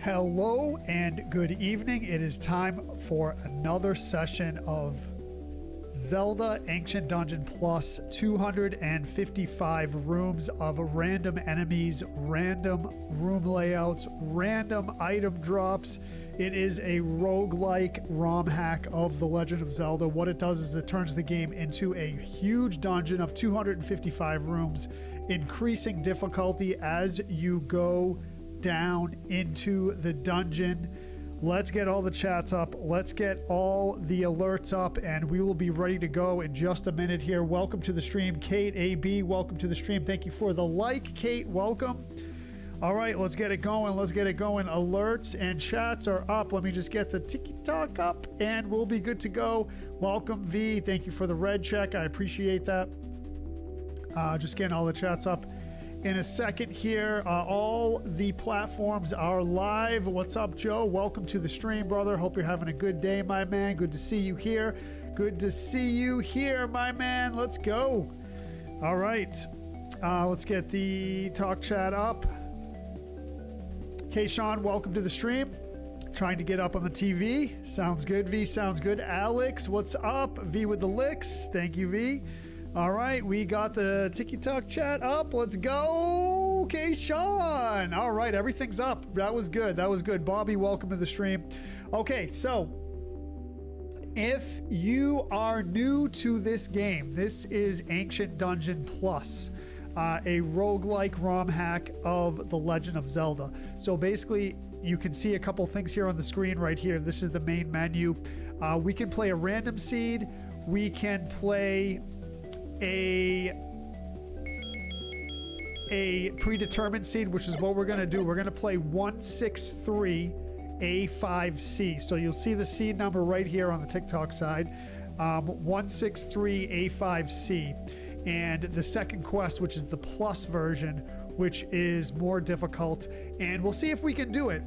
Hello and good evening. It is time for another session of Zelda Ancient Dungeon Plus. 255 rooms of random enemies, random room layouts, random item drops. It is a roguelike ROM hack of The Legend of Zelda. What it does is it turns the game into a huge dungeon of 255 rooms, increasing difficulty as you go down into the dungeon. Let's get all the chats up. Let's get all the alerts up, and we will be ready to go in just a minute here. Welcome to the stream, Kate AB. Welcome to the stream. Thank you for the like, Kate. Welcome. All right, let's get it going. Let's get it going. Alerts and chats are up. Let me just get the TikTok up, and we'll be good to go. Welcome, V. Thank you for the red check. I appreciate that. Just getting all the chats up. In a second here, all the platforms are live. What's up, Joe? Welcome to the stream, brother. Hope you're having a good day, my man. Good to see you here. Good to see you here, my man. Let's go. All right. Let's get the talk chat up. Okay, Sean, welcome to the stream. Trying to get up on the TV. Sounds good, V. Sounds good. Alex, what's up? V with the licks. Thank you, V. All right, we got the TikTok chat up. Let's go. Okay, Sean. All right, everything's up. That was good. That was good. Bobby, welcome to the stream. Okay, so if you are new to this game, this is Ancient Dungeon Plus, a roguelike ROM hack of The Legend of Zelda. So basically, you can see a couple things here on the screen right here. This is the main menu. We can play a random seed. We can play a predetermined seed, which is what we're going to do. We're going to play 163A5C. So you'll see the seed number right here on the TikTok side, 163A5C. And the second quest, which is the plus version, which is more difficult. And we'll see if we can do it.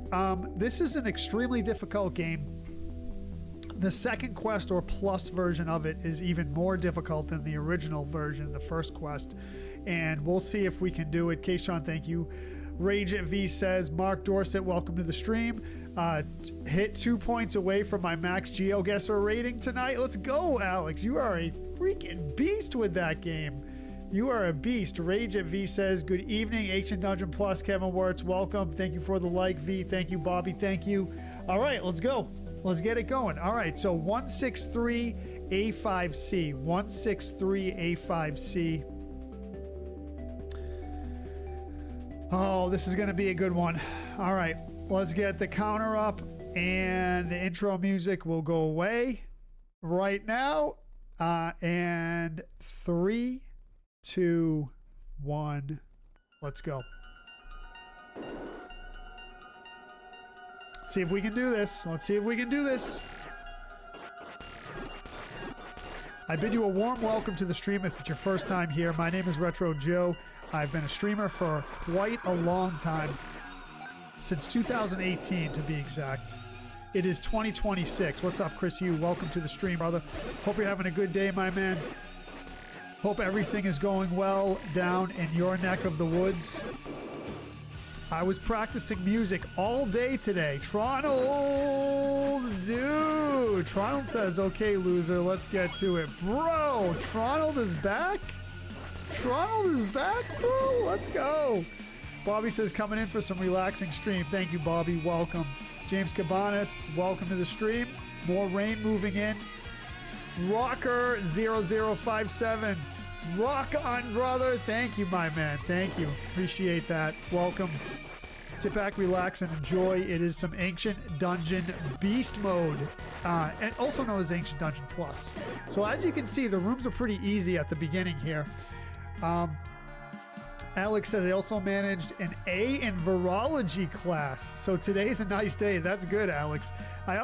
This is an extremely difficult game. The second quest or plus version of it is even more difficult than the original version, the first quest. And we'll see if we can do it. Keishawn, thank you. Rage at V says, Mark Dorset, welcome to the stream. Hit 2 points away from my max GeoGuessr rating tonight. Let's go, Alex. You are a freaking beast with that game. You are a beast. Rage at V says, good evening, Ancient Dungeon Plus. Kevin Wirtz, welcome. Thank you for the like, V. Thank you, Bobby. Thank you. All right, let's go. Let's get it going. All right, so 163A5C. 163A5C. Oh, this is going to be a good one. All right, let's get the counter up, and the intro music will go away right now. And 3, 2, 1, let's go. Let's see if we can do this. Let's see if we can do this. I bid you a warm welcome to the stream if it's your first time here. My name is Retro Joe. I've been a streamer for quite a long time, since 2018 to be exact. It is 2026. What's up, Chris Yu? Welcome to the stream, brother. Hope you're having a good day, my man. Hope everything is going well down in your neck of the woods. I was practicing music all day today. Tronald, dude. Tronald says, okay, loser, let's get to it. Bro, Tronald is back? Tronald is back, bro? Let's go. Bobby says, coming in for some relaxing stream. Thank you, Bobby. Welcome. James Cabanas, welcome to the stream. More rain moving in. Rocker0057. Rock on, brother. Thank you, my man. Thank you. Appreciate that. Welcome. Sit back, relax, and enjoy. It is some Ancient Dungeon Beast Mode, and also known as Ancient Dungeon Plus. So as you can see, the rooms are pretty easy at the beginning here. Alex says, I also managed an A in virology class. So today's a nice day. That's good, Alex. I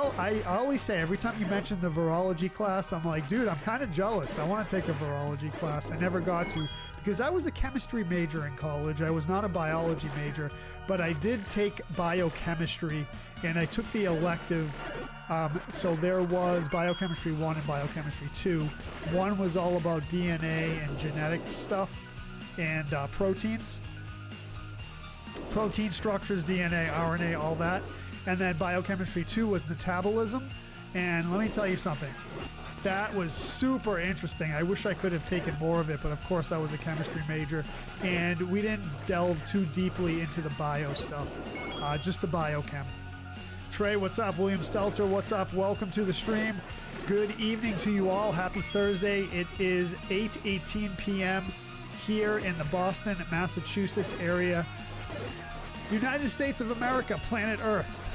always say, every time you mention the virology class, I'm like, dude, I'm kind of jealous. I want to take a virology class. I never got to, because I was a chemistry major in college. I was not a biology major, but I did take biochemistry, and I took the elective. So there was biochemistry 1 and biochemistry 2. 1 was all about DNA and genetic stuff and proteins. Protein structures, DNA, RNA, all that. And then biochemistry 2 was metabolism. And let me tell you something. That was super interesting. I wish I could have taken more of it, but of course I was a chemistry major. And we didn't delve too deeply into the bio stuff. Just the biochem. Trey, what's up? William Stelter, what's up? Welcome to the stream. Good evening to you all. Happy Thursday. It is 8:18 p.m. here in the Boston, Massachusetts area. United States of America, planet Earth.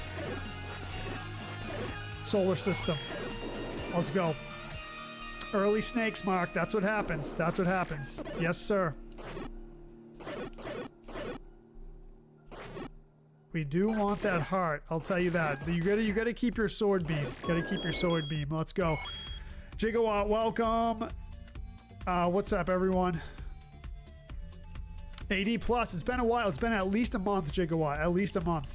Solar system. Let's go. Early snakes, Mark. That's what happens. That's what happens. Yes, sir. We do want that heart. I'll tell you that. You gotta keep your sword beam. Gotta keep your sword beam. Let's go. Gigawatt, welcome. What's up, everyone? AD plus. It's been a while. It's been at least a month, Gigawatt. At least a month.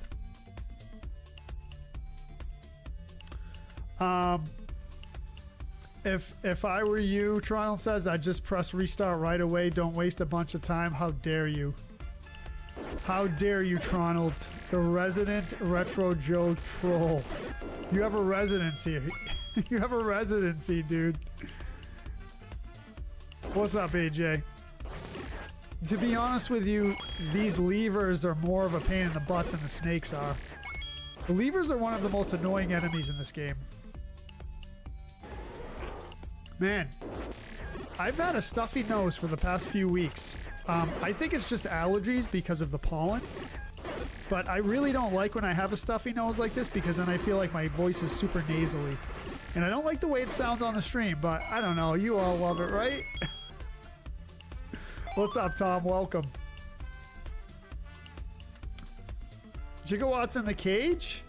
If I were you, Toronto says, I'd just press restart right away. Don't waste a bunch of time. How dare you? How dare you, Tronald, the resident Retro Joe troll. You have a residency. You have a residency, dude. What's up, AJ? To be honest with you, these levers are more of a pain in the butt than the snakes are. The levers are one of the most annoying enemies in this game. Man, I've had a stuffy nose for the past few weeks. I think it's just allergies because of the pollen. But I really don't like when I have a stuffy nose like this because then I feel like my voice is super nasally. And I don't like the way it sounds on the stream, but I don't know. You all love it, right? What's up, Tom? Welcome. Gigawatts in the cage?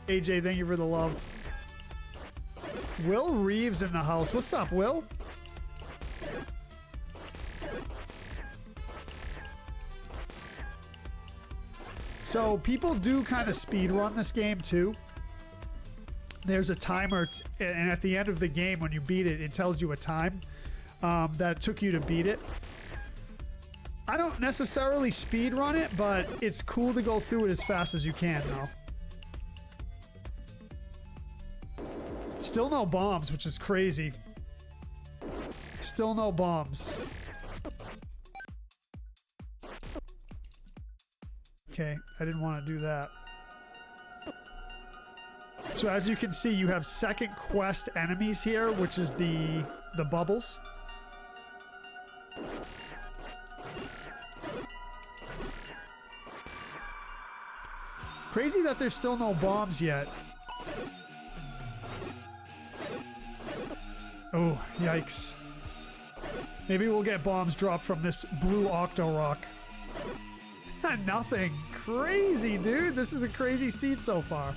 AJ, thank you for the love. Will Reeves in the house. What's up, Will? So people do kind of speed run this game too. There's a timer, and at the end of the game, when you beat it, it tells you a time that it took you to beat it. I don't necessarily speed run it, but it's cool to go through it as fast as you can, though. Still no bombs, which is crazy. Still no bombs. Okay, I didn't want to do that. So as you can see, you have second quest enemies here, which is the bubbles. Crazy that there's still no bombs yet. Oh, yikes. Maybe we'll get bombs dropped from this blue Octo Rock. Nothing. Crazy, dude. This is a crazy seed so far.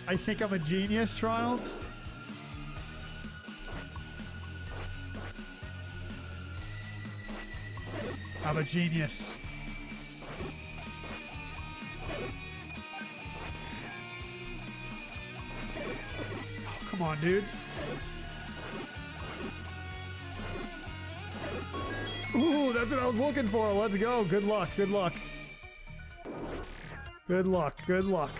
I think I'm a genius, Ronald. I'm a genius. Oh, come on, dude. Ooh, that's what I was looking for. Let's go. Good luck. Good luck. Good luck. Good luck.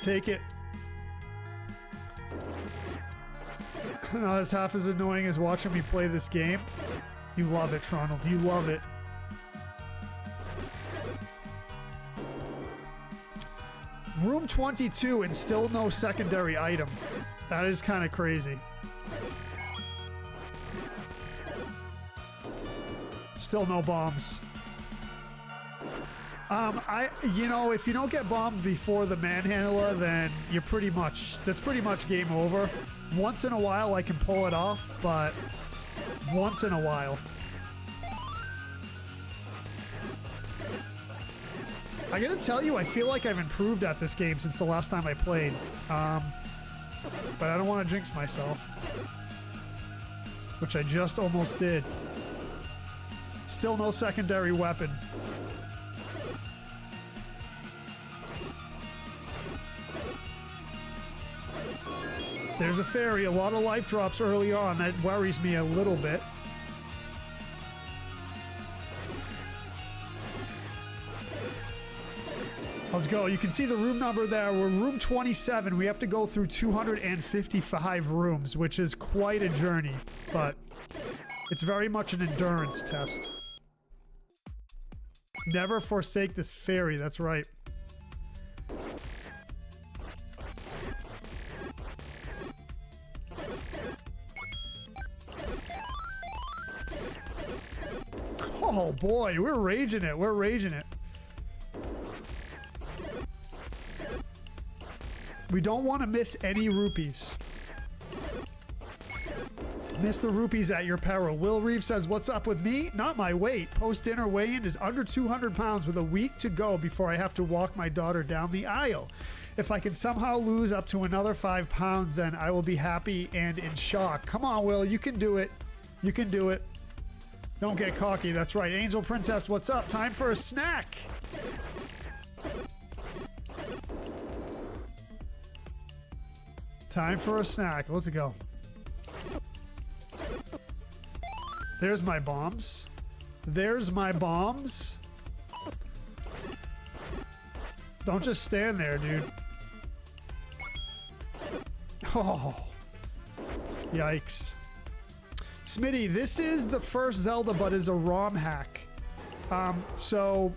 Take it. Not as half as annoying as watching me play this game. You love it, Ronald. You love it. Room 22 and still no secondary item. That is kind of crazy. Still no bombs. You know, if you don't get bombed before the manhandler, then you're that's pretty much game over. Once in a while I can pull it off, but once in a while. I gotta tell you, I feel like I've improved at this game since the last time I played. But I don't want to jinx myself. Which I just almost did. Still no secondary weapon. There's a fairy. A lot of life drops early on. That worries me a little bit. Let's go. You can see the room number there. We're room 27. We have to go through 255 rooms, which is quite a journey, but it's very much an endurance test. Never forsake this fairy. That's right. Oh boy, we're raging it. We're raging it. We don't want to miss any rupees. Miss the rupees at your peril. Will Reeve says, what's up with me? Not my weight. Post-dinner weigh-in is under 200 pounds with a week to go before I have to walk my daughter down the aisle. If I can somehow lose up to another 5 pounds, then I will be happy and in shock. Come on, Will. You can do it. You can do it. Don't get cocky. That's right. Angel Princess, what's up? Time for a snack. Time for a snack. Let's go. There's my bombs. There's my bombs. Don't just stand there, dude. Oh. Yikes. Smitty, this is the first Zelda, but is a ROM hack. So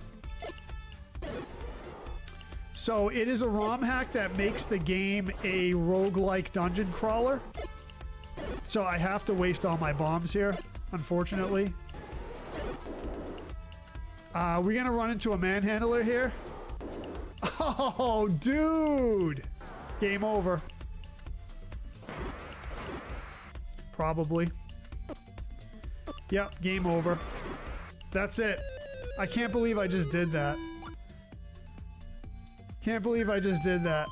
it is a ROM hack that makes the game a roguelike dungeon crawler. So I have to waste all my bombs here, unfortunately. We're gonna run into a manhandler here. Oh, dude! Game over. Probably. Yep, game over. That's it. I can't believe I just did that. Can't believe I just did that.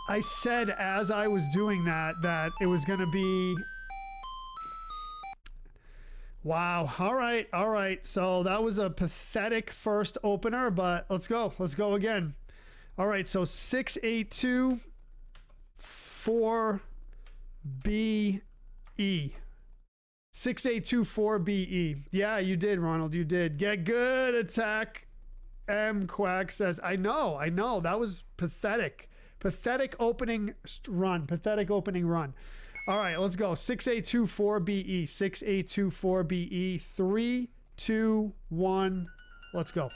I said as I was doing that it was gonna be... Wow. All right. All right. So that was a pathetic first opener, but let's go. Let's go again. All right. So 682 4BE. 6824BE. Yeah, you did, Ronald. You did. Get good, attack. M Quack says, I know. That was pathetic. Pathetic opening run. Pathetic opening run. All right, let's go. 6824BE. 6824BE. 3, 2, 1. Let's go.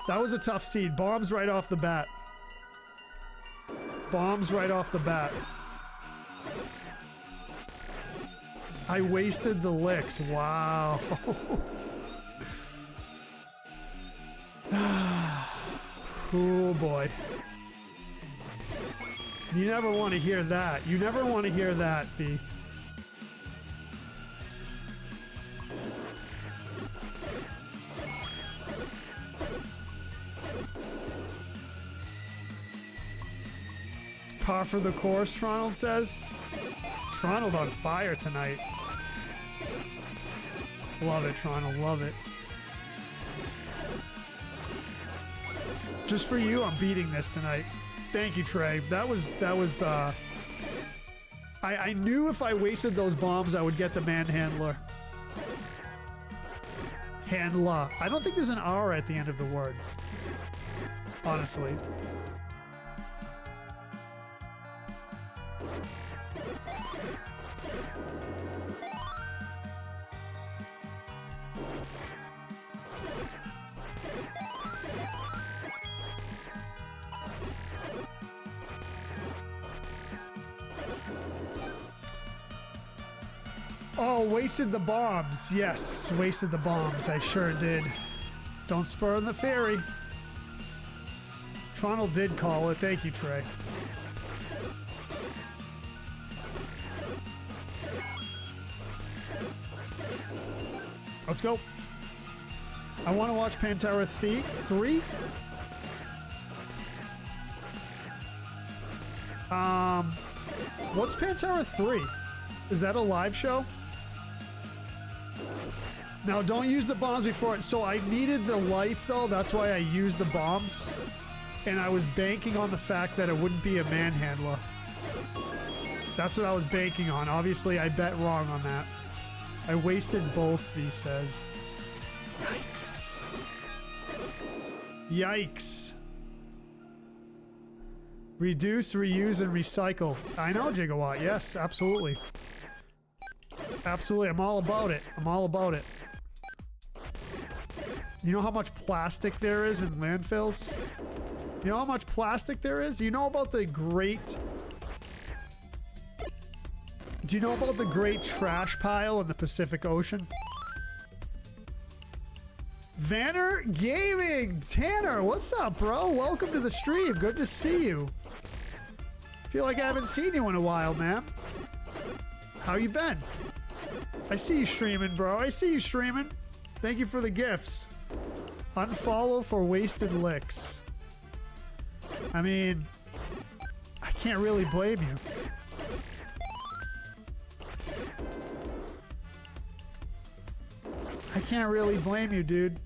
That was a tough seed. Bombs right off the bat. Bombs right off the bat. I wasted the licks. Wow. Oh boy. You never want to hear that. You never want to hear that, B. Par for the course, Tronald says. Tronald on fire tonight. Love it, Tronald. Love it. Just for you, I'm beating this tonight. Thank you, Trey. That was I knew if I wasted those bombs, I would get the manhandler. Handler. I don't think there's an R at the end of the word. Honestly. Oh, wasted the bombs. Yes, wasted the bombs. I sure did. Don't spur the fairy. Tronald did call it. Thank you, Trey. Let's go. I want to watch Pantera 3. What's Pantera 3? Is that a live show? Now, don't use the bombs before it. So I needed the life, though. That's why I used the bombs. and I was banking on the fact that it wouldn't be a manhandler. That's what I was banking on. Obviously, I bet wrong on that. I wasted both, he says. Yikes. Yikes. Reduce, reuse, and recycle. I know, Gigawatt. Yes, absolutely. Absolutely. I'm all about it. I'm all about it. You know how much plastic there is in landfills? You know how much plastic there is? You know about the great... Do you know about the great trash pile in the Pacific Ocean? Vanner Gaming! Tanner, what's up, bro? Welcome to the stream. Good to see you. Feel like I haven't seen you in a while, man. How you been? I see you streaming, bro. I see you streaming. Thank you for the gifts. Unfollow for wasted licks. I mean, I can't really blame you. I can't really blame you, dude.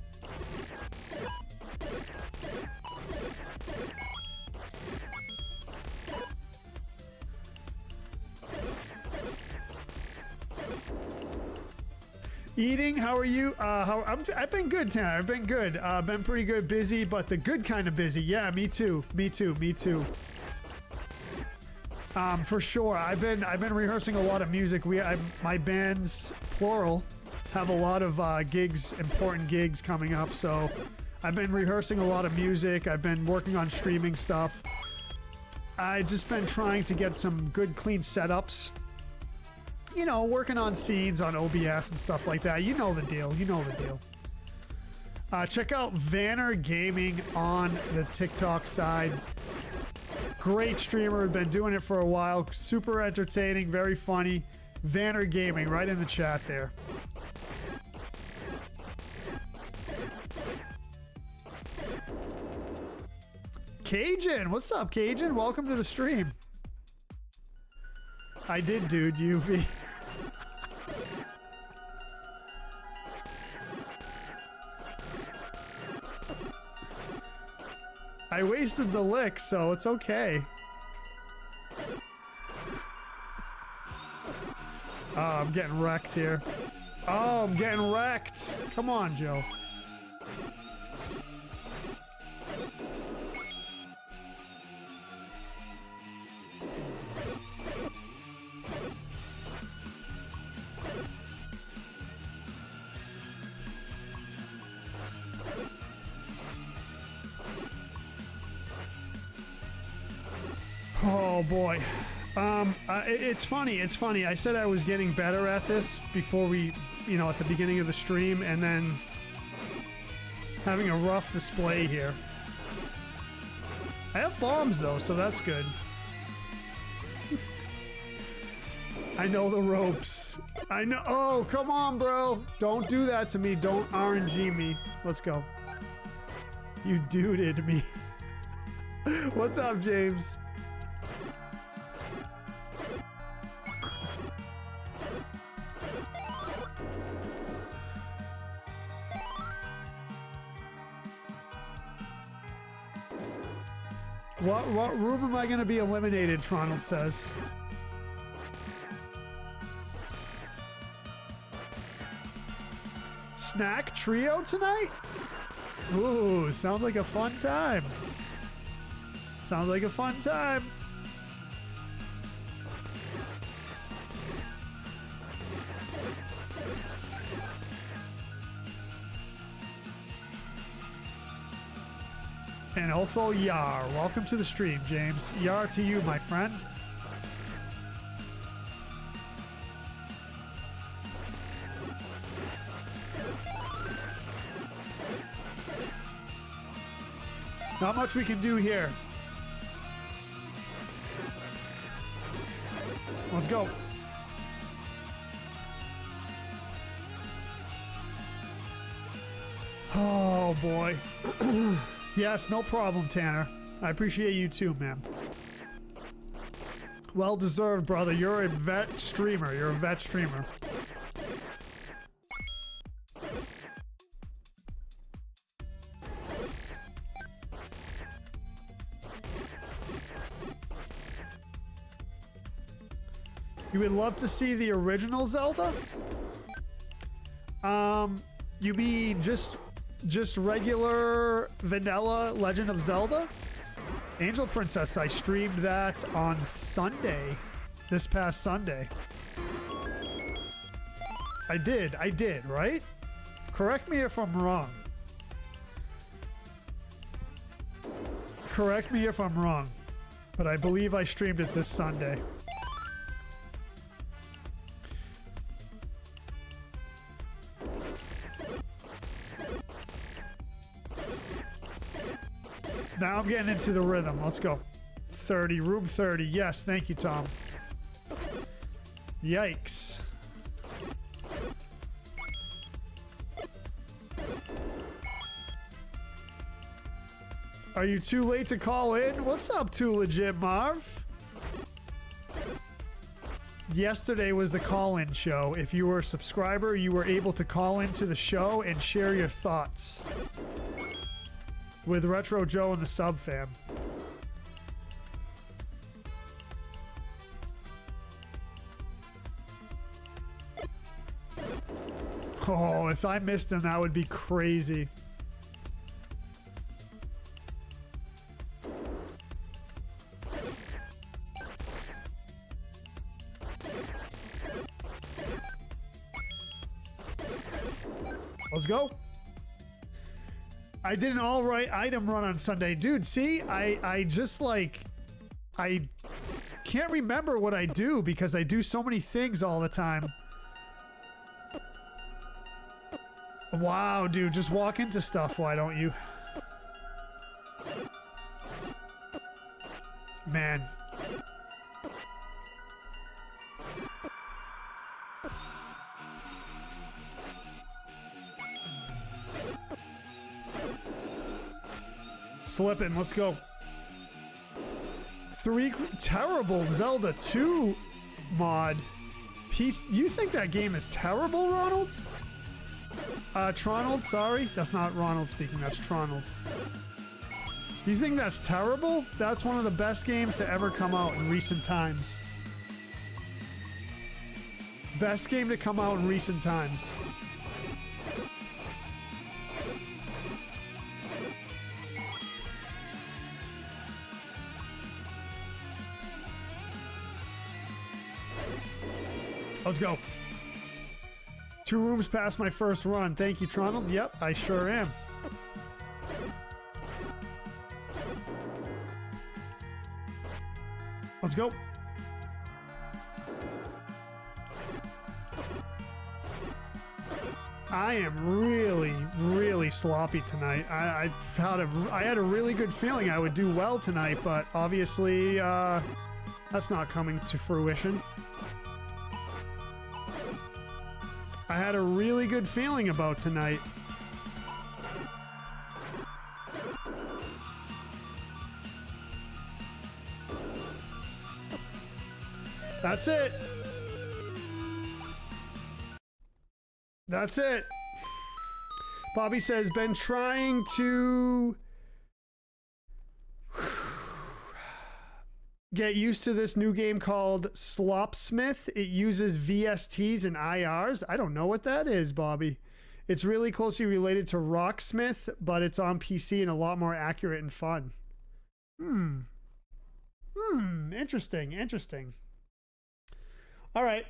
Eating, how are you? I've been good, Tanner. I've been good. Been pretty good, busy, but the good kind of busy. Yeah, me too. Me too. Me too. For sure. I've been rehearsing a lot of music. My bands, plural, have a lot of gigs, important gigs coming up. So I've been rehearsing a lot of music. I've been working on streaming stuff. I've just been trying to get some good, clean setups. You know, working on scenes on OBS and stuff like that. You know the deal. You know the deal. Check out Vanner Gaming on the TikTok side. Great streamer. Been doing it for a while. Super entertaining. Very funny. Vanner Gaming right in the chat there. Cajun. What's up, Cajun? Welcome to the stream. I did, dude. UV. I wasted the lick, so it's okay. Oh, I'm getting wrecked here. Oh, I'm getting wrecked. Come on, Joe. Oh boy. It's funny. It's funny. I said I was getting better at this before we, at the beginning of the stream, and then having a rough display here. I have bombs though, so that's good. I know the ropes. I know. Oh, come on, bro. Don't do that to me. Don't RNG me. Let's go. You duded me. What's up, James? What room am I going to be eliminated, Tronald says. Snack trio tonight? Ooh, sounds like a fun time. Sounds like a fun time. And also Yar. Welcome to the stream, James. Yar to you, my friend. Not much we can do here. Let's go. Oh boy. Yes, no problem, Tanner. I appreciate you too, man. Well deserved, brother. You're a vet streamer. You're a vet streamer. You would love to see the original Zelda? You mean just regular vanilla Legend of Zelda? Angel Princess, I streamed that on Sunday. This past Sunday. I did, right? Correct me if I'm wrong. Correct me if I'm wrong. But I believe I streamed it this Sunday. Now I'm getting into the rhythm. Let's go. 30, room 30. Yes, thank you, Tom. Yikes. Are you too late to call in? What's up, Too Legit Marv? Yesterday was the call-in show. If you were a subscriber, you were able to call into the show and share your thoughts with Retro Joe and the sub fam. Oh, if I missed him, that would be crazy. Let's go. I did an all-right item run on Sunday. Dude, see? I just like... I can't remember what I do because I do so many things all the time. Wow, dude. Just walk into stuff, why don't you? Man. Slipping, let's go. 3 terrible Zelda 2 mod. Piece. You think that game is terrible, Ronald? Tronald, sorry. That's not Ronald speaking, that's Tronald. You think that's terrible? That's one of the best games to ever come out in recent times. Best game to come out in recent times. Let's go. 2 rooms past my first run. Thank you, Tronald. Yep, I sure am. Let's go. I am really sloppy tonight. I had a really good feeling I would do well tonight, but obviously that's not coming to fruition. I had a really good feeling about tonight. That's it. That's it. Bobby says, been trying to get used to this new game called Slopsmith. It uses VSTs and IRs. I don't know what that is, Bobby. It's really closely related to Rocksmith, but it's on PC and a lot more accurate and fun. Interesting, interesting. All right.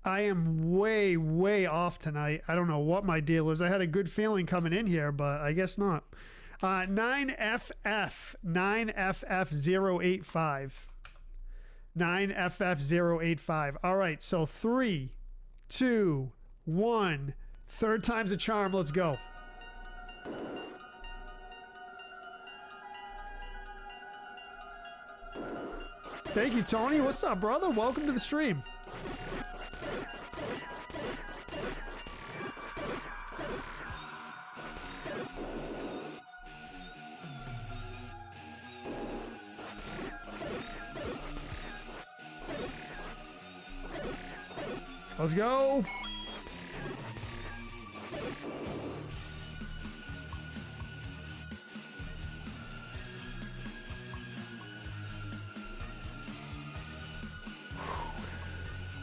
I am way off tonight. I don't know what my deal is. I had a good feeling coming in here, but I guess not. 9FF085. 9FF085. All right, so 3, 2, 1. Third time's a charm. Let's go. Thank you, Tony. What's up, brother? Welcome to the stream. Let's go.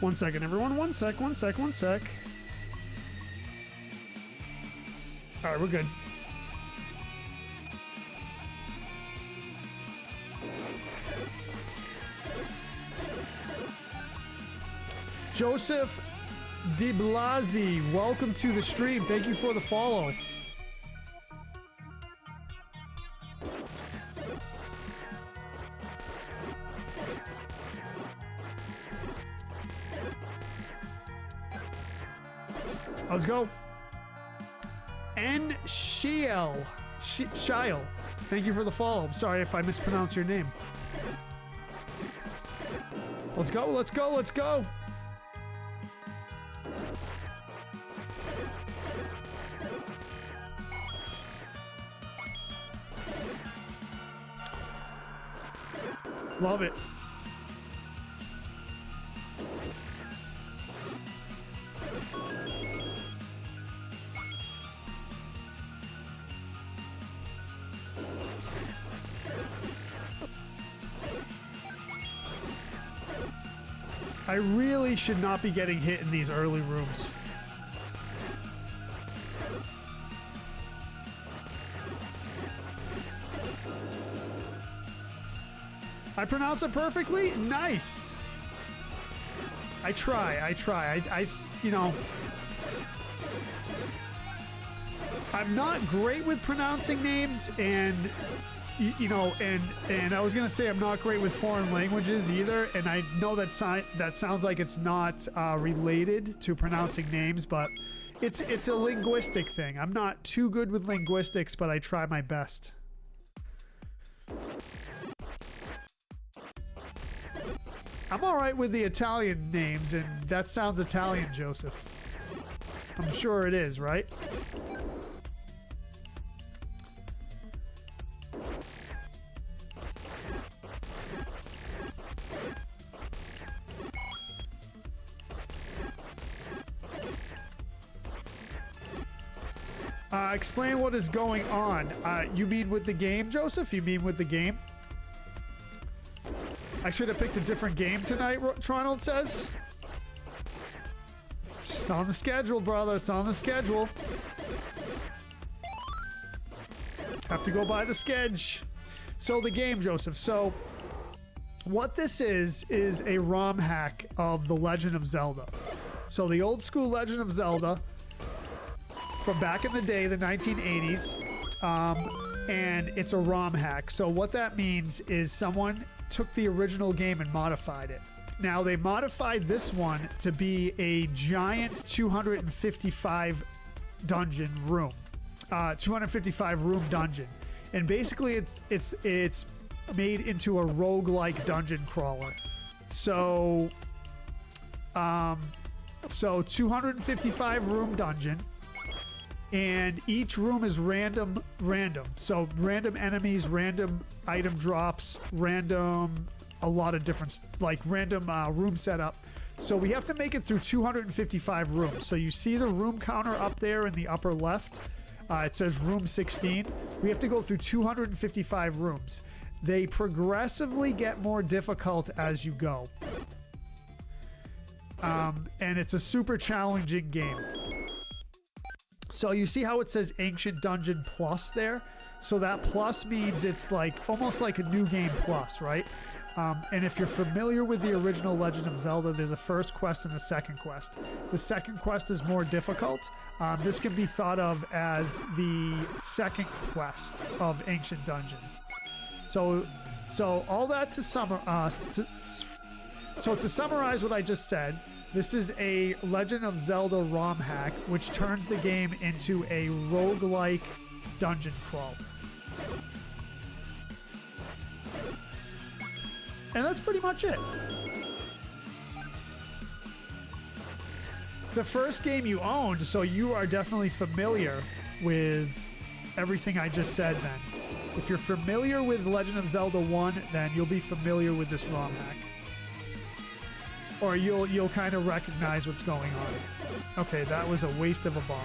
1 second, everyone. 1 sec, 1 sec, 1 sec. All right, we're good. Joseph DiBlasi, welcome to the stream. Thank you for the follow. Let's go. And Shiel. Thank you for the follow. I'm sorry if I mispronounce your name. Let's go, let's go, let's go. Love it. I really should not be getting hit in these early rooms. I pronounce it perfectly? Nice. I try. I you know, I'm not great with pronouncing names, and you know, and I was gonna say I'm not great with foreign languages either, and I know that that sounds like it's not related to pronouncing names, but it's a linguistic thing. I'm not too good with linguistics, but I try my best. I'm all right with the Italian names, and that sounds Italian, Joseph. I'm sure it is, right? Explain what is going on. You mean with the game, Joseph? You mean with the game? I should have picked a different game tonight, Tronald says. It's on the schedule, brother. It's on the schedule. Have to go by the sketch. So the game, Joseph. So what this is a ROM hack of The Legend of Zelda. So the old school Legend of Zelda from back in the day, the 1980s, and it's a ROM hack. So what that means is someone took the original game and modified it. Now they modified this one to be a giant 255 dungeon room, 255 room dungeon, and basically it's made into a roguelike dungeon crawler. So 255 room dungeon. And each room is random. So random enemies, random item drops, random, a lot of different, like random room setup. So we have to make it through 255 rooms. So you see the room counter up there in the upper left. It says room 16. We have to go through 255 rooms. They progressively get more difficult as you go. And it's a super challenging game. So you see how it says Ancient Dungeon Plus there? So that plus means it's like almost like a new game plus, right? And if you're familiar with the original Legend of Zelda, there's a first quest and a second quest. The second quest is more difficult. This can be thought of as the second quest of Ancient Dungeon. So all that to summarize what I just said, this is a Legend of Zelda ROM hack, which turns the game into a roguelike dungeon crawl. And that's pretty much it. The first game you owned, so you are definitely familiar with everything I just said then. If you're familiar with Legend of Zelda 1, then you'll be familiar with this ROM hack. Or you'll kind of recognize what's going on. Okay, that was a waste of a bomb.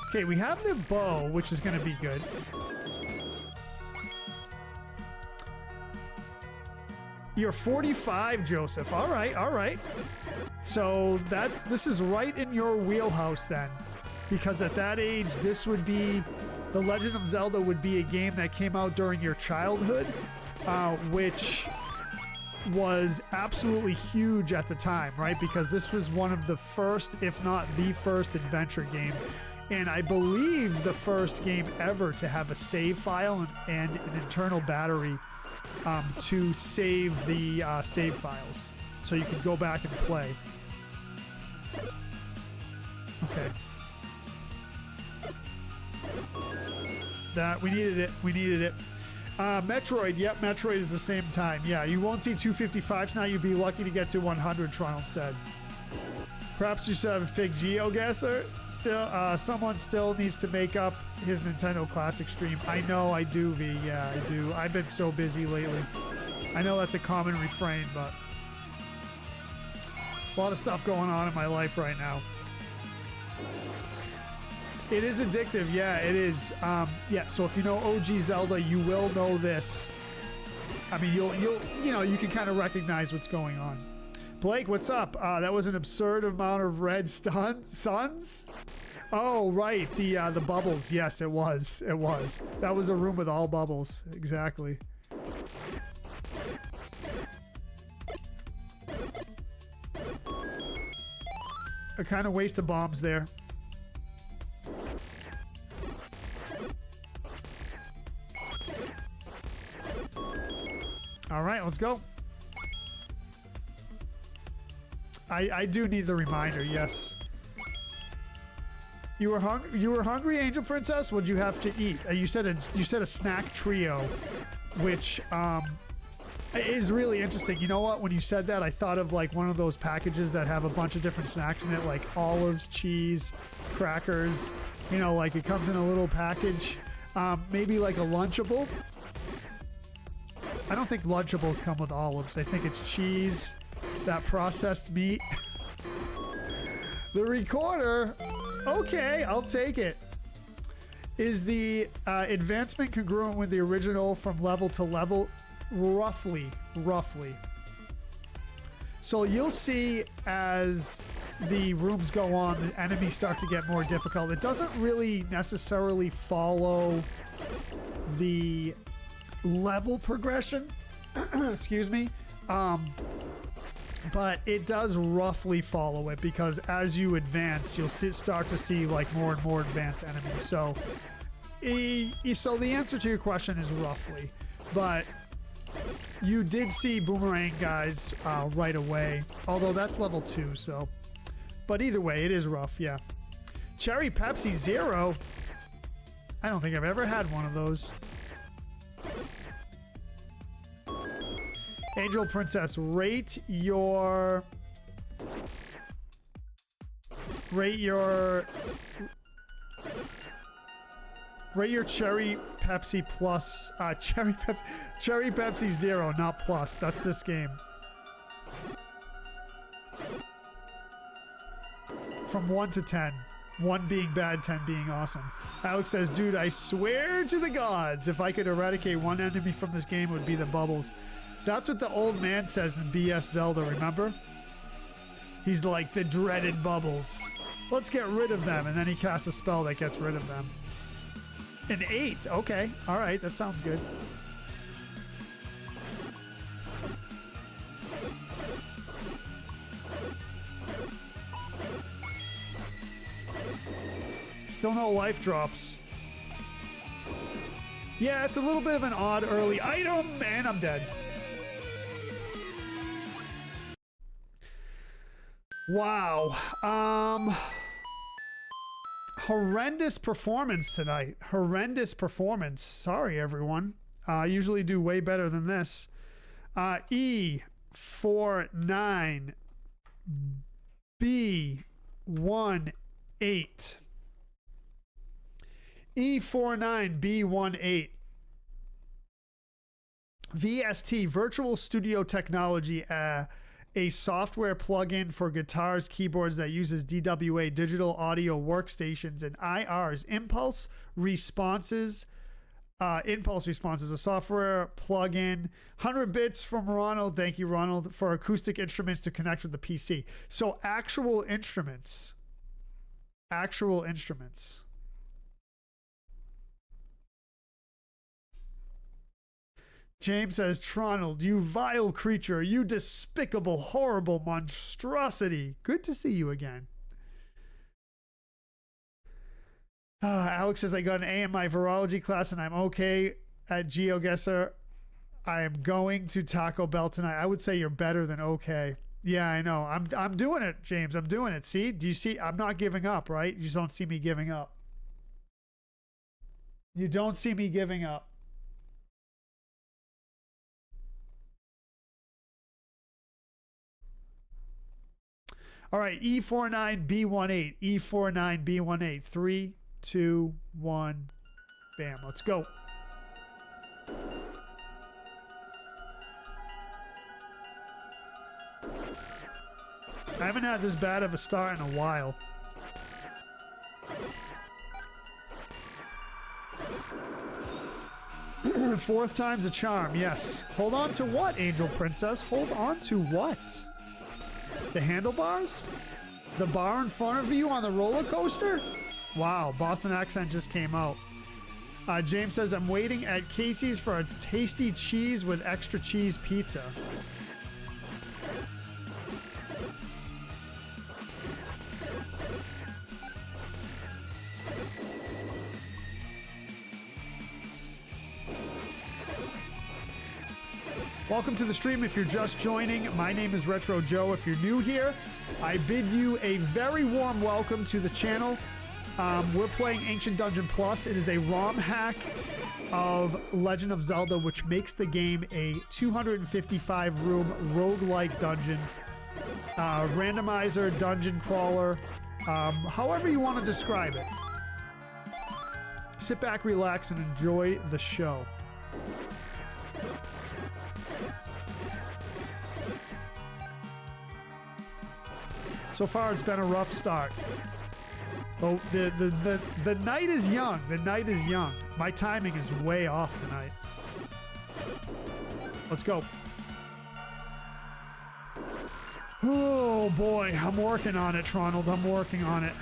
Okay, we have the bow, which is going to be good. You're 45, Joseph. All right, all right. So this is right in your wheelhouse then, because at that age, this would be The Legend of Zelda would be a game that came out during your childhood, which was absolutely huge at the time, right? Because this was one of the first, if not the first, adventure game. And I believe the first game ever to have a save file and an internal battery to save the save files. So you could go back and play. Okay. We needed it. We needed it. Metroid. Yep, Metroid is the same time. Yeah, you won't see 255s now. You'd be lucky to get to 100, Tronald said. Perhaps you should have a big GeoGuessr. Still, someone still needs to make up his Nintendo Classic stream. I know I do, V. Yeah, I do. I've been so busy lately. I know that's a common refrain, but a lot of stuff going on in my life right now. It is addictive. Yeah, it is. Yeah, so if you know OG Zelda, you will know this. I mean, you can kind of recognize what's going on. Blake, what's up? That was an absurd amount of red suns. Oh, right, the bubbles. Yes, it was. It was. That was a room with all bubbles. Exactly. A kind of waste of bombs there. All right, let's go. I do need the reminder, yes. You were hungry, Angel Princess? What'd you have to eat? You said a snack trio, which is really interesting. You know what? When you said that, I thought of like one of those packages that have a bunch of different snacks in it, like olives, cheese, crackers. You know, like it comes in a little package. Maybe like a Lunchable. I don't think Lunchables come with olives. I think it's cheese, that processed meat. The recorder. Okay, I'll take it. Is the advancement congruent with the original from level to level? Roughly. So you'll see as the rooms go on, the enemies start to get more difficult. It doesn't really necessarily follow the level progression, excuse me, but it does roughly follow it, because as you advance, you'll start to see like more and more advanced enemies. So, so the answer to your question is roughly, but you did see boomerang guys right away, although that's level 2. So, but either way, it is rough. Yeah, Cherry Pepsi Zero. I don't think I've ever had one of those. Angel Princess, rate your Cherry Pepsi Plus, Cherry Pepsi Zero, not Plus. That's this game. From 1 to 10. 1 being bad, 10 being awesome. Alex says, dude, I swear to the gods, if I could eradicate one enemy from this game, it would be the bubbles. That's what the old man says in BS Zelda, remember? He's like, the dreaded bubbles. Let's get rid of them. And then he casts a spell that gets rid of them. An 8. Okay. All right. That sounds good. Still no life drops. Yeah, it's a little bit of an odd early item, and I'm dead. Wow. Horrendous performance tonight. Horrendous performance. Sorry, everyone. I usually do way better than this. E49 B18. E49B18. VST, Virtual Studio Technology, a software plugin for guitars, keyboards that uses DWA, digital audio workstations, and IRs, impulse responses Impulse response is a software plugin. 100 bits from Ronald. Thank you, Ronald, for acoustic instruments to connect with the PC. So actual instruments. Actual instruments. James says, Tronald, you vile creature, you despicable, horrible monstrosity. Good to see you again. Alex says, I got an A in my virology class and I'm okay at GeoGuessr. I am going to Taco Bell tonight. I would say you're better than okay. Yeah, I know. I'm doing it, James. I'm doing it. See? Do you see? I'm not giving up, right? You just don't see me giving up. You don't see me giving up. All right, E49B18. E49B18. 3, 2, 1. Bam. Let's go. I haven't had this bad of a start in a while. Fourth time's a charm, yes. Hold on to what, Angel Princess? Hold on to what? The handlebars? The bar in front of you on the roller coaster? Wow, Boston accent just came out. James says, I'm waiting at Casey's for a tasty cheese with extra cheese pizza. Welcome to the stream if you're just joining. My name is Retro Joe. If you're new here, I bid you a very warm welcome to the channel. We're playing Ancient Dungeon Plus. It is a ROM hack of Legend of Zelda, which makes the game a 255-room roguelike dungeon. Randomizer, dungeon crawler, however you want to describe it. Sit back, relax, and enjoy the show. So far, it's been a rough start. Oh, the night is young. The night is young. My timing is way off tonight. Let's go. Oh boy, I'm working on it, Tronald. I'm working on it.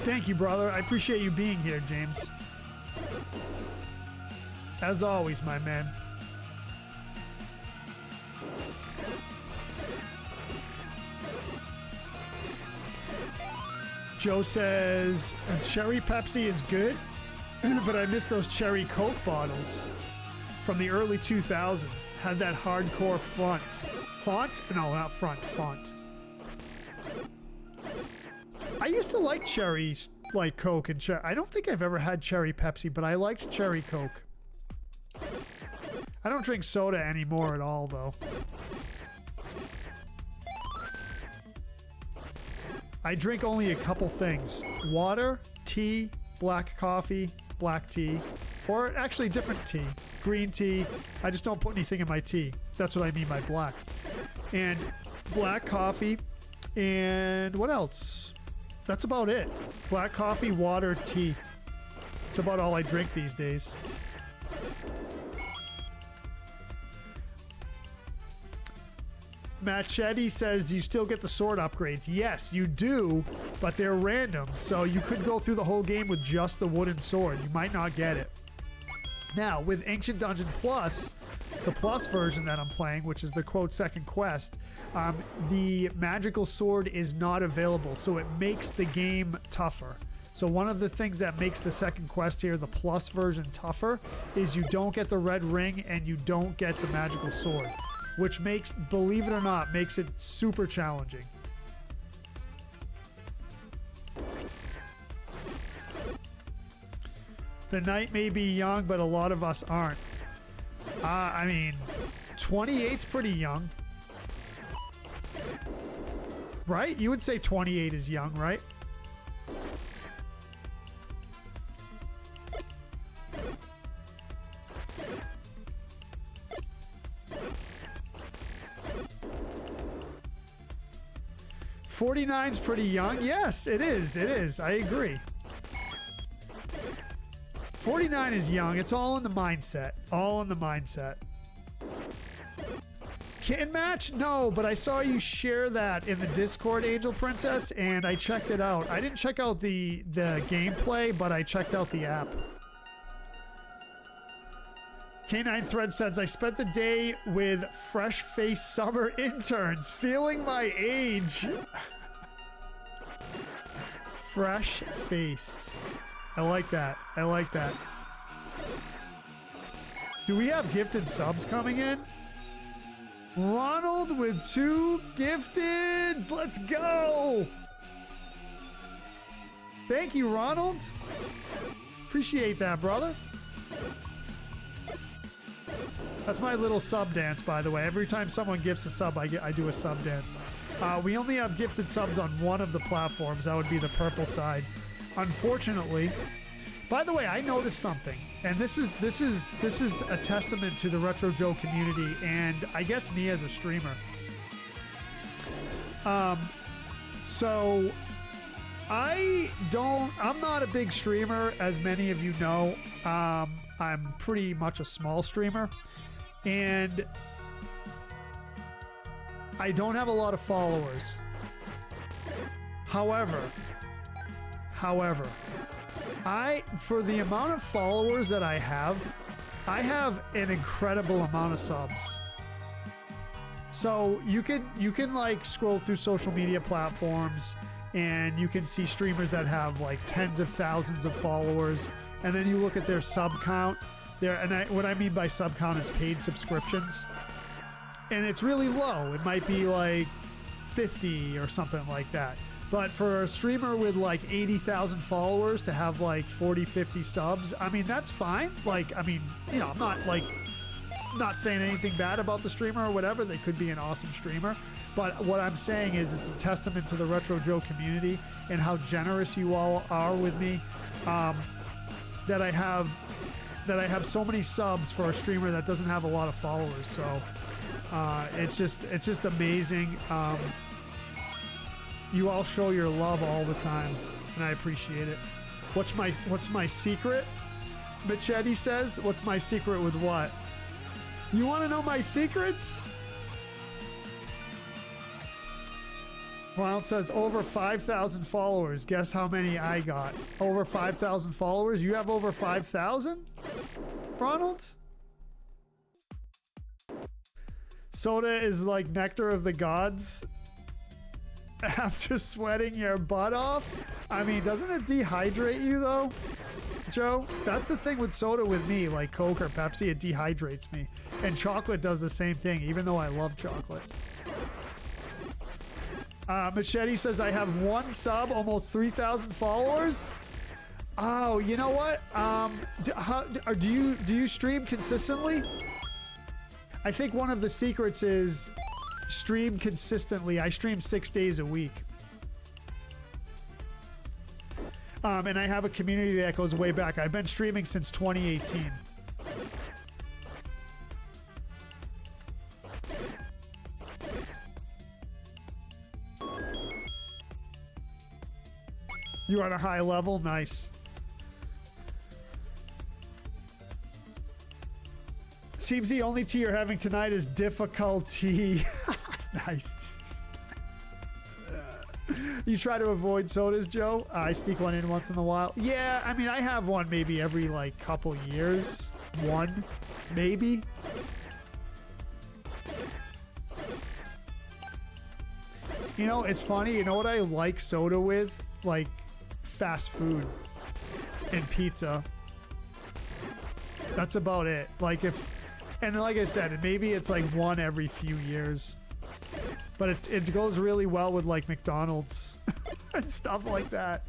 Thank you, brother. I appreciate you being here, James. As always, my man. Joe says, cherry Pepsi is good, but I miss those cherry Coke bottles from the early 2000s. Had that hardcore font. Font? No, not front. Font. I used to like cherry, like Coke and cherry. I don't think I've ever had cherry Pepsi, but I liked cherry Coke. I don't drink soda anymore at all, though. I drink only a couple things. Water, tea, black coffee, black tea, or actually different tea. Green tea. I just don't put anything in my tea. That's what I mean by black. And black coffee, and what else? That's about it. Black coffee, water, tea. It's about all I drink these days. Machete says, do you still get the sword upgrades? Yes, you do, but they're random, so you could go through the whole game with just the wooden sword. You might not get it. Now, with Ancient Dungeon Plus, the Plus version that I'm playing, which is the quote second quest, the magical sword is not available, so it makes the game tougher. So one of the things that makes the second quest here, the Plus version, tougher is you don't get the red ring and you don't get the magical sword, which makes, believe it or not, makes it super challenging. The night may be young, but a lot of us aren't. I mean, 28's pretty young. Right? You would say 28 is young, right? 49's pretty young. Yes, it is. It is. I agree. 49 is young. It's all in the mindset. All in the mindset. Kitten match? No, but I saw you share that in the Discord, Angel Princess, and I checked it out. I didn't check out the gameplay, but I checked out the app. K9 Thread says, I spent the day with fresh-faced summer interns, feeling my age. Fresh-faced. I like that. I like that. Do we have gifted subs coming in? Ronald with 2 gifteds. Let's go. Thank you, Ronald. Appreciate that, brother. That's my little sub dance, by the way. Every time someone gifts a sub, I do a sub dance. We only have gifted subs on one of the platforms. That would be the purple side. Unfortunately, by the way, I noticed something, and this is a testament to the Retro Joe community, and I guess me as a streamer. So I'm not a big streamer, as many of you know. I'm pretty much a small streamer, and I don't have a lot of followers. However, for the amount of followers that I have an incredible amount of subs. So you can like scroll through social media platforms and you can see streamers that have like tens of thousands of followers, and then you look at their sub count. What I mean by sub count is paid subscriptions, and it's really low. It might be like 50 or something like that. But for a streamer with like 80,000 followers to have like 40, 50 subs, I mean, that's fine. Like, I mean, you know, I'm not saying anything bad about the streamer or whatever. They could be an awesome streamer. But what I'm saying is it's a testament to the Retro Joe community and how generous you all are with me, that I have so many subs for a streamer that doesn't have a lot of followers. So it's just amazing. You all show your love all the time, and I appreciate it. What's my secret? Machete says, what's my secret with what? You want to know my secrets? Ronald says, over 5,000 followers. Guess how many I got? Over 5,000 followers? You have over 5,000? Ronald? Soda is like nectar of the gods. After sweating your butt off? I mean, doesn't it dehydrate you though, Joe? That's the thing with soda with me, like Coke or Pepsi, it dehydrates me. And chocolate does the same thing, even though I love chocolate. Machete says, I have 1 sub, almost 3,000 followers. Oh, you know what? Do you stream consistently? I think one of the secrets is stream consistently. I stream 6 days a week. And I have a community that goes way back. I've been streaming since 2018. You're on a high level? Nice. Seems the only tea you're having tonight is difficulty. Nice. You try to avoid sodas, Joe? I sneak one in once in a while. Yeah, I mean, I have one maybe every like couple years. One, maybe. You know, it's funny. You know what I like soda with? Like fast food and pizza. That's about it. Like and like I said, maybe it's like one every few years. But it goes really well with like McDonald's and stuff like that.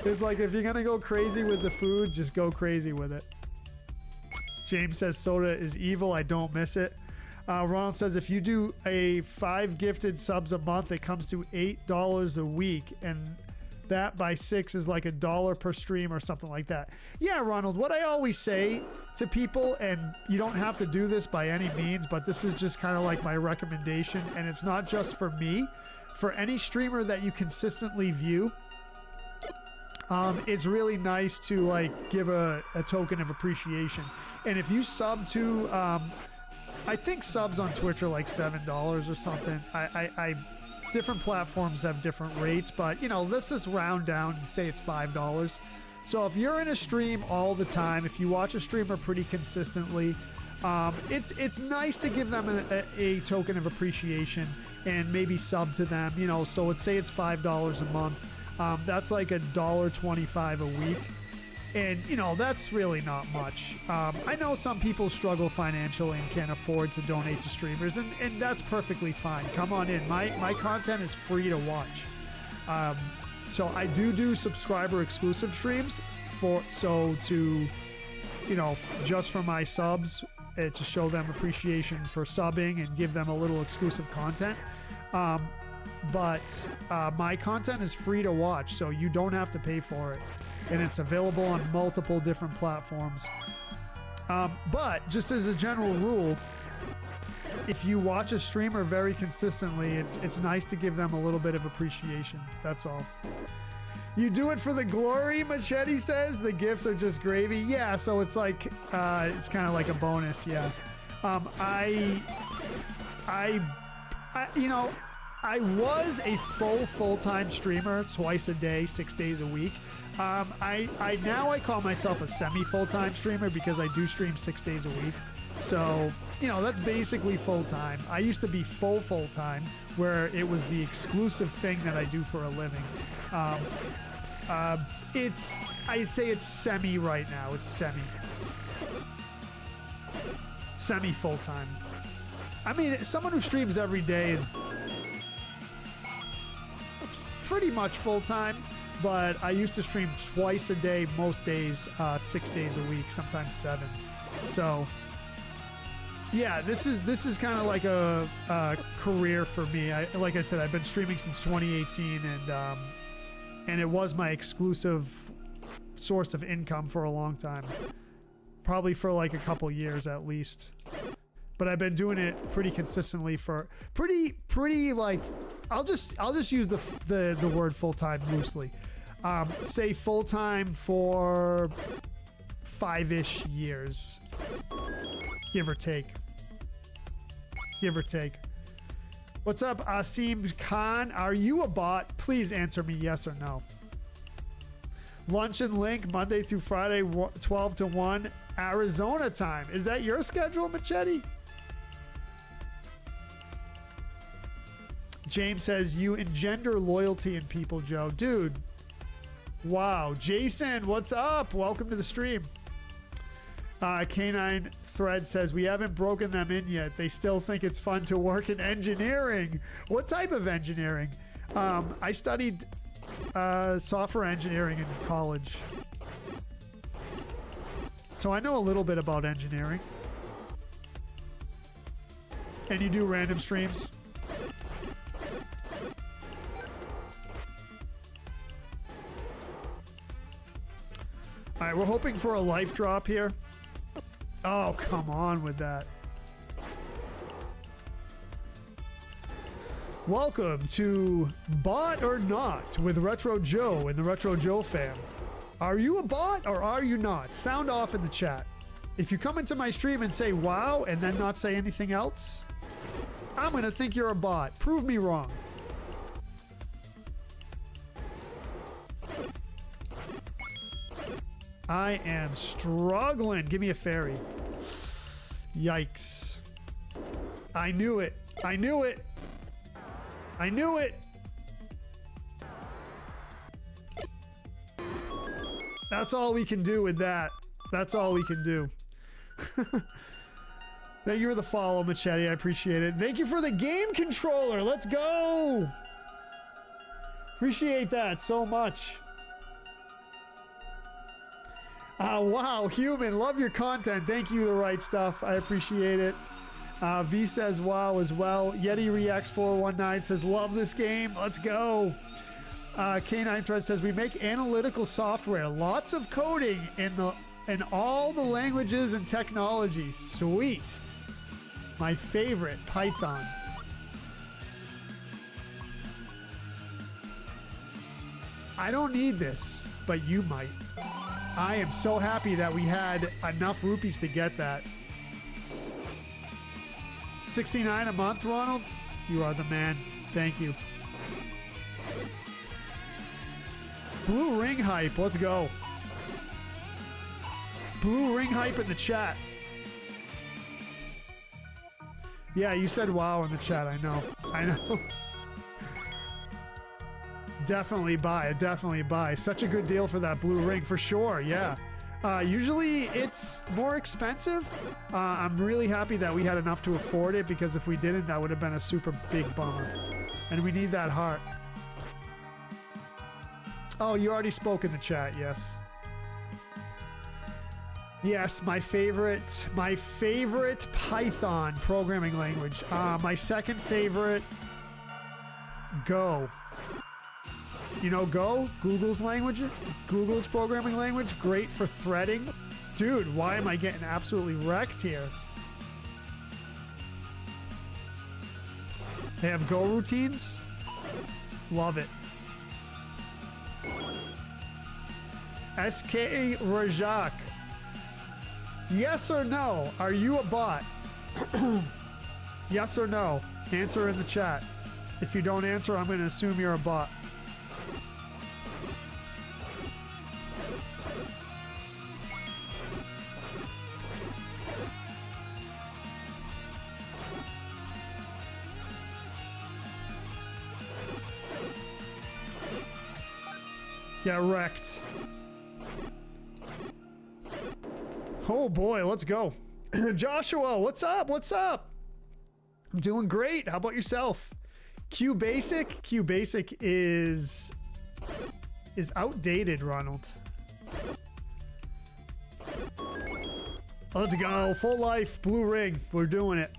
It's like if you're gonna go crazy with the food, just go crazy with it. James says soda is evil. I don't miss it. Ronald says if you do a 5 gifted subs a month, it comes to $8 a week, and that by 6 is like $1 per stream or something like that. Yeah, Ronald, what I always say to people, and you don't have to do this by any means, but this is just kind of like my recommendation, and it's not just for me, for any streamer that you consistently view, it's really nice to like give a token of appreciation. And if you sub to, I think subs on Twitch are like $7 or something. I different platforms have different rates, but you know, let's just round down and say it's $5. So if you're in a stream all the time, if you watch a streamer pretty consistently, it's nice to give them a token of appreciation and maybe sub to them. You know, so let's say it's $5 a month. That's like $1.25 a week. And, you know, that's really not much. I know some people struggle financially and can't afford to donate to streamers, and that's perfectly fine. Come on in. My content is free to watch. So I do subscriber exclusive streams just for my subs, to show them appreciation for subbing and give them a little exclusive content. But my content is free to watch, so you don't have to pay for it. And it's available on multiple different platforms. But just as a general rule, if you watch a streamer very consistently, it's nice to give them a little bit of appreciation. That's all. You do it for the glory, Machete says. The gifts are just gravy. Yeah, so it's like, it's kind of like a bonus, yeah. I was a full-time streamer twice a day, 6 days a week. Now I call myself a semi-full-time streamer because I do stream 6 days a week. So, you know, that's basically full-time. I used to be full-time, where it was the exclusive thing that I do for a living. I'd say it's semi right now. It's semi full-time. I mean, someone who streams every day is pretty much full-time, but I used to stream twice a day, most days, 6 days a week, sometimes 7. So yeah, this is kind of like a career for me. Like I said, I've been streaming since 2018, and it was my exclusive source of income for a long time, probably for like a couple years at least. But I've been doing it pretty consistently for pretty like, I'll just use the word full-time loosely. Say full-time for 5-ish years, give or take. What's up, Asim Khan? Are you a bot? Please answer me yes or no. Lunch and Link, Monday through Friday, 12 to 1, Arizona time. Is that your schedule, Machete? James says, you engender loyalty in people, Joe. Dude, wow. Jason, what's up? Welcome to the stream. K9 Thread says, we haven't broken them in yet. They still think it's fun to work in engineering. What type of engineering? I studied software engineering in college, so I know a little bit about engineering. And you do random streams? All right, we're hoping for a life drop here. Oh, come on with that. Welcome to Bot or Not with Retro Joe and the Retro Joe fam. Are you a bot or are you not? Sound off in the chat. If you come into my stream and say wow and then not say anything else, I'm going to think you're a bot. Prove me wrong. I am struggling. Give me a fairy. Yikes. I knew it. I knew it. I knew it. That's all we can do with that. That's all we can do. Thank you for the follow, Machete. I appreciate it. Thank you for the game controller. Let's go. Appreciate that so much. Wow, Human, love your content. Thank you, The Right Stuff. I appreciate it. V says wow as well. Yeti Reacts 419 says love this game. Let's go. K9 Thread says we make analytical software. Lots of coding in all the languages and technologies. Sweet. My favorite, Python. I don't need this, but you might. I am so happy that we had enough rupees to get that. 69 a month, Ronald? You are the man. Thank you. Blue ring hype. Let's go. Blue ring hype in the chat. Yeah, you said wow in the chat. I know. I know. Definitely buy. Definitely buy. Such a good deal for that blue ring for sure. Yeah. Usually it's more expensive. I'm really happy that we had enough to afford it, because if we didn't, that would have been a super big bummer. And we need that heart. Oh, you already spoke in the chat. Yes. Yes, my favorite Python programming language. My second favorite, Go. You know Go? Google's language? Google's programming language? Great for threading. Dude, why am I getting absolutely wrecked here? They have Go routines? Love it. SK Rajak. Yes or no? Are you a bot? Yes or no? Answer in the chat. If you don't answer, I'm going to assume you're a bot. Get wrecked. Oh boy, let's go. Joshua, what's up? What's up? I'm doing great. How about yourself? Q Basic? Q Basic is outdated, Ronald. Let's go. Full life, blue ring. We're doing it.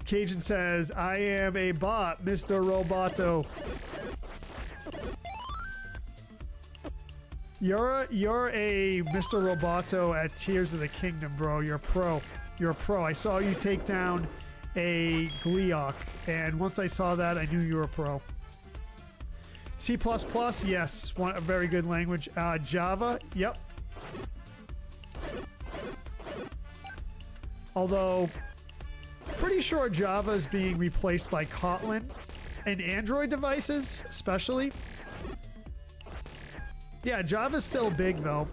Cajun says, I am a bot, Mr. Roboto. You're a Mr. Roboto at Tears of the Kingdom, bro. You're a pro. You're a pro. I saw you take down a Gleeok, and once I saw that, I knew you were a pro. C++, yes, a very good language. Java, yep. Although, pretty sure Java is being replaced by Kotlin, and Android devices, especially. Yeah, Java's still big, though.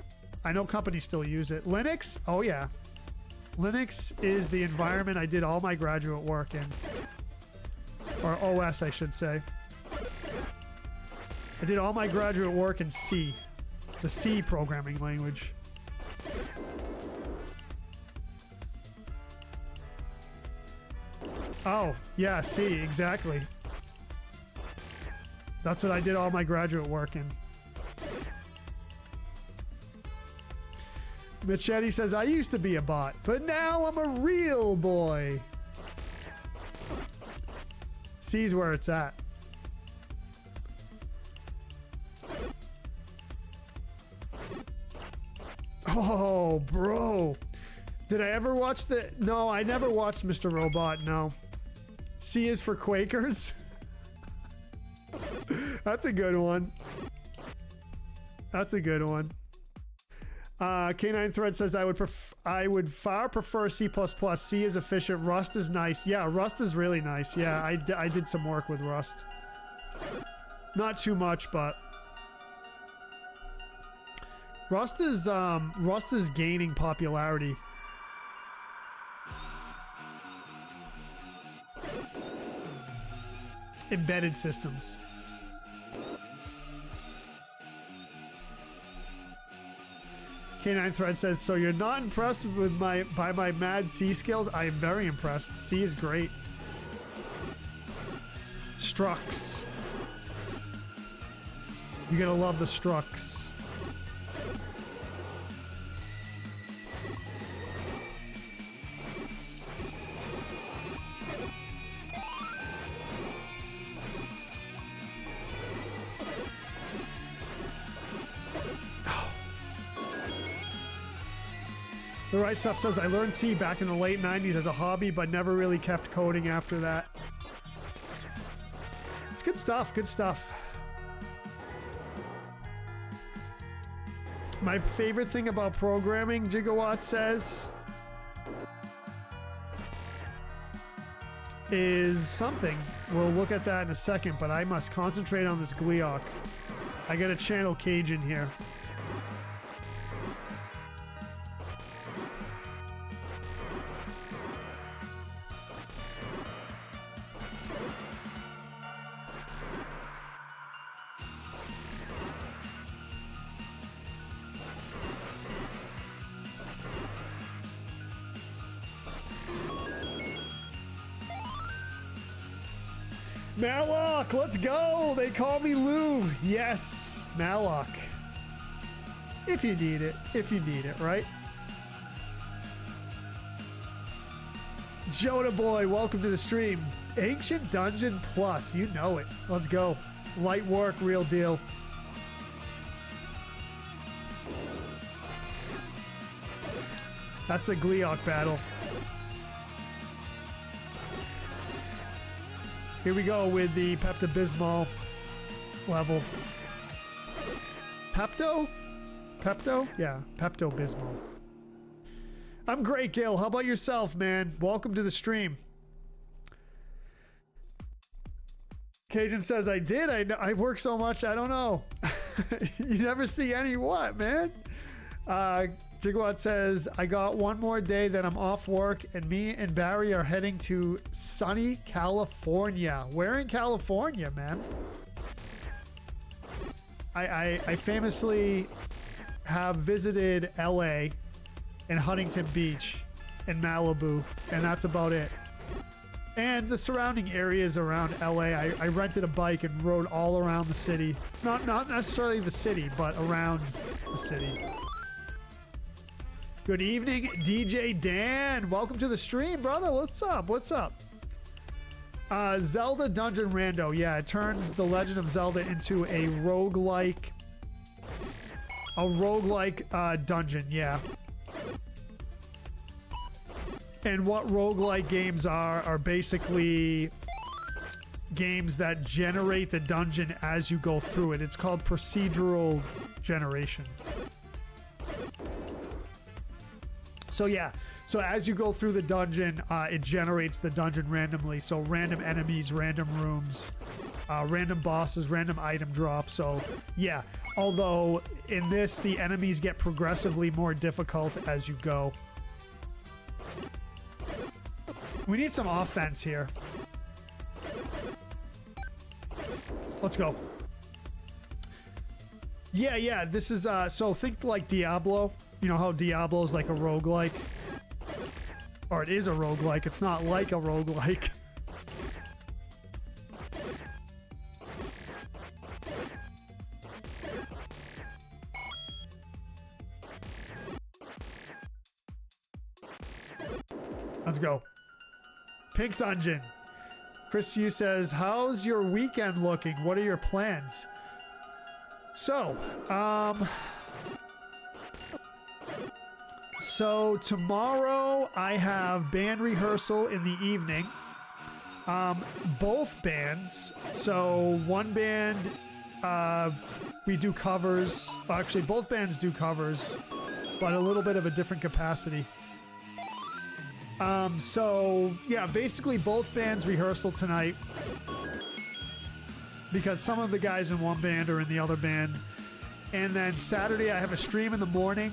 I know companies still use it. Linux? Oh, yeah. Linux is the environment I did all my graduate work in. Or OS, I should say. I did all my graduate work in C. The C programming language. Oh, yeah, C, exactly. That's what I did all my graduate work in. Machete says, I used to be a bot, but now I'm a real boy. C's where it's at. Oh, bro. Did I ever watch the... No, I never watched Mr. Robot, no. C is for Quakers. That's a good one. That's a good one. K9 Thread says I would far prefer C++. C is efficient. Rust is nice. Yeah, Rust is really nice. Yeah, I did some work with Rust. Not too much, but Rust is gaining popularity. Embedded systems. K9 Thread says, so you're not impressed with by my mad C skills? I am very impressed. C is great. Structs. You're gonna love the structs. The right stuff says, I learned C back in the late 90s as a hobby, but never really kept coding after that. It's good stuff, good stuff. My favorite thing about programming, Gigawatt says, is something. We'll look at that in a second, but I must concentrate on this Gleeok. I gotta channel Cajun here. Malloc, let's go! They call me Lou. Yes, Malloc. If you need it. If you need it, right? Joda Boy, welcome to the stream. Ancient Dungeon Plus, you know it. Let's go. Light work, real deal. That's the Gleeok battle. Here we go with the Pepto-Bismol level. Pepto? Pepto? Yeah, Pepto-Bismol. I'm great, Gil. How about yourself, man? Welcome to the stream. Cajun says, I did. I work so much, I don't know. You never see any what, man? Gigawatt says, I got one more day that I'm off work, and me and Barry are heading to sunny California. Where in California, man? I famously have visited LA and Huntington Beach and Malibu, and that's about it. And the surrounding areas around LA. I rented a bike and rode all around the city. Not necessarily the city, but around the city. Good evening, DJ Dan. Welcome to the stream, brother. What's up? What's up? Zelda Dungeon Rando. Yeah, it turns The Legend of Zelda into a roguelike dungeon, yeah. And what roguelike games are basically games that generate the dungeon as you go through it. It's called procedural generation. So yeah, so as you go through the dungeon, it generates the dungeon randomly. So random enemies, random rooms, random bosses, random item drops. So yeah, although in this, the enemies get progressively more difficult as you go. We need some offense here. Let's go. Yeah, this is, so think like Diablo. You know how Diablo's like a roguelike? Or it is a roguelike. It's not like a roguelike. Let's go. Pink Dungeon. Chris Yu says, how's your weekend looking? What are your plans? So, So tomorrow I have band rehearsal in the evening. Both bands. So one band, we do covers. Actually, both bands do covers, but a little bit of a different capacity. So yeah, basically both bands rehearsal tonight because some of the guys in one band are in the other band. And then Saturday I have a stream in the morning.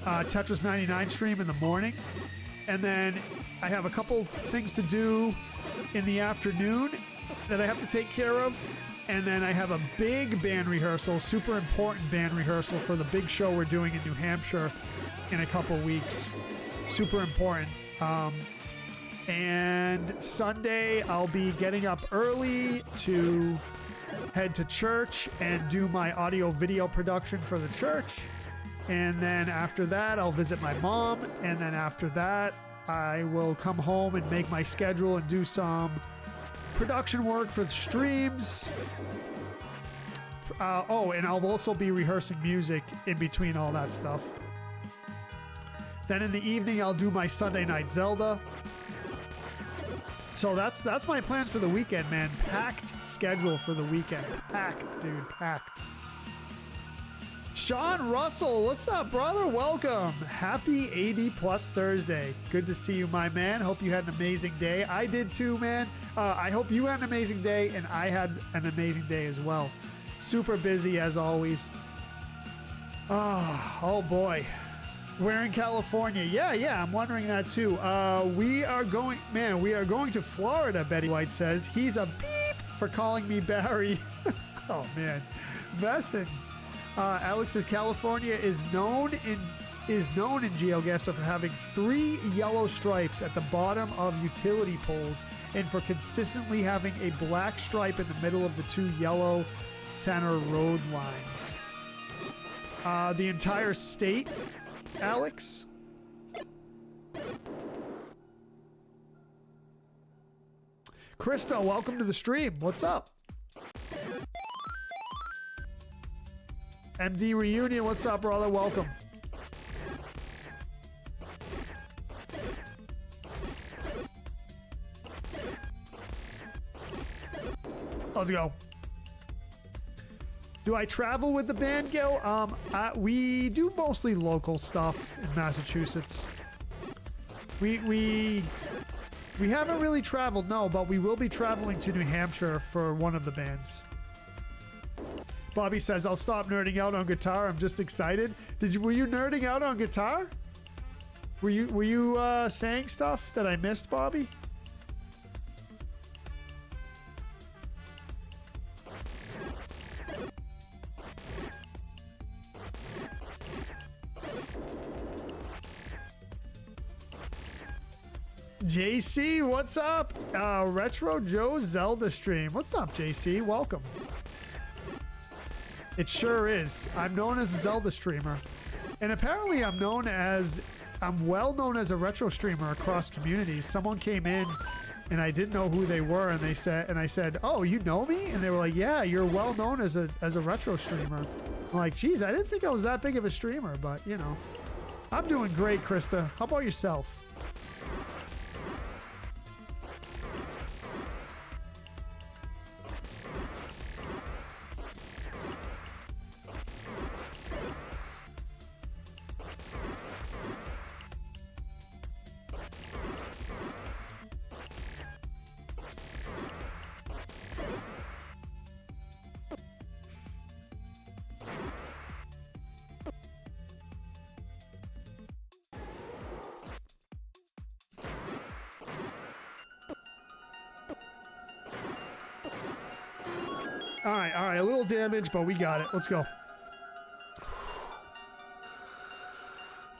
Tetris 99 stream in the morning, and then I have a couple things to do in the afternoon that I have to take care of, and then I have a big band rehearsal, super important band rehearsal for the big show we're doing in New Hampshire in a couple weeks. Super important. And Sunday I'll be getting up early to head to church and do my audio video production for the church. And then after that, I'll visit my mom. And then after that, I will come home and make my schedule and do some production work for the streams. Oh, and I'll also be rehearsing music in between all that stuff. Then in the evening, I'll do my Sunday night Zelda. So that's my plans for the weekend, man. Packed schedule for the weekend. Packed, dude, packed. Sean Russell, what's up, brother? Welcome. Happy 80 plus Thursday. Good to see you, my man. Hope you had an amazing day. I did too, man. I hope you had an amazing day, and I had an amazing day as well. Super busy as always. Oh boy. We're in California. Yeah, I'm wondering that too. We are going to Florida, Betty White says. He's a beep for calling me Barry. Oh man, messing. Alex says California is known in GeoGuessr for having 3 yellow stripes at the bottom of utility poles and for consistently having a black stripe in the middle of the 2 yellow center road lines. The entire state, Alex? Krista, welcome to the stream. What's up? MD Reunion, what's up, brother? Welcome. Let's go. Do I travel with the band, Gil? We do mostly local stuff in Massachusetts. We haven't really traveled, no, but we will be traveling to New Hampshire for one of the bands. Bobby says, I'll stop nerding out on guitar. I'm just excited. Were you nerding out on guitar? Were you saying stuff that I missed, Bobby? JC, what's up? Retro Joe Zelda stream. What's up, JC? Welcome. It sure is. I'm known as a Zelda streamer. And apparently I'm well known as a retro streamer across communities. Someone came in and I didn't know who they were, and I said, "Oh, you know me?" And they were like, "Yeah, you're well known as a retro streamer." I'm like, "Geez, I didn't think I was that big of a streamer, but you know." I'm doing great, Krista. How about yourself? All right, a little damage, but we got it. Let's go.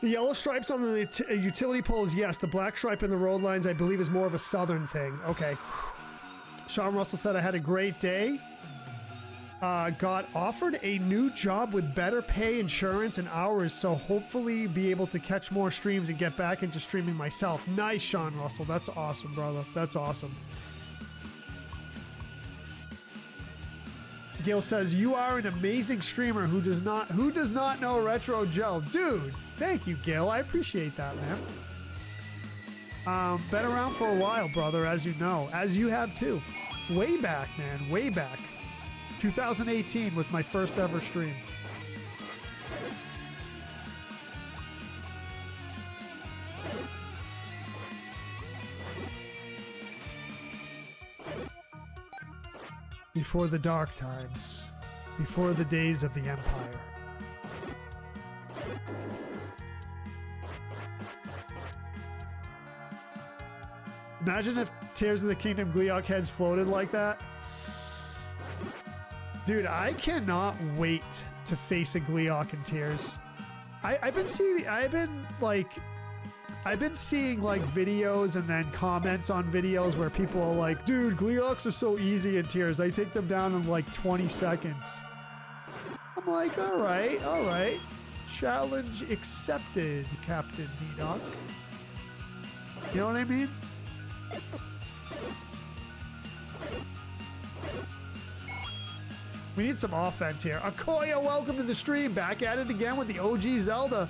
The yellow stripes on the utility poles, yes. The black stripe in the road lines, I believe, is more of a southern thing. Okay. Sean Russell said, I had a great day. Got offered a new job with better pay, insurance, and hours, so hopefully be able to catch more streams and get back into streaming myself. Nice, Sean Russell. That's awesome, brother. That's awesome. Gil says, you are an amazing streamer who does not know Retro Joe. Dude, thank you, Gil. I appreciate that, man. Been around for a while, brother, as you know. As you have, too. Way back, man. Way back. 2018 was my first ever stream. Before the dark times, before the days of the Empire. Imagine if Tears of the Kingdom Gleeok heads floated like that. Dude, I cannot wait to face a Gleeok in Tears. I've been seeing videos and then comments on videos where people are like, dude, Gleeoks are so easy in Tears. I take them down in like 20 seconds. I'm like, all right. Challenge accepted, Captain D-Doc. You know what I mean? We need some offense here. Akoya, welcome to the stream. Back at it again with the OG Zelda.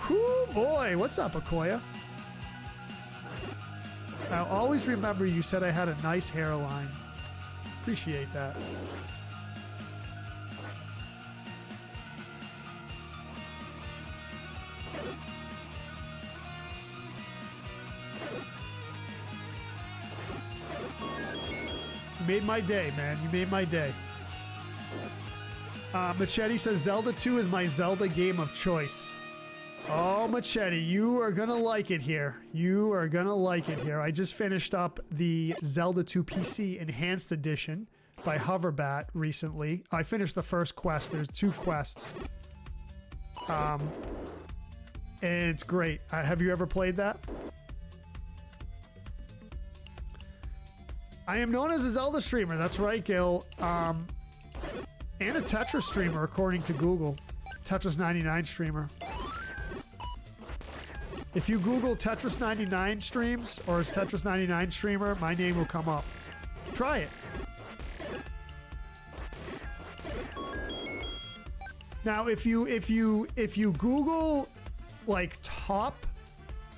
Whoo, boy. What's up, Akoya? I'll always remember you said I had a nice hairline. Appreciate that. You made my day, man. You made my day. Machete says Zelda 2 is my Zelda game of choice. Oh, Machete, you are going to like it here. You are going to like it here. I just finished up the Zelda 2 PC Enhanced Edition by Hoverbat recently. I finished the first quest. There's 2 quests. And it's great. Have you ever played that? I am known as a Zelda streamer. That's right, Gil. And a Tetris streamer, according to Google. Tetris 99 streamer. If you Google Tetris 99 streams or Tetris 99 streamer, my name will come up. Try it. Now, if you Google like top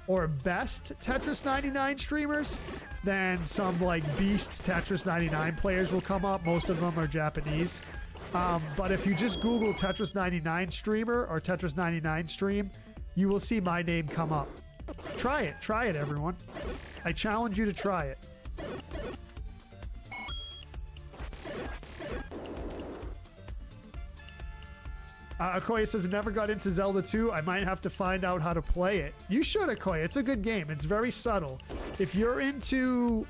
or best Tetris 99 streamers, then some like beast Tetris 99 players will come up. Most of them are Japanese. But if you just Google Tetris 99 streamer or Tetris 99 stream, you will see my name come up. Try it, everyone. I challenge you to try it. Akoya says, I never got into Zelda 2. I might have to find out how to play it. You should, Akoya. It's a good game. It's very subtle. If you're into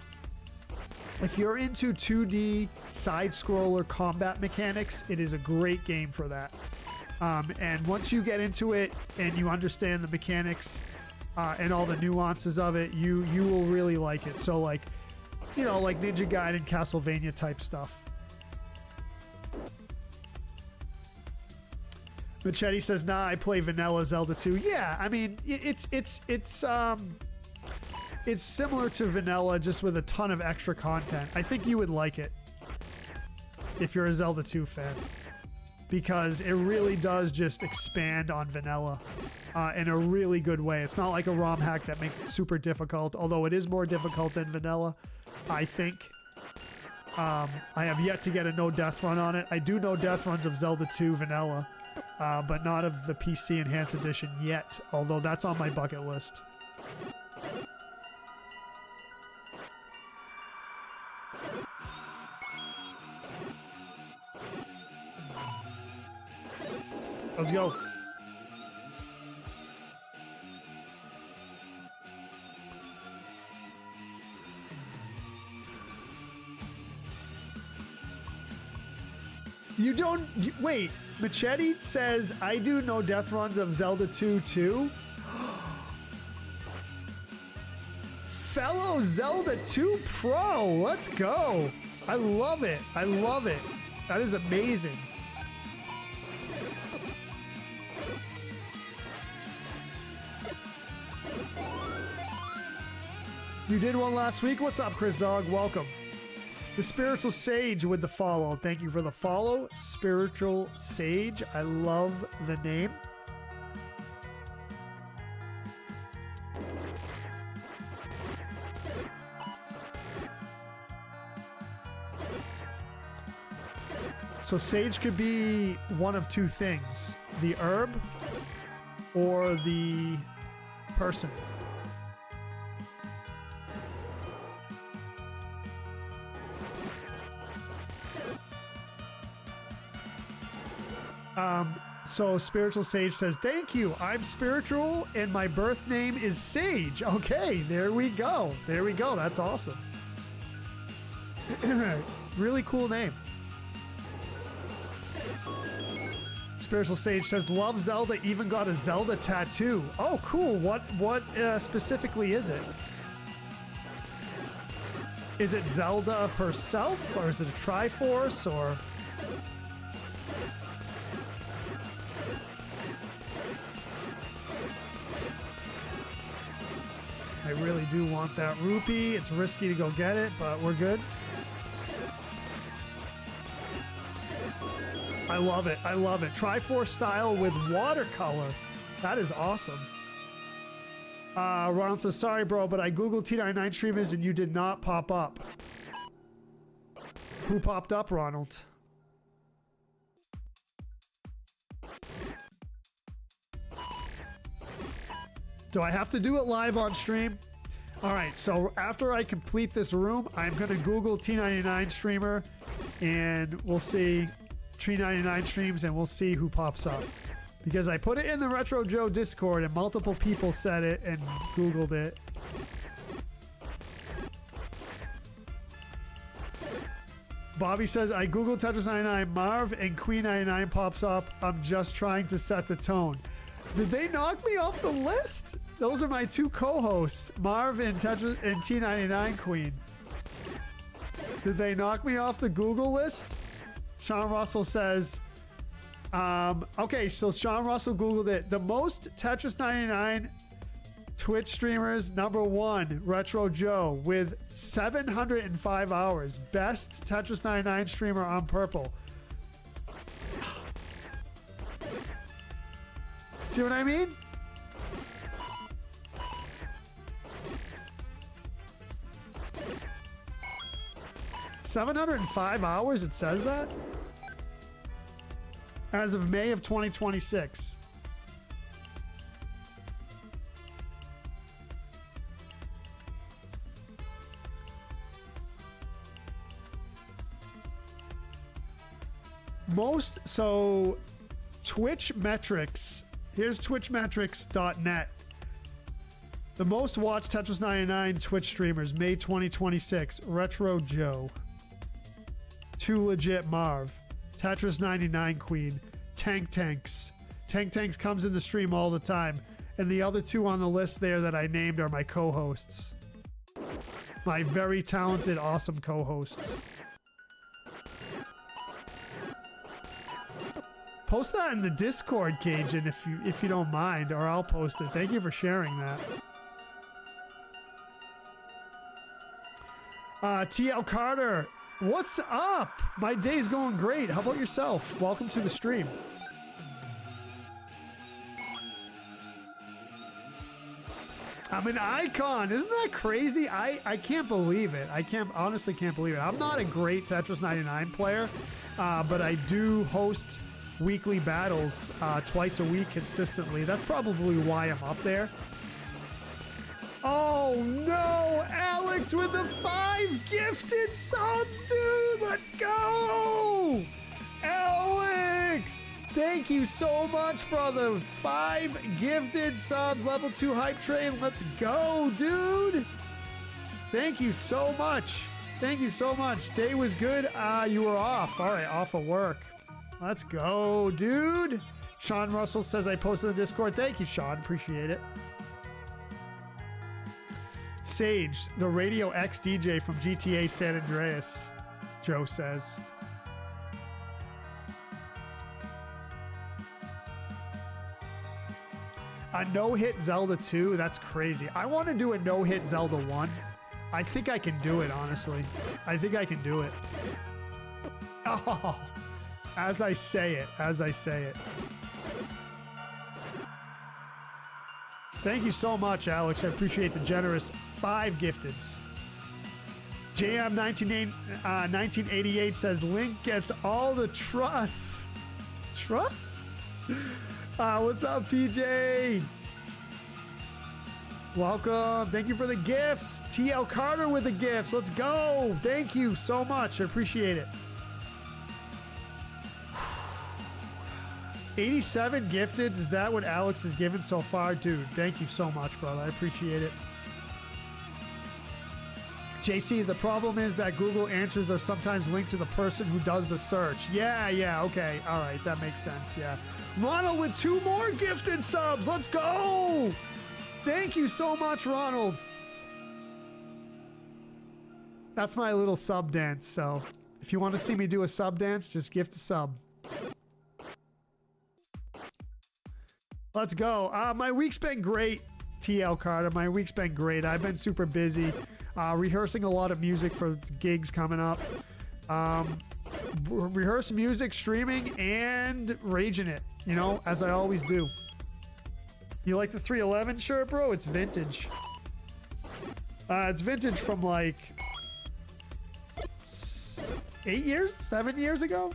2D side-scroller combat mechanics, it is a great game for that. And once you get into it and you understand the mechanics and all the nuances of it, you will really like it. So like, you know, like Ninja Gaiden, Castlevania type stuff. Machete says, nah, I play vanilla Zelda 2. Yeah, I mean, it's similar to vanilla, just with a ton of extra content. I think you would like it if you're a Zelda 2 fan, because it really does just expand on vanilla in a really good way. It's not like a ROM hack that makes it super difficult, although it is more difficult than vanilla, I think. I have yet to get a no death run on it. I do know death runs of Zelda 2 vanilla, but not of the PC Enhanced Edition yet, although that's on my bucket list. Let's go. You don't... wait. Machete says, I do no death runs of Zelda 2 too. Fellow Zelda 2 Pro. Let's go. I love it. I love it. That is amazing. You did one last week. What's up, Chris Zog? Welcome. The Spiritual Sage with the follow. Thank you for the follow. Spiritual Sage. I love the name. So sage could be one of 2 things. The herb or the person. So Spiritual Sage says, thank you. I'm spiritual and my birth name is Sage. Okay, there we go. There we go. That's awesome. Really cool name. Spiritual Sage says, love Zelda, even got a Zelda tattoo. Oh, cool. What specifically is it? Is it Zelda herself, or is it a Triforce, or... I really do want that rupee. It's risky to go get it, but we're good. I love it. I love it. Triforce style with watercolor. That is awesome. Ronald says, sorry, bro, but I Googled T99 streamers and you did not pop up. Who popped up, Ronald? Do I have to do it live on stream? All right, so after I complete this room, I'm going to Google T99 streamer, and we'll see T99 streams, and we'll see who pops up. Because I put it in the Retro Joe Discord, and multiple people said it and Googled it. Bobby says, I Googled Tetris 99, Marv and Queen 99 pops up. I'm just trying to set the tone. Did they knock me off the list? Those are my two co-hosts, Marv and Tetris and T99 Queen. Did they knock me off the Google list? Sean Russell says, okay, so Sean Russell Googled it. The most Tetris 99 Twitch streamers, #1, Retro Joe, with 705 hours. Best Tetris 99 streamer on Purple. See what I mean? $705 it says that? As of May of 2026. So Twitch metrics, here's twitchmetrics.net. The most watched Tetris 99 Twitch streamers, May 2026, Retro Joe, Too Legit Marv, Tetris 99 Queen, Tanks. Tanks comes in the stream all the time, and the other two on the list there that I named are my co-hosts. My very talented, awesome co-hosts. Post that in the Discord, Cajun, if you don't mind, or I'll post it. Thank you for sharing that. TL Carter, what's up? My day's going great. How about yourself? Welcome to the stream. I'm an icon. Isn't that crazy? I can't believe it. Honestly can't believe it. I'm not a great Tetris 99 player, but I do host weekly battles twice a week consistently. That's probably why I'm up there. Oh no, Alex with the 5 gifted subs, dude. Let's go. Alex, thank you so much, brother. 5 gifted subs, level 2 hype train. Let's go, dude. Thank you so much. Thank you so much. Day was good. You were off. All right, off of work. Let's go, dude. Sean Russell says I posted in the Discord. Thank you, Sean. Appreciate it. Sage, the Radio X DJ from GTA San Andreas, Joe says. A no-hit Zelda 2? That's crazy. I want to do a no-hit Zelda 1. I think I can do it, honestly. I think I can do it. Oh, as I say it. Thank you so much, Alex. I appreciate the generous 5 gifteds. JM 1988 says Link gets all the trust. Trust? What's up, PJ? Welcome. Thank you for the gifts. TL Carter with the gifts. Let's go. Thank you so much. I appreciate it. 87 gifteds. Is that what Alex has given so far? Dude, thank you so much, brother. I appreciate it. JC, the problem is that Google answers are sometimes linked to the person who does the search. Yeah, okay. All right, that makes sense, yeah. Ronald with 2 more gifted subs. Let's go. Thank you so much, Ronald. That's my little sub dance, so if you want to see me do a sub dance, just gift a sub. Let's go. My week's been great, TL Carter. My week's been great. I've been super busy, rehearsing a lot of music for gigs coming up. Rehearse music, streaming, and raging it, you know, as I always do. You like the 311 shirt, bro? It's vintage. It's vintage from like 8 years, 7 years ago,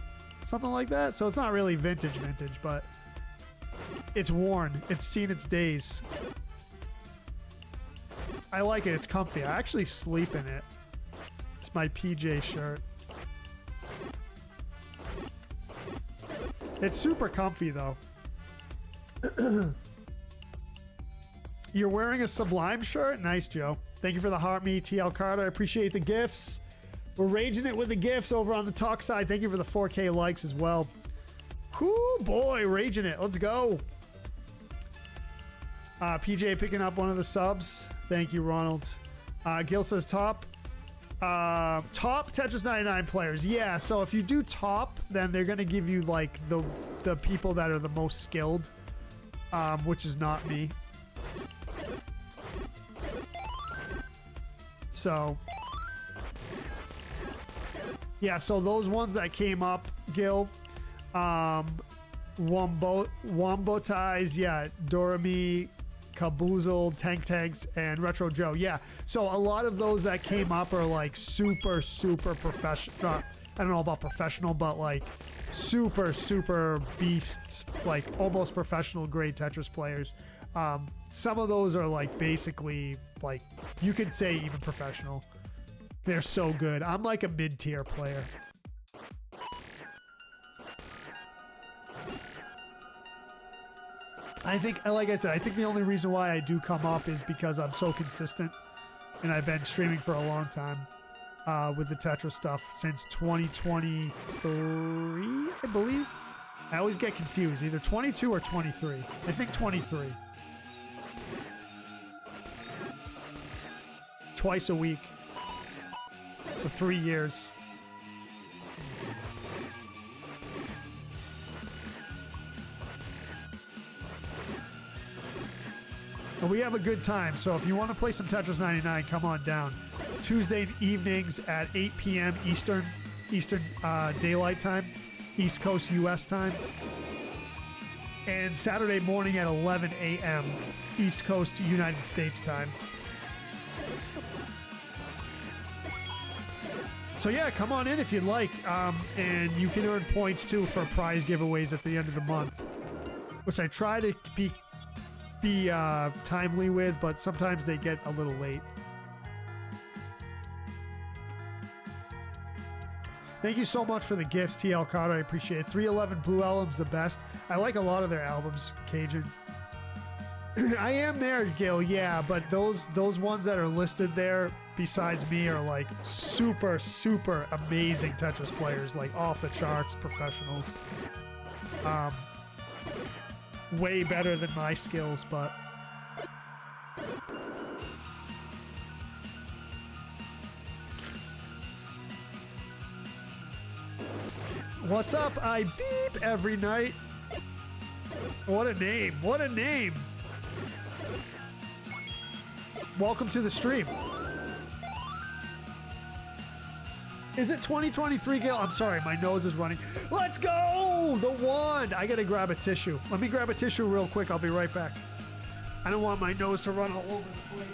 something like that. So it's not really vintage, but it's worn. It's seen its days. I like it. It's comfy. I actually sleep in it. It's my PJ shirt. It's super comfy though. You're wearing a Sublime shirt? Nice, Joe. Thank you for the heart me, TL Carter. I appreciate the gifts. We're raging it with the gifts over on the talk side. Thank you for the 4K likes as well. Whoo, boy, raging it. Let's go. PJ picking up one of the subs. Thank you, Ronald. Gil says top. Top Tetris 99 players. Yeah, so if you do top, then they're going to give you like the people that are the most skilled, which is not me. So, yeah, so those ones that came up, Gil, Wombotais, yeah, Dorami, Kaboozled, Tanks, and Retro Joe. Yeah, so a lot of those that came up are like super professional. I don't know about professional, but like super beasts, like almost professional grade Tetris players. Some of those are like basically like you could say even professional. They're so good. I'm like a mid-tier player. I think, like I said, I think the only reason why I do come up is because I'm so consistent and I've been streaming for a long time with the Tetris stuff since 2023, I believe. I always get confused, either 22 or 23. I think 23. Twice a week for 3 years. And we have a good time, so if you want to play some Tetris 99, come on down. Tuesday evenings at 8 p.m. Eastern Daylight Time, East Coast U.S. time. And Saturday morning at 11 a.m. East Coast United States time. So yeah, come on in if you'd like. And you can earn points too for prize giveaways at the end of the month, which I try to be timely with, but sometimes they get a little late. Thank you so much for the gifts, TL Carter. I appreciate it. 311 Blue Album's the best. I like a lot of their albums, Cajun. I am there, Gil, yeah, but those ones that are listed there besides me are like super amazing Tetris players, like off the charts professionals. Way better than my skills, but what's up? I beep every night. What a name. What a name. Welcome to the stream. Is it 2023, Gil? I'm sorry, my nose is running. Let's go! The wand! I gotta grab a tissue. Let me grab a tissue real quick. I'll be right back. I don't want my nose to run all over the place.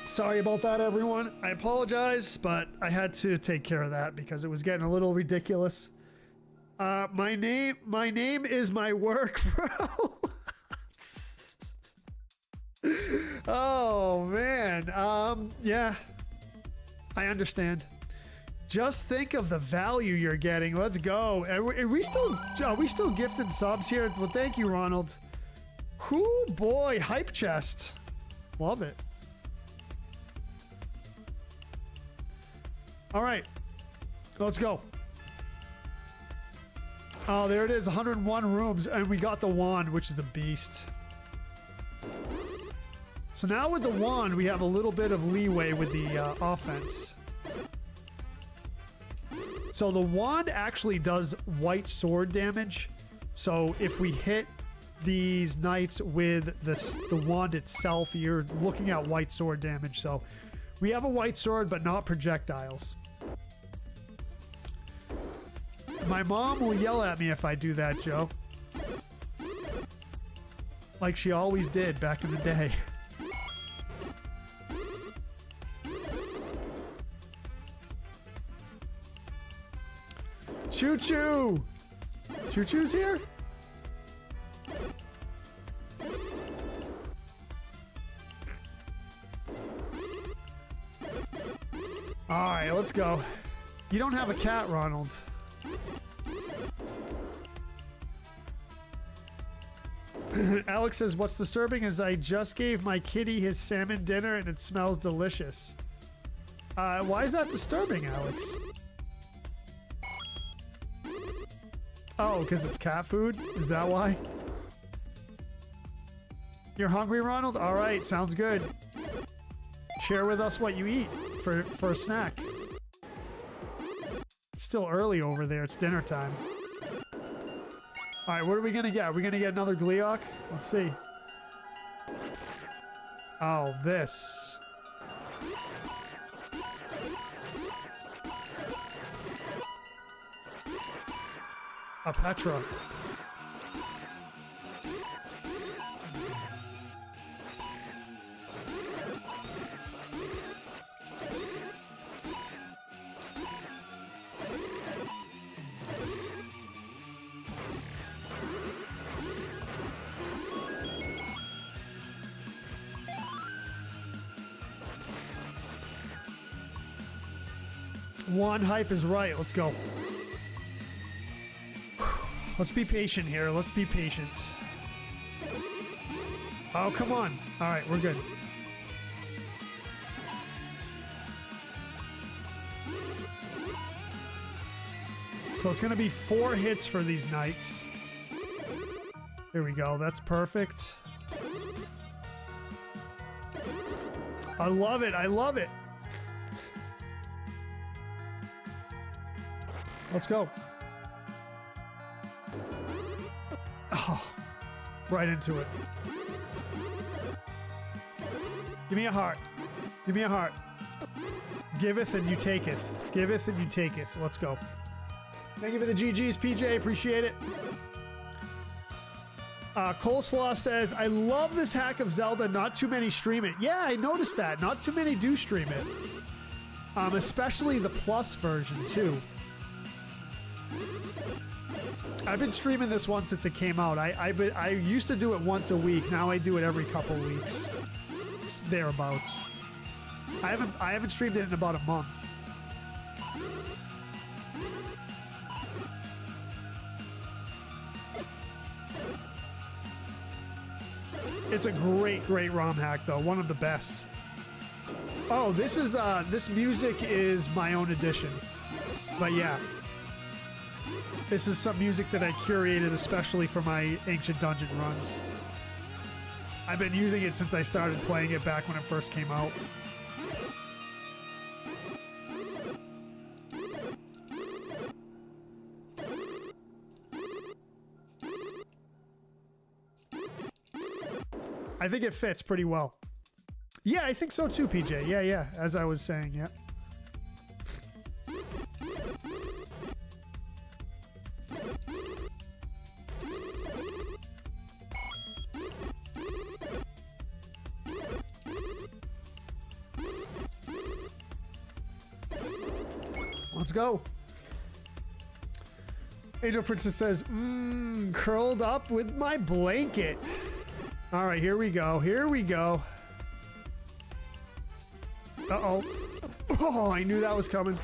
Sorry about that, everyone. I apologize, but I had to take care of that because it was getting a little ridiculous. My name is my work, bro. Oh man. Yeah. I understand. Just think of the value you're getting. Let's go. Are we still gifting subs here? Well, thank you, Ronald. Whoo boy, hype chest. Love it. All right, let's go. Oh, there it is, 101 rooms, and we got the wand, which is the beast. So now with the wand, we have a little bit of leeway with the offense. So the wand actually does white sword damage. So if we hit these knights with the wand itself, you're looking at white sword damage. So we have a white sword, but not projectiles. My mom will yell at me if I do that, Joe. Like she always did back in the day. Choo choo. Choo choo's here? All right, let's go. You don't have a cat, Ronald. Alex says, what's disturbing is I just gave my kitty his salmon dinner and it smells delicious. Why is that disturbing, Alex? Oh, because it's cat food? Is that why? You're hungry, Ronald? All right, sounds good. Share with us what you eat for a snack. It's still early over there. It's dinner time. All right, what are we going to get? Are we going to get another Gleeok? Let's see. Oh, this. A Petra. One hype is right. Let's go. Let's be patient here. Let's be patient. Oh, come on. All right, we're good. So it's going to be 4 hits for these knights. There we go. That's perfect. I love it. I love it. Let's go. Oh, right into it. Give me a heart. Give me a heart. Giveth and you taketh. Giveth and you taketh. Let's go. Thank you for the GGs, PJ. Appreciate it. Coleslaw says, I love this hack of Zelda. Not too many stream it. Yeah, I noticed that. Not too many do stream it. Especially the Plus version, too. I've been streaming this one since it came out. I used to do it once a week. Now I do it every couple weeks. Thereabouts. I haven't streamed it in about a month. It's a great ROM hack though. One of the best. Oh, this is this music is my own edition. But yeah. This is some music that I curated especially for my Ancient Dungeon runs. I've been using it since I started playing it back when it first came out. I think it fits pretty well. Yeah, I think so too, PJ. Yeah, as I was saying, yeah. Let's go. Angel Princess says, curled up with my blanket. All right, here we go. Here we go. Uh-oh. Oh, I knew that was coming.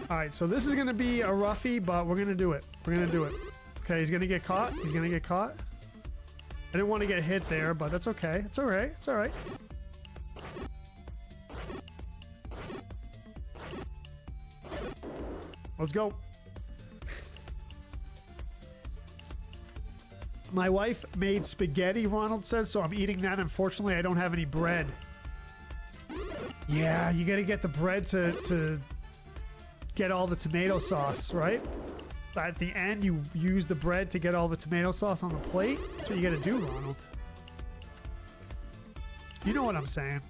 All right, so this is going to be a roughie, but we're going to do it. We're going to do it. Okay, he's going to get caught. He's going to get caught. I didn't want to get hit there, but that's okay. It's all right. It's all right. Let's go. My wife made spaghetti, Ronald says, so I'm eating that. Unfortunately, I don't have any bread. Yeah, you gotta get the bread to get all the tomato sauce, right? At the end, you use the bread to get all the tomato sauce on the plate. That's what you gotta do, Ronald. You know what I'm saying.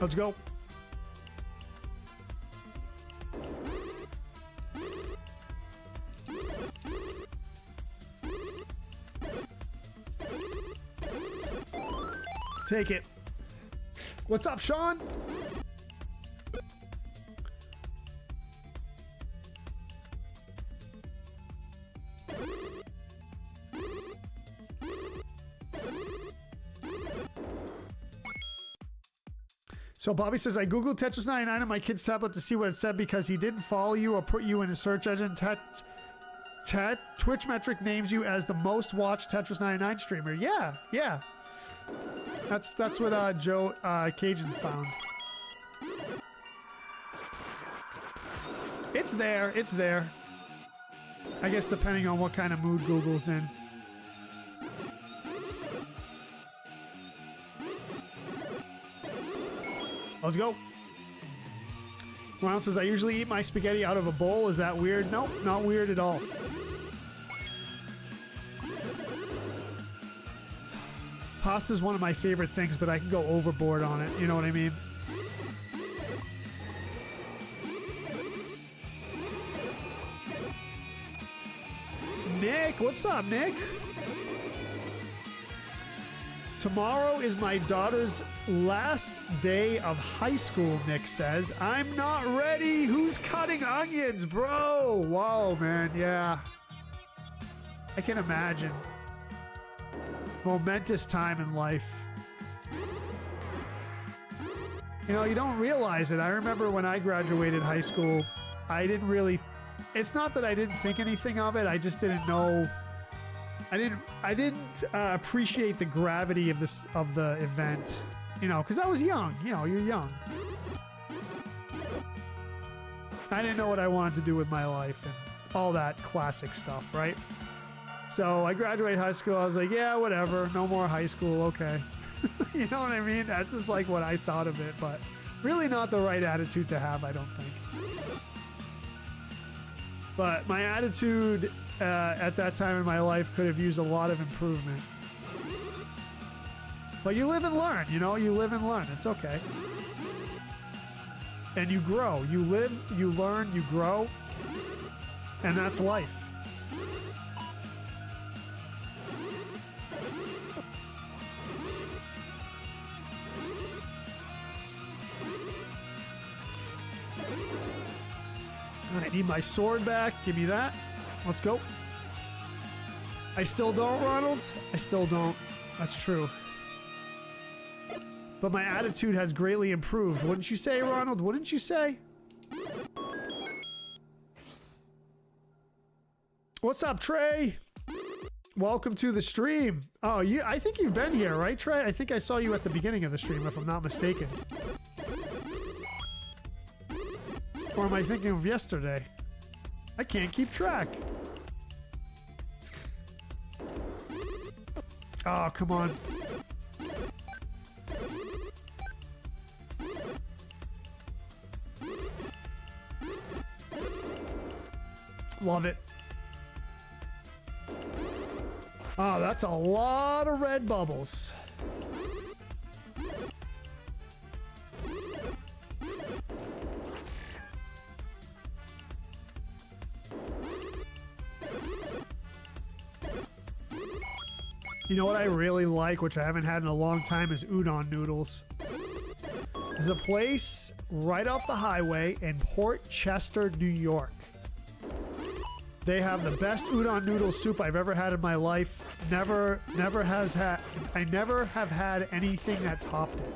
Let's go. Take it. What's up, Sean? So Bobby says, I Googled Tetris 99 on my kid's tablet to see what it said because he didn't follow you or put you in a search engine. Twitch metric names you as the most watched Tetris 99 streamer. Yeah, yeah. That's what Joe Cajun found. It's there. It's there. I guess depending on what kind of mood Google's in. Let's go. Ron says, I usually eat my spaghetti out of a bowl. Is that weird? Nope, not weird at all. Pasta's one of my favorite things, but I can go overboard on it. You know what I mean? Nick, what's up, Nick? Tomorrow is my daughter's last day of high school, Nick says. I'm not ready. Who's cutting onions, bro? Whoa, man, yeah. I can imagine. Momentous time in life. You know, you don't realize it. I remember when I graduated high school, I didn't really... It's not that I didn't think anything of it. I just didn't know... I didn't appreciate the gravity of the event, you know, because I was young. You know, you're young. I didn't know what I wanted to do with my life and all that classic stuff, right? So I graduated high school. I was like, yeah, whatever. No more high school. Okay. You know what I mean? That's just like what I thought of it, but really not the right attitude to have, I don't think. But my attitude at that time in my life could have used a lot of improvement. But you live and learn, you know? You live and learn. It's okay. And you grow. You live, you learn, you grow. And that's life. I need my sword back. Give me that. Let's go. I still don't, Ronald. I still don't. That's true. But my attitude has greatly improved. Wouldn't you say, Ronald? Wouldn't you say? What's up, Trey? Welcome to the stream. Oh, I think you've been here, right, Trey? I think I saw you at the beginning of the stream, if I'm not mistaken. Or am I thinking of yesterday? I can't keep track. Oh, come on. Love it. Oh, that's a lot of red bubbles. You know what I really like, which I haven't had in a long time, is udon noodles. There's a place right off the highway in Port Chester, New York. They have the best udon noodle soup I've ever had in my life. I never have had anything that topped it.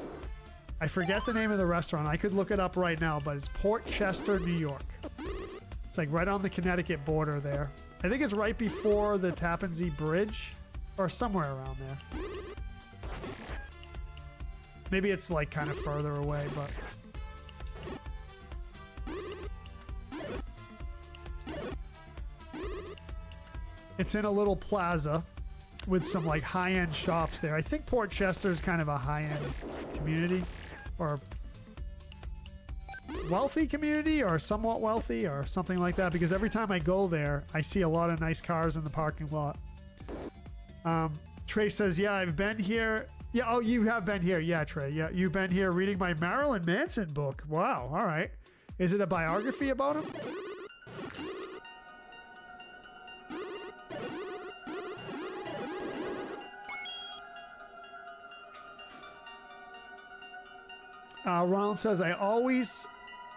I forget the name of the restaurant. I could look it up right now, but it's Port Chester, New York. It's like right on the Connecticut border there. I think it's right before the Tappan Zee Bridge. Or somewhere around there. Maybe it's like kind of further away, but... It's in a little plaza with some like high-end shops there. I think Port Chester is kind of a high-end community. Or wealthy community, or somewhat wealthy, or something like that. Because every time I go there, I see a lot of nice cars in the parking lot. Trey says, yeah, I've been here. Yeah, oh, you have been here. Yeah, Trey. Yeah, you've been here reading my Marilyn Manson book. Wow, all right. Is it a biography about him? Ronald says, I always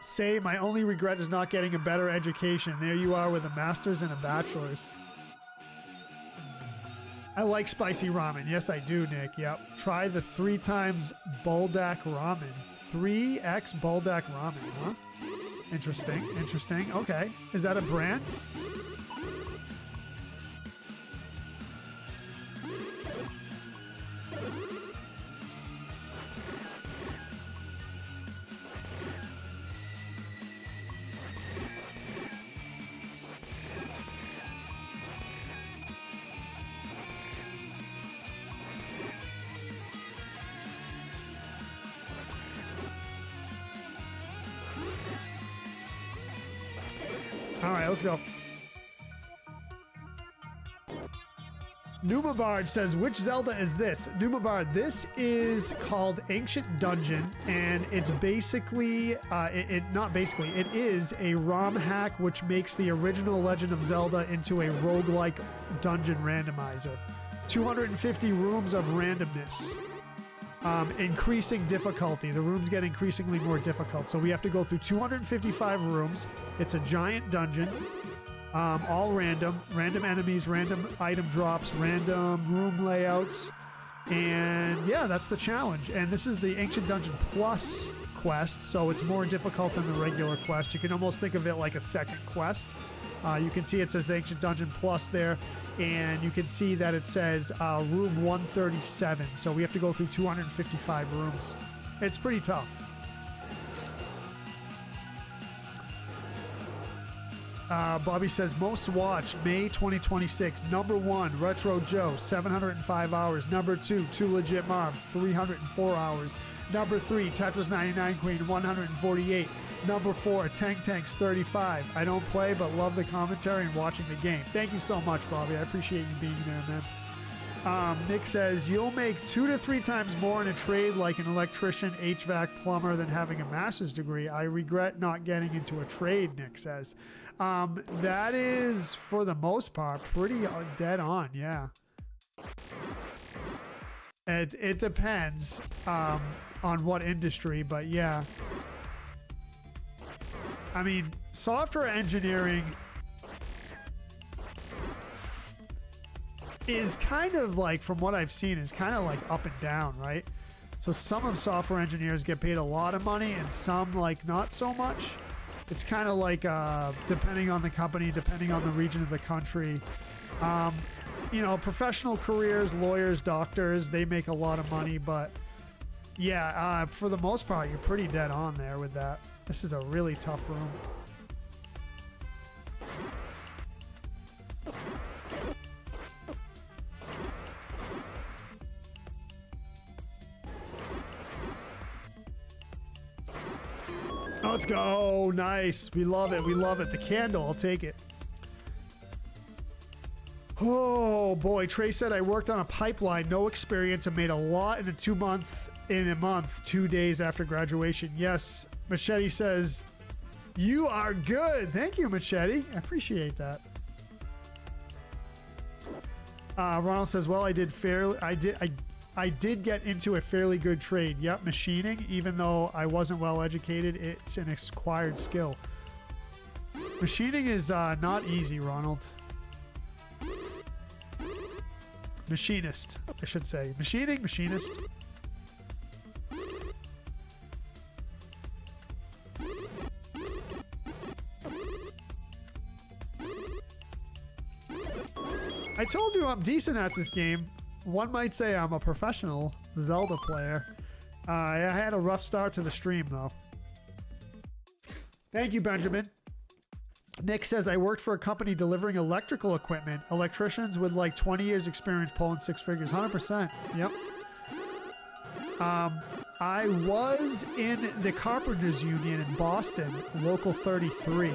say my only regret is not getting a better education. There you are with a master's and a bachelor's. I like spicy ramen. Yes, I do, Nick. Yep. Try the 3 times Buldak ramen. 3x Buldak ramen, huh? Interesting. Interesting. Okay. Is that a brand? All right, let's go. Numabard says, which Zelda is this? Numabard, this is called Ancient Dungeon, and it's basically, it is a ROM hack which makes the original Legend of Zelda into a roguelike dungeon randomizer. 250 rooms of randomness. Increasing difficulty. The rooms get increasingly more difficult. So we have to go through 255 rooms. It's a giant dungeon. All random. Random enemies, random item drops, random room layouts. And yeah, that's the challenge. And this is the Ancient Dungeon Plus quest, so it's more difficult than the regular quest. You can almost think of it like a second quest. You can see it says Ancient Dungeon Plus there. And you can see that it says room 137. So we have to go through 255 rooms. It's pretty tough. Bobby says, most watched, May 2026. Number 1, Retro Joe, 705 hours. Number 2, Too Legit Marv, 304 hours. Number 3, Tetris 99 Queen, 148. Number 4, Tank Tanks, 35. I don't play, but love the commentary and watching the game. Thank you so much, Bobby. I appreciate you being there, man. Nick says, you'll make 2 to 3 times more in a trade like an electrician, HVAC, plumber than having a master's degree. I regret not getting into a trade, Nick says. That is, for the most part, pretty dead on, yeah. It depends on what industry, but yeah. I mean, software engineering is kind of like, from what I've seen, is kind of like up and down, right? So some of software engineers get paid a lot of money and some like not so much. It's kind of like depending on the company, depending on the region of the country. You know, professional careers, lawyers, doctors, they make a lot of money, but yeah, for the most part, you're pretty dead on there with that. This is a really tough room. Let's go. Nice. We love it. We love it. The candle. I'll take it. Oh, boy. Trey said, I worked on a pipeline. No experience. I made a lot in a month, 2 days after graduation. Yes. Machete says, you are good. Thank you, Machete. I appreciate that. Ronald says, well, I did get into a fairly good trade. Yep, machining. Even though I wasn't well educated, it's an acquired skill. Machining is not easy, Ronald. Machinist, I should say. Machining, machinist. I told you I'm decent at this game. One might say I'm a professional Zelda player. I had a rough start to the stream, though. Thank you, Benjamin. Nick says, I worked for a company delivering electrical equipment. Electricians with like 20 years experience pulling 6 figures. 100%. Yep. I was in the Carpenters Union in Boston, Local 33.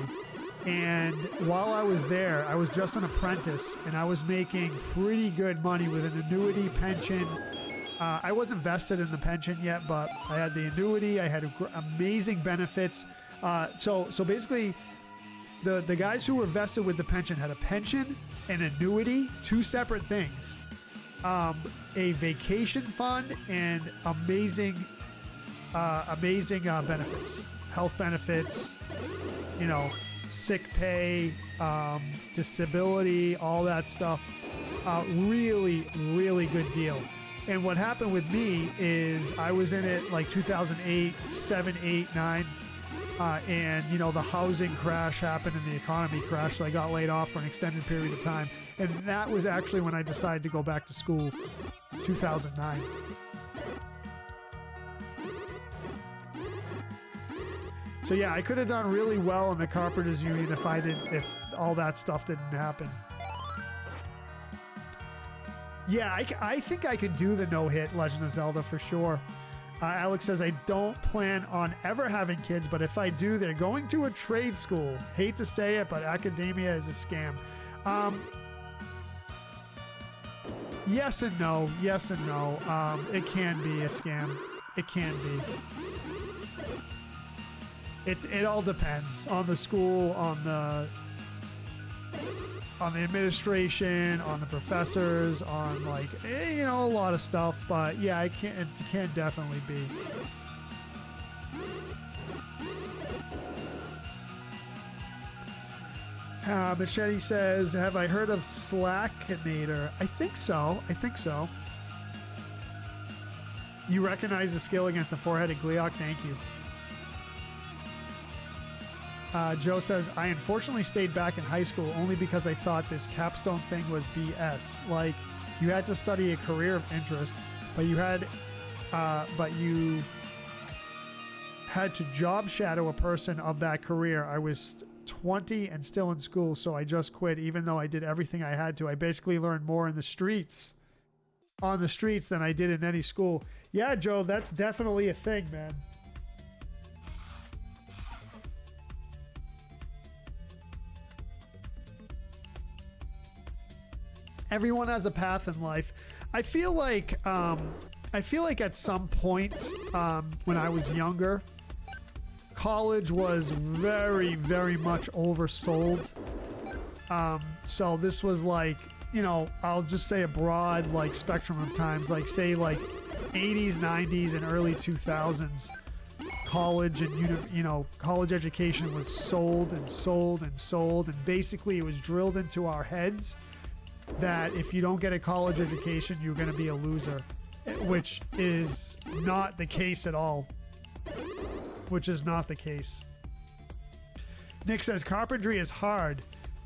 And while I was there, I was just an apprentice, and I was making pretty good money with an annuity pension. I wasn't vested in the pension yet, but I had the annuity. I had amazing benefits. So basically, the guys who were vested with the pension had a pension, an annuity, 2 separate things. A vacation fund and amazing amazing benefits, health benefits, you know, sick pay, disability, all that stuff. Really, really good deal. And what happened with me is I was in it like 2008, 7, 8, 9. And, you know, the housing crash happened and the economy crashed. So I got laid off for an extended period of time. And that was actually when I decided to go back to school, 2009. So yeah, I could have done really well in the Carpenters Union if all that stuff didn't happen. Yeah, I think I could do the no-hit Legend of Zelda for sure. Alex says, I don't plan on ever having kids, but if I do, they're going to a trade school. Hate to say it, but academia is a scam. Yes and no. Yes and no. It can be a scam. It can be. It all depends on the school, on the administration, on the professors, on like, you know, a lot of stuff. But yeah, it can definitely be. Machete says, have I heard of Slackinator? I think so. I think so. You recognize the skill against the four-headed Gleeok? Thank you. Joe says, I unfortunately stayed back in high school only because I thought this capstone thing was BS. Like, you had to study a career of interest, but you had to job shadow a person of that career. I was 20 and still in school, so I just quit, even though I did everything I had to. I basically learned more on the streets than I did in any school. Yeah, Joe, that's definitely a thing, man. Everyone has a path in life. I feel like at some point when I was younger, college was very, very much oversold. So this was like, you know, I'll just say a broad like spectrum of times, like say like 80s, 90s, and early 2000s. College and college education was sold and sold and sold, and basically it was drilled into our heads that if you don't get a college education, you're going to be a loser, which is not the case at all. Which is not the case. Nick says, carpentry is hard.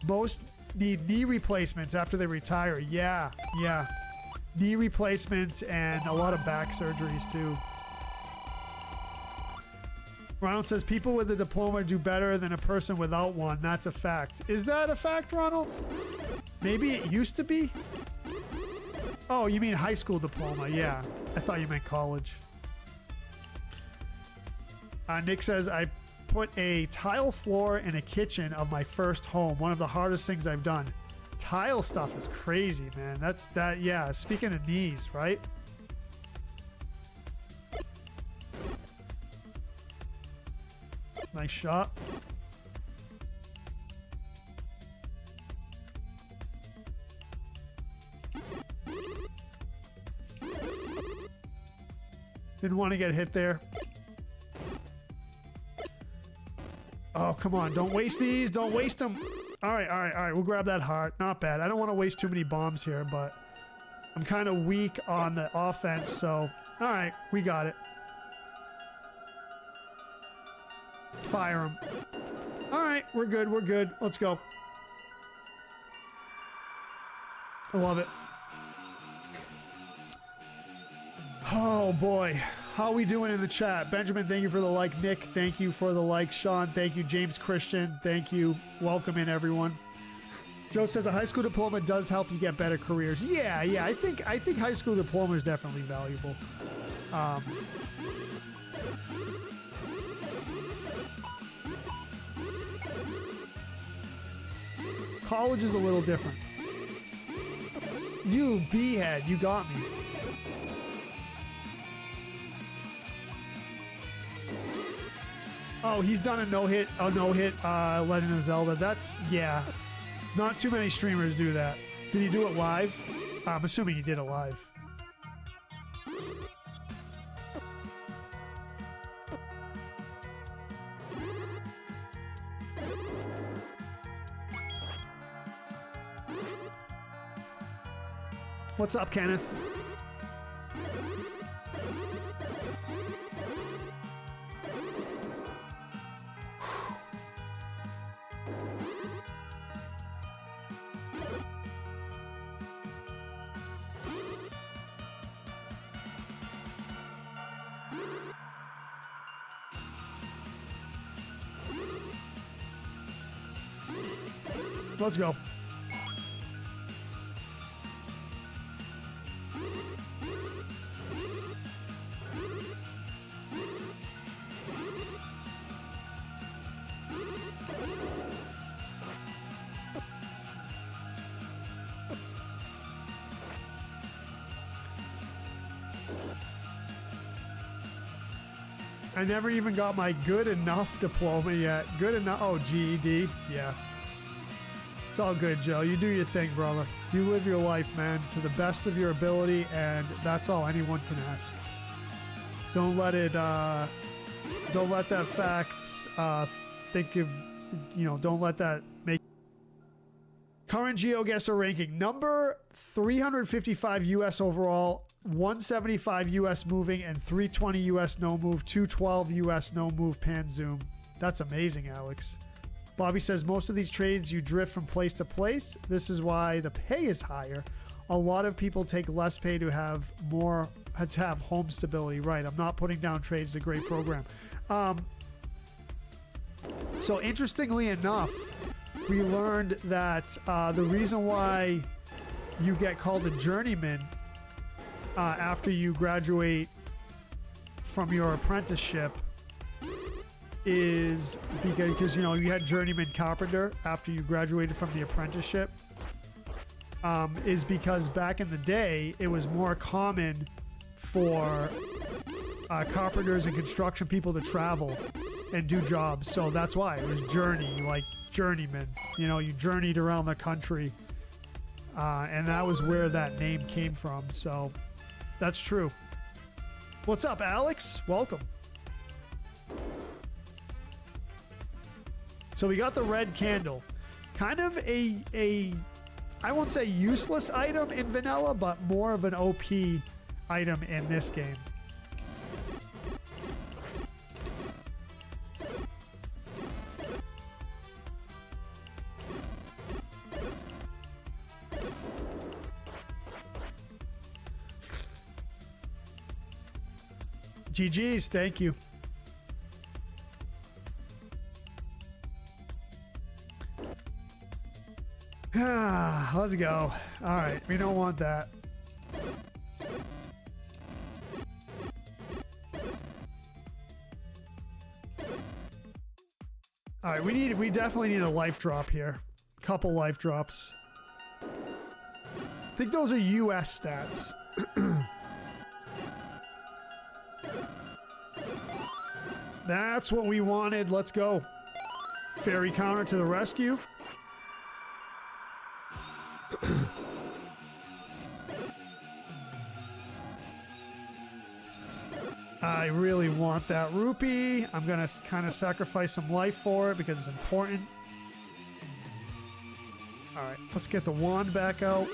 Most need knee replacements after they retire. Yeah. Knee replacements and a lot of back surgeries too. Ronald says, people with a diploma do better than a person without one. That's a fact. Is that a fact, Ronald? Maybe it used to be? Oh, you mean high school diploma. Yeah. I thought you meant college. Nick says, I put a tile floor in a kitchen of my first home. One of the hardest things I've done. Tile stuff is crazy, man. Yeah. Speaking of knees, right? Nice shot. Didn't want to get hit there. Oh, come on. Don't waste these. Don't waste them. All right. We'll grab that heart. Not bad. I don't want to waste too many bombs here, but I'm kind of weak on the offense, so... All right, we got it. Fire him. All right, we're good. Let's go. I love it. Oh, boy. How are we doing in the chat? Benjamin, thank you for the like. Nick, thank you for the like. Sean, thank you. James Christian, thank you. Welcome in, everyone. Joe says a high school diploma does help you get better careers. Yeah. I think high school diploma is definitely valuable. College is a little different. You B-head, you got me. Oh, he's done a no-hit Legend of Zelda. That's, yeah. Not too many streamers do that. Did he do it live? I'm assuming he did it live. What's up, Kenneth? Let's go. I never even got my good enough diploma yet. Good enough. Oh, GED. Yeah. It's all good, Joe. You do your thing, brother. You live your life, man, to the best of your ability, and that's all anyone can ask. Don't let it, don't let that facts, think of, you know, don't let that make... Current GeoGuessr ranking. Number 355 U.S. overall, 175 U.S. moving, and 320 U.S. no move, 212 U.S. no move pan zoom. That's amazing, Alex. Bobby says, most of these trades you drift from place to place. This is why the pay is higher. A lot of people take less pay to have more, to have home stability. Right. I'm not putting down trades. It's a great program. So interestingly enough, we learned that the reason why you get called a journeyman after you graduate from your apprenticeship is because, you know, you had journeyman carpenter after you graduated from the apprenticeship, is because back in the day it was more common for carpenters and construction people to travel and do jobs. So that's why it was journey, like journeyman. You know, you journeyed around the country, and that was where that name came from. So that's true. What's up, Alex? Welcome. So we got the red candle. Kind of a I won't say useless item in vanilla, but more of an OP item in this game. GG's, thank you. Let's go. All right, we don't want that. All right, we definitely need a life drop here. Couple life drops. I think those are US stats. That's what we wanted. Let's go. Fairy counter to the rescue. I really want that rupee. I'm going to kind of sacrifice some life for it because it's important. All right, let's get the wand back out.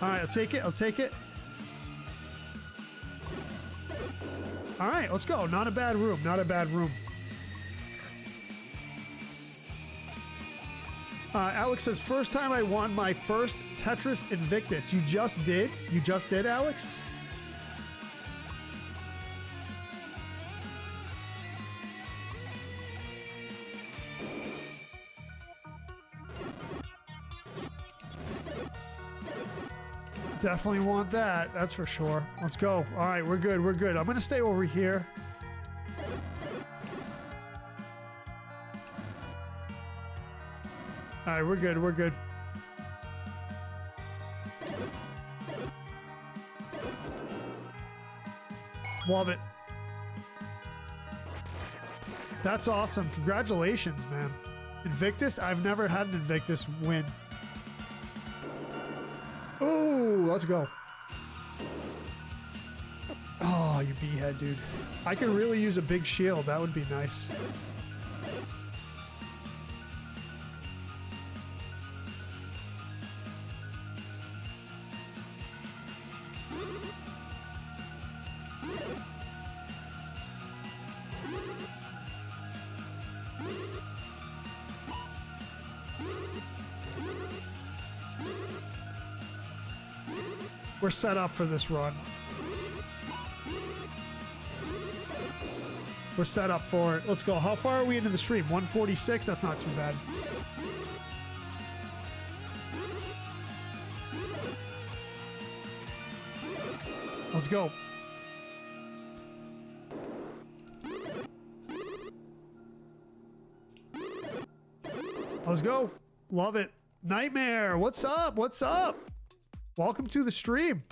All right, I'll take it. I'll take it. All right, let's go. Not a bad room. Not a bad room. Alex says, first time I won my first Tetris Invictus. You just did? You just did, Alex? Definitely want that. That's for sure. Let's go. All right, we're good. We're good. I'm going to stay over here. All right, we're good. We're good. Love it. That's awesome. Congratulations, man. Invictus? I've never had an Invictus win. Oh, let's go. Oh, you beehead, dude. I could really use a big shield. That would be nice. We're set up for this run. We're set up for it. Let's go. How far are we into the stream? 146? That's not too bad. Let's go. Let's go. Love it. Nightmare, what's up? What's up? Welcome to the stream.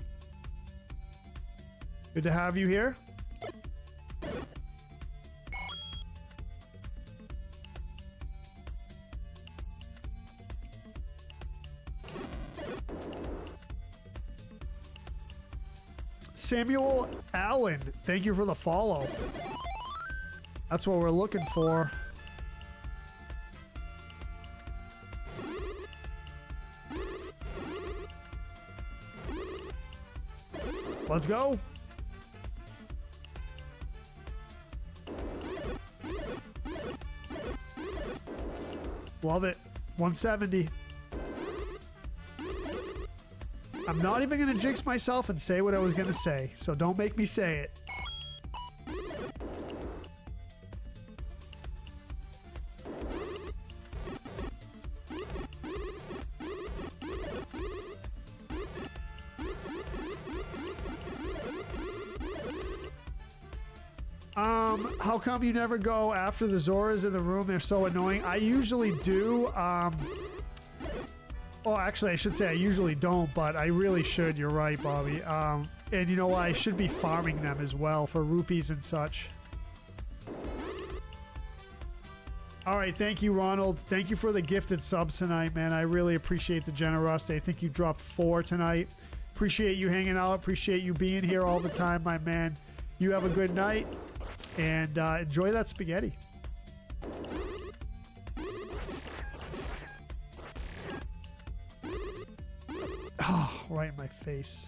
Good to have you here. Samuel Allen, thank you for the follow. That's what we're looking for. Let's go. Love it. 170. I'm not even going to jinx myself and say what I was going to say, so don't make me say it. How come you never go after the Zoras in the room? They're so annoying. I usually do. Oh, actually, I should say I usually don't, but I really should. You're right, Bobby. And you know what? I should be farming them as well for rupees and such. All right. Thank you, Ronald. Thank you for the gifted subs tonight, man. I really appreciate the generosity. I think you dropped 4 tonight. Appreciate you hanging out. Appreciate you being here all the time, my man. You have a good night and enjoy that spaghetti. Oh, right in my face.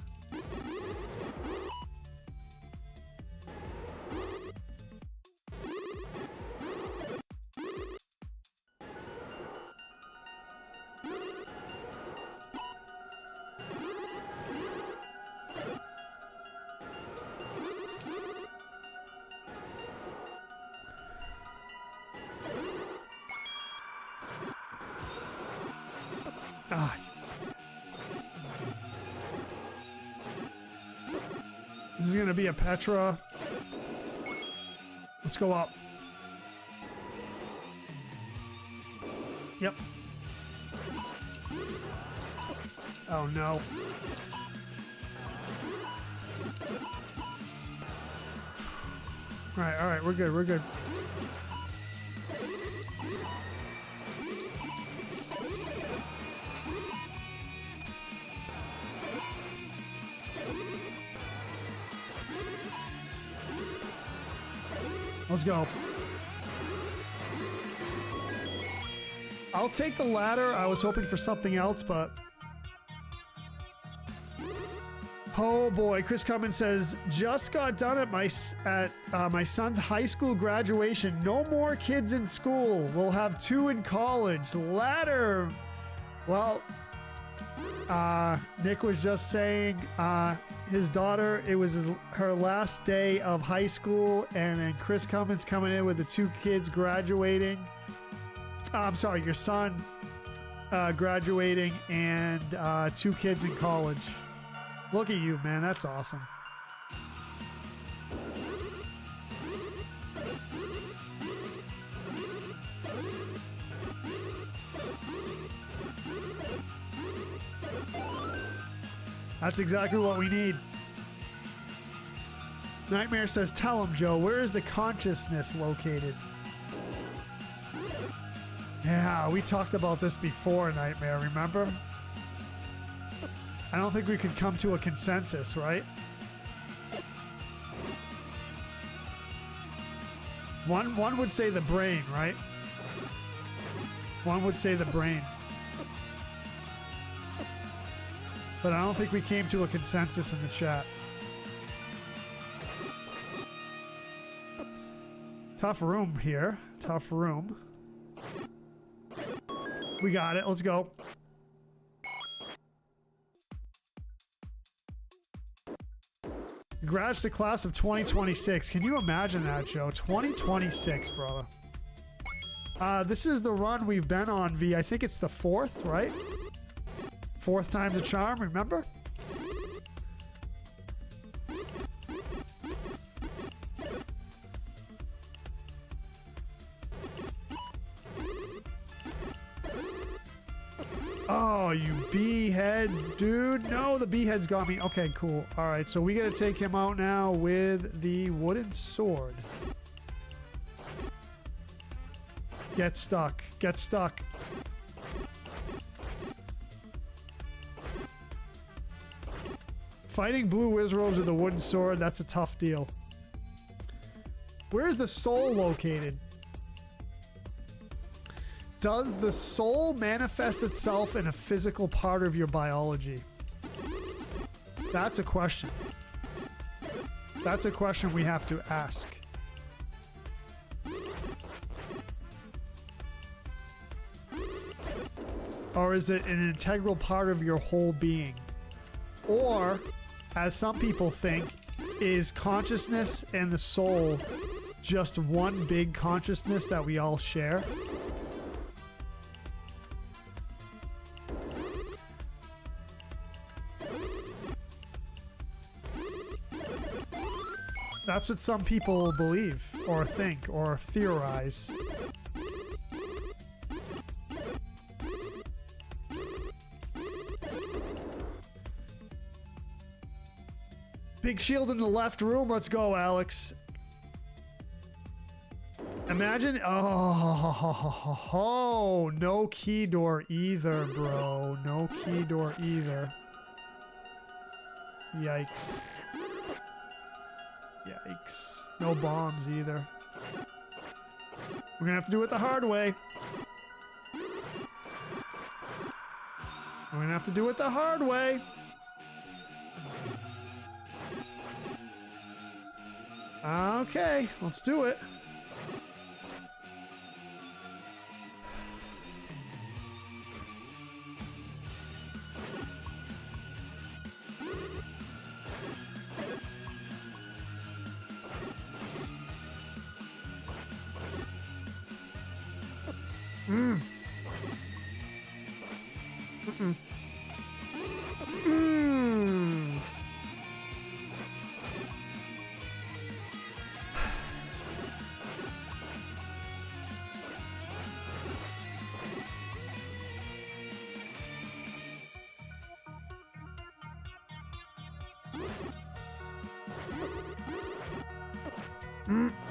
Ah. This is going to be a Petra. Let's go up. Yep. Oh, no. All right, we're good, we're good. Let's go. I'll take the ladder. I was hoping for something else, but... Oh boy, Chris Cummins says, just got done at my son's high school graduation. No more kids in school. We'll have 2 in college. Ladder. Well, Nick was just saying his daughter, it was her last day of high school, and then Chris Cummins coming in with the 2 kids graduating. I'm sorry, your son graduating and 2 kids in college. Look at you, man. That's awesome. That's exactly what we need. Nightmare says, tell him, Joe, where is the consciousness located? Yeah, we talked about this before, Nightmare, remember? I don't think we could come to a consensus, right? One would say the brain, right? One would say the brain. But I don't think we came to a consensus in the chat. Tough room here. Tough room. We got it. Let's go. Congrats to class of 2026. Can you imagine that, Joe? 2026, brother. This is the run we've been on, V. I think it's the 4th, right? 4th time's a charm, remember? Oh, you bee-head, dude. No, the bee-head's got me. Okay, cool. All right, so we got to take him out now with the wooden sword. Get stuck. Get stuck. Fighting blue Wizrobes with a wooden sword, that's a tough deal. Where's the soul located? Does the soul manifest itself in a physical part of your biology? That's a question. That's a question we have to ask. Or is it an integral part of your whole being? Or, as some people think, is consciousness and the soul just one big consciousness that we all share? That's what some people believe, or think, or theorize. Big shield in the left room. Let's go, Alex. Imagine... Oh, no key door either, bro. No key door either. Yikes. Yikes. No bombs either. We're gonna have to do it the hard way. We're gonna have to do it the hard way. Okay, let's do it.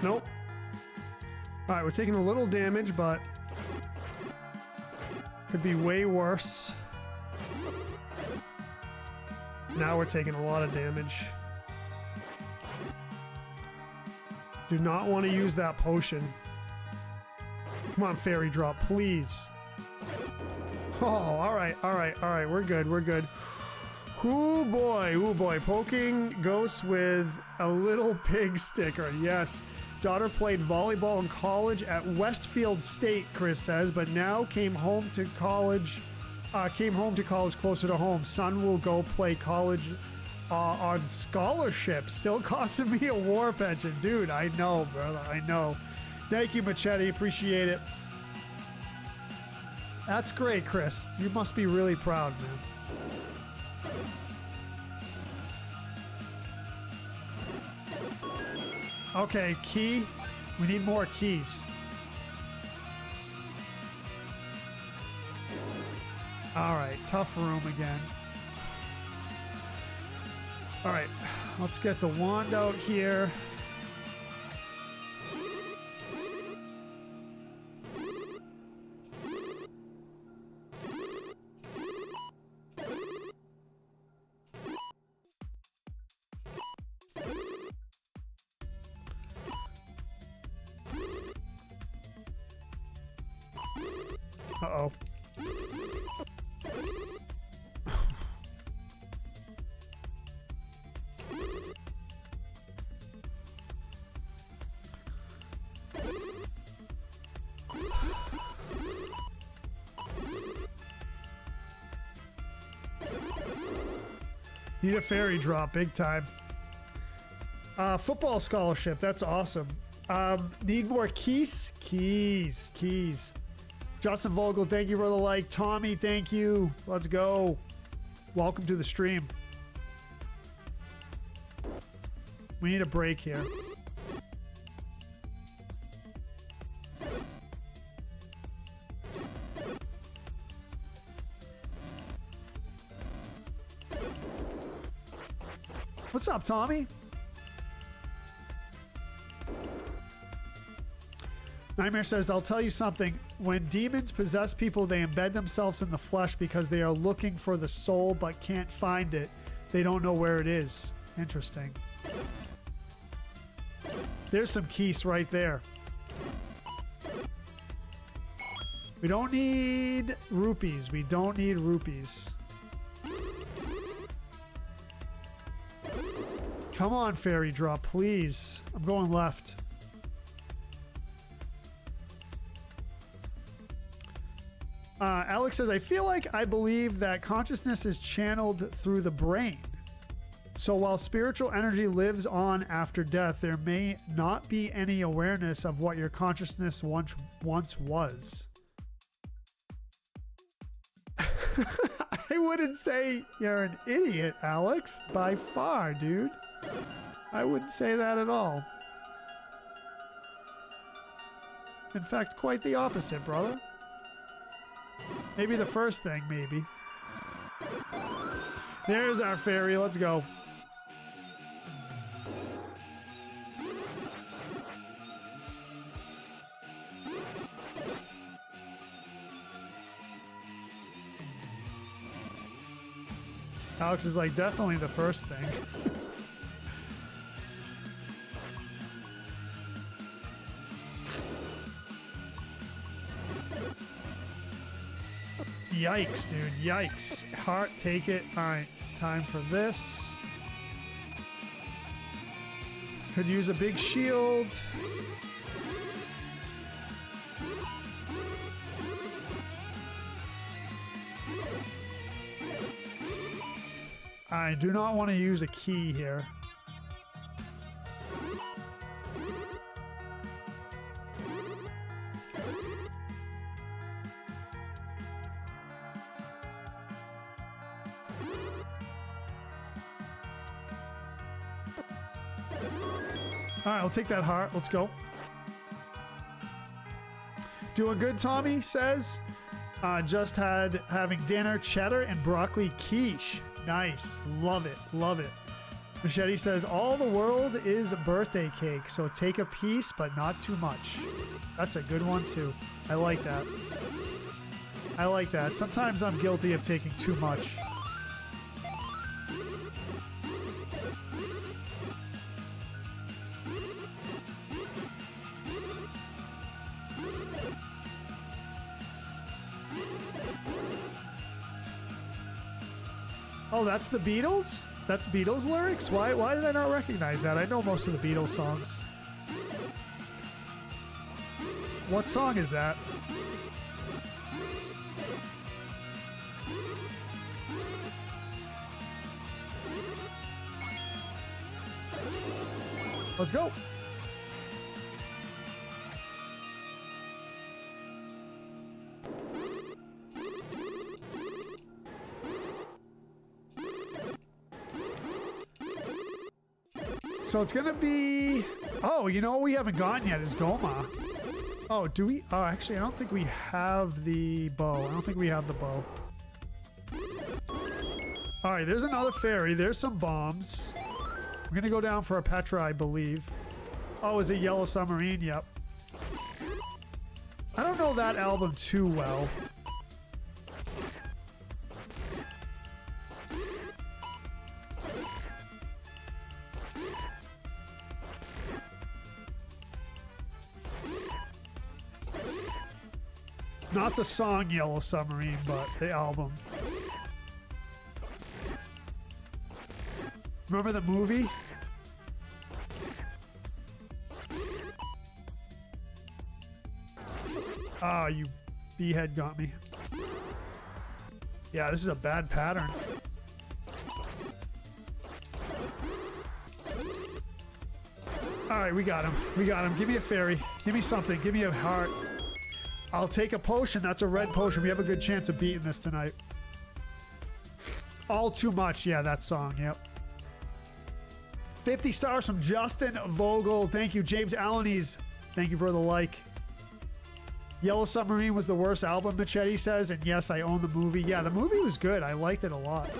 Nope. Alright, we're taking a little damage, but could be way worse. Now we're taking a lot of damage. Do not want to use that potion. Come on, fairy drop, please. Oh, alright, alright, alright. We're good, we're good. Ooh boy, poking ghosts with a little pig sticker. Yes. Daughter played volleyball in college at Westfield State, Chris says, but now came home to college closer to home. Son will go play college on scholarship. Still costing me a war pension. Dude, I know, brother, I know. Thank you, Machete, appreciate it. That's great, Chris. You must be really proud, man. Okay, key. We need more keys. Alright, tough room again. Alright, let's get the wand out here. Uh-oh. Need a fairy drop, big time. Football scholarship. That's awesome. Need more keys? Keys. Justin Vogel, thank you for the like. Tommy, thank you. Let's go. Welcome to the stream. We need a break here. What's up, Tommy? Nightmare says, I'll tell you something. When demons possess people, they embed themselves in the flesh because they are looking for the soul but can't find it. They don't know where it is. Interesting. There's some keys right there. We don't need rupees. We don't need rupees. Come on, fairy drop, please. I'm going left. Alex says, I feel like I believe that consciousness is channeled through the brain. So while spiritual energy lives on after death, there may not be any awareness of what your consciousness once was. I wouldn't say you're an idiot, Alex. By far, dude. I wouldn't say that at all. In fact, quite the opposite, brother. Maybe the first thing, maybe. There's our fairy. Let's go. Alex is like, definitely the first thing. Yikes, dude. Yikes. Heart, take it. Alright, time for this. Could use a big shield. I do not want to use a key here. All right, I'll take that heart. Let's go. Doing good, Tommy says. Just having dinner, cheddar and broccoli quiche. Nice. Love it. Love it. Machete says, all the world is a birthday cake, so take a piece, but not too much. That's a good one, too. I like that. I like that. Sometimes I'm guilty of taking too much. Oh, that's the Beatles? That's Beatles lyrics? Why did I not recognize that? I know most of the Beatles songs. What song is that? Let's go. So it's going to be... Oh, you know what we haven't gotten yet is Goma. Oh, do we? Oh, actually, I don't think we have the bow. I don't think we have the bow. All right, there's another fairy. There's some bombs. We're going to go down for a Petra, I believe. Oh, is it Yellow Submarine? Yep. I don't know that album too well. Not the song Yellow Submarine, but the album. Remember the movie? Ah, you B-head got me. Yeah, this is a bad pattern. All right, we got him. We got him. Give me a fairy. Give me something. Give me a heart. I'll take a potion. That's a red potion. We have a good chance of beating this tonight. All too much. Yeah, that song. Yep. 50 stars from Justin Vogel. Thank you. James Alanies. Thank you for the like. Yellow Submarine was the worst album, Machete says. And yes, I own the movie. Yeah, the movie was good. I liked it a lot.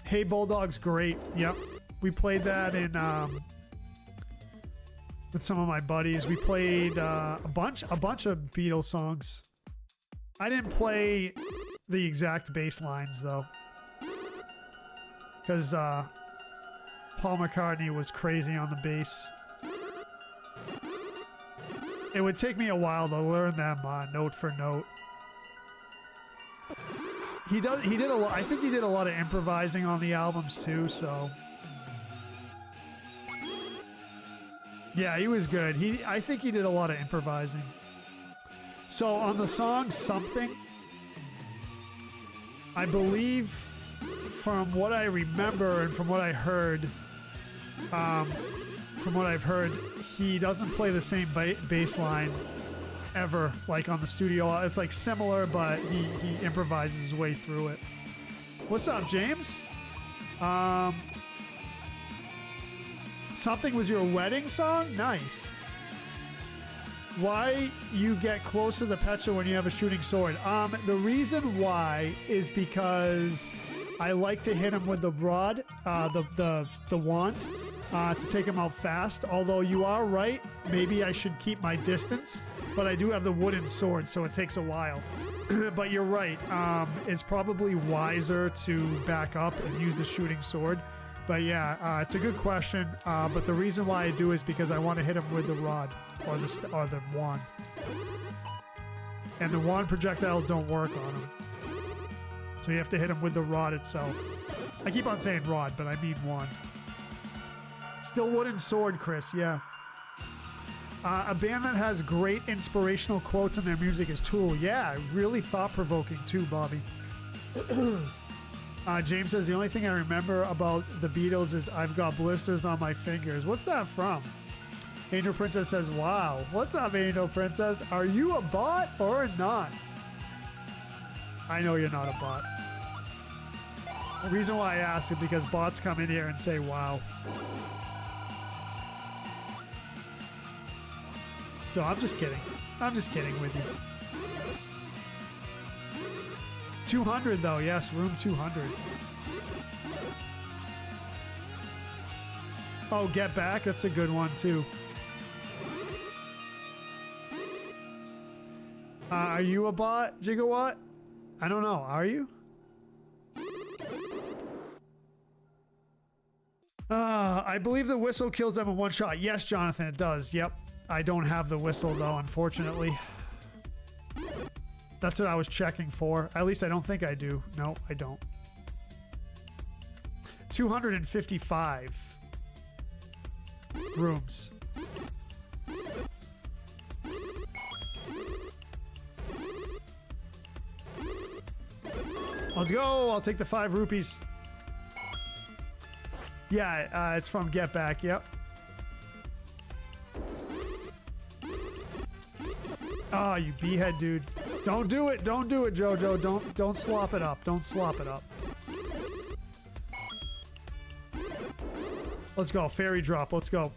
Hey Bulldog's great. Yep. We played that in with some of my buddies. We played a bunch of Beatles songs. I didn't play the exact bass lines though, because Paul McCartney was crazy on the bass. It would take me a while to learn them note for note. He did a lot. I think he did a lot of improvising on the albums too. So yeah, he was good. I think he did a lot of improvising. So on the song "Something," I believe, from what I remember and from what I heard, he doesn't play the same bass line ever, like on the studio. It's like similar, but he improvises his way through it. What's up, James? Something was your wedding song? Nice. Why you get close to the Petra when you have a shooting sword? The reason why is because I like to hit him with the rod, the wand, to take him out fast. Although you are right, maybe I should keep my distance. But I do have the wooden sword, so it takes a while. But you're right. It's probably wiser to back up and use the shooting sword. But yeah, it's a good question. But the reason why I do is because I want to hit him with the rod or the wand. And the wand projectiles don't work on him. So you have to hit him with the rod itself. I keep on saying rod, but I mean wand. Still wooden sword, Chris. Yeah. A band that has great inspirational quotes in their music is Tool. Yeah, really thought-provoking too, Bobby. James says, the only thing I remember about the Beatles is I've got blisters on my fingers. What's that from? Angel Princess says, wow. What's up, Angel Princess? Are you a bot or not? I know you're not a bot. The reason why I ask is because bots come in here and say, wow. So I'm just kidding. I'm just kidding with you. 200 though, yes, room 200. Oh, Get Back, that's a good one too. Are you a bot, Gigawatt? I don't know, are you? I believe the whistle kills them in one shot. Yes, Jonathan, it does. Yep. I don't have the whistle though, unfortunately. That's what I was checking for. At least I don't think I do. No, I don't. 255 rooms. Let's go. I'll take the 5 rupees. Yeah, it's from Get Back. Yep. Oh, you beehead, dude. Don't do it. Don't do it, Jojo. Don't slop it up. Don't slop it up. Let's go. Fairy drop. Let's go.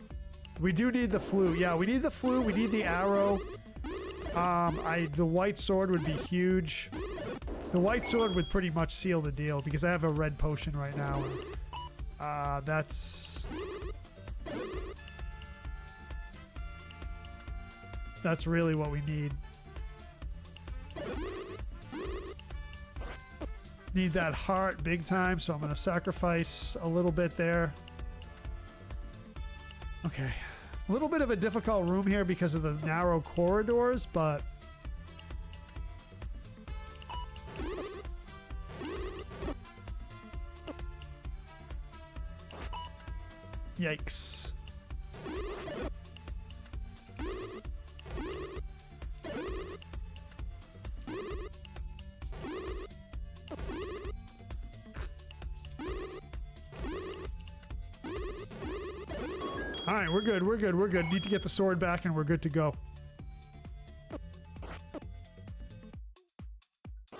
We do need the flute. Yeah, we need the flute. We need the arrow. The white sword would be huge. The white sword would pretty much seal the deal because I have a red potion right now. That's really what we need. Need that heart big time, so I'm going to sacrifice a little bit there. Okay. A little bit of a difficult room here because of the narrow corridors, but... Yikes. All right, we're good. We're good. We're good. Need to get the sword back and we're good to go.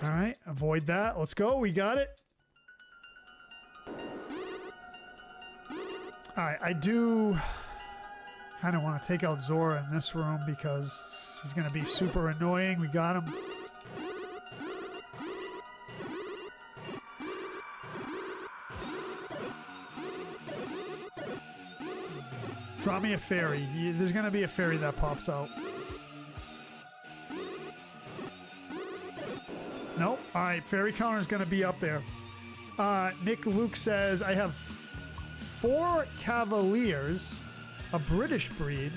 All right, avoid that. Let's go. We got it. All right, I do kind of want to take out Zora in this room because he's going to be super annoying. We got him. Draw me a fairy. There's going to be a fairy that pops out. Nope. All right, fairy counter is going to be up there. Nick Luke says, I have 4 Cavaliers, a British breed,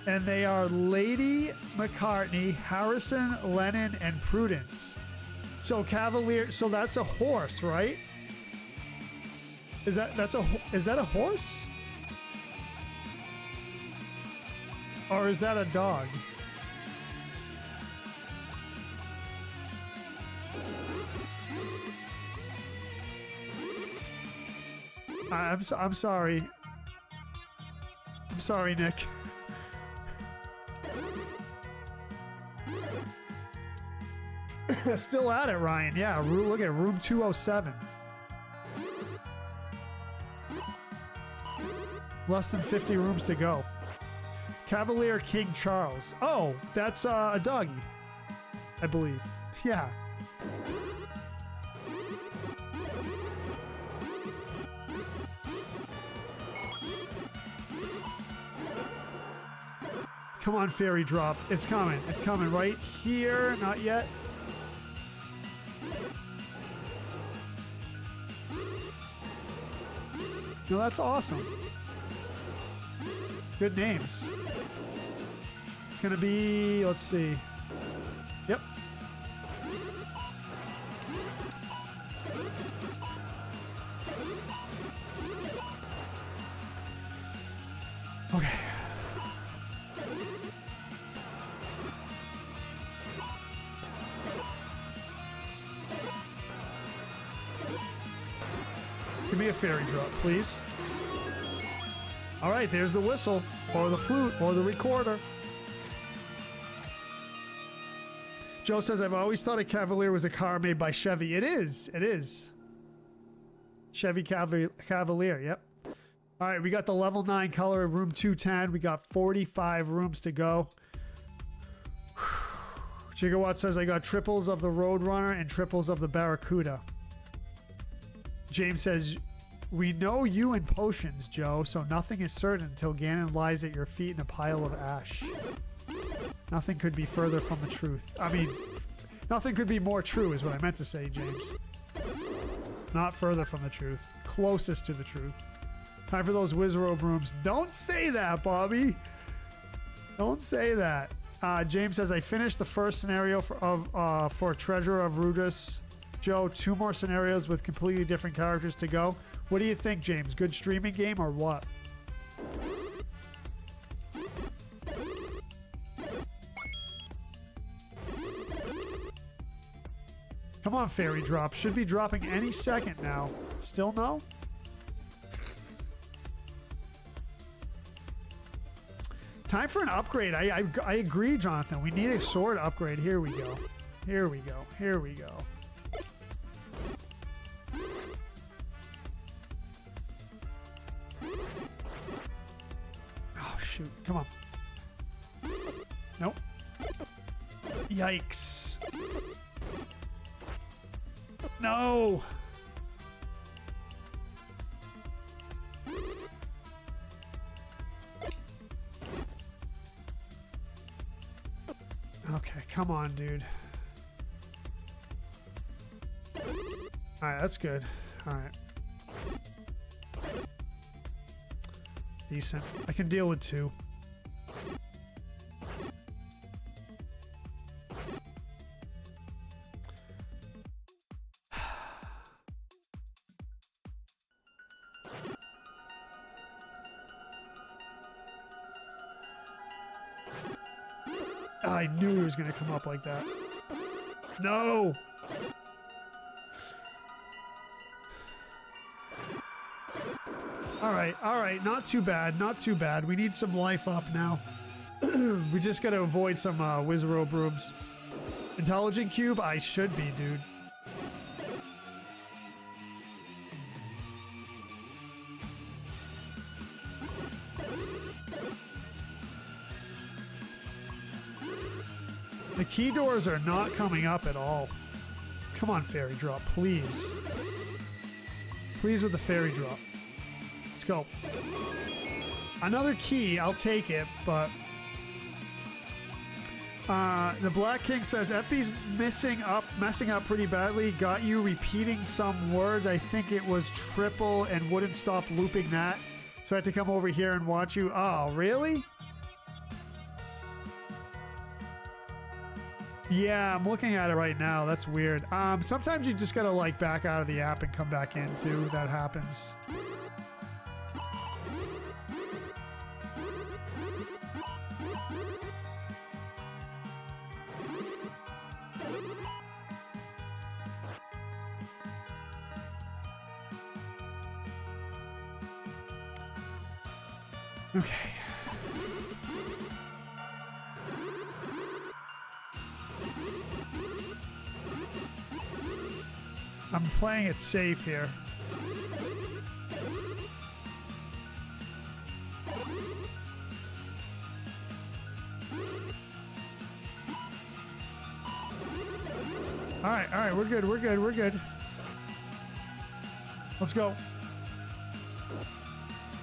and they are Lady McCartney, Harrison, Lennon, and Prudence. So Cavalier, so that's a horse, right? Is that a horse? Or is that a dog? I'm sorry. I'm sorry, Nick. Still at it, Ryan. Yeah, look at room 207. Less than 50 rooms to go. Cavalier King Charles. Oh, that's a doggy, I believe. Yeah. Come on, fairy drop. It's coming. It's coming right here. Not yet. No, that's awesome. Good names. It's going to be, let's see. Yep. Okay. Give me a fairy drop, please. All right, there's the whistle, or the flute, or the recorder. Joe says, I've always thought a Cavalier was a car made by Chevy. It is. It is. Chevy Cavalier, yep. All right, we got the level 9 color, room 210. We got 45 rooms to go. Gigawatt says, I got triples of the Roadrunner and triples of the Barracuda. James says, we know you in potions, Joe, so nothing is certain until Ganon lies at your feet in a pile of ash. Nothing could be further from the truth. I mean, nothing could be more true is what I meant to say, James. Not further from the truth. Closest to the truth. Time for those Wizrobe rooms. Don't say that, Bobby. Don't say that. James says, I finished the first scenario for Treasure of Rudis. Joe, 2 more scenarios with completely different characters to go. What do you think, James? Good streaming game or what? Come on, fairy drop. Should be dropping any second now. Still no? Time for an upgrade. I agree, Jonathan. We need a sword upgrade. Here we go. Here we go. Here we go. Oh, shoot. Come on. Nope. Yikes. No. Okay, come on, dude. Alright, that's good. Alright. Decent. I can deal with 2. I knew he was going to come up like that. No! Alright, not too bad, not too bad. We need some life up now. We just gotta avoid some Wizrobe rooms. Intelligent Cube? I should be, dude. The key doors are not coming up at all. Come on, fairy drop, please. Please with the fairy drop. Let's go. Another key, I'll take it, but... the Black King says, Epi's messing up pretty badly. Got you repeating some words. I think it was triple and wouldn't stop looping that. So I had to come over here and watch you. Oh, really? Yeah, I'm looking at it right now. That's weird. Sometimes you just gotta like back out of the app and come back in too. That happens. Okay. I'm playing it safe here. All right, we're good. Let's go.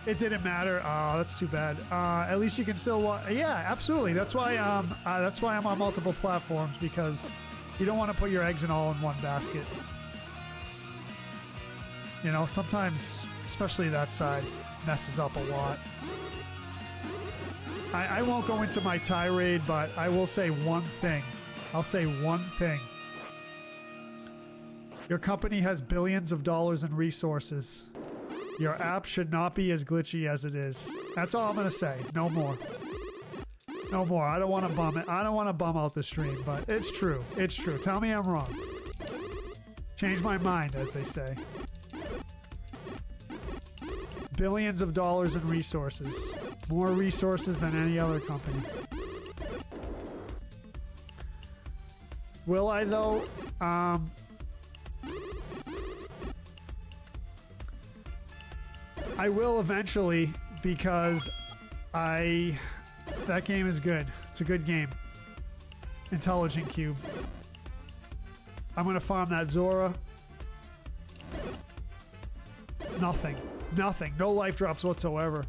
It didn't matter. Oh, that's too bad. At least you can still watch. Yeah, absolutely. That's why I'm on multiple platforms, because you don't want to put your eggs in all in one basket. You know, sometimes, especially that side, messes up a lot. I won't go into my tirade, but I will say one thing. I'll say one thing. Your company has billions of dollars in resources. Your app should not be as glitchy as it is. That's all I'm going to say. No more. No more. I don't want to bum it. I don't want to bum out the stream, but it's true. It's true. Tell me I'm wrong. Change my mind, as they say. Billions of dollars in resources. More resources than any other company. Will I, though? I will eventually, because that game is good. It's a good game. Intelligent Cube. I'm going to farm that Zora. Nothing. Nothing. No life drops whatsoever.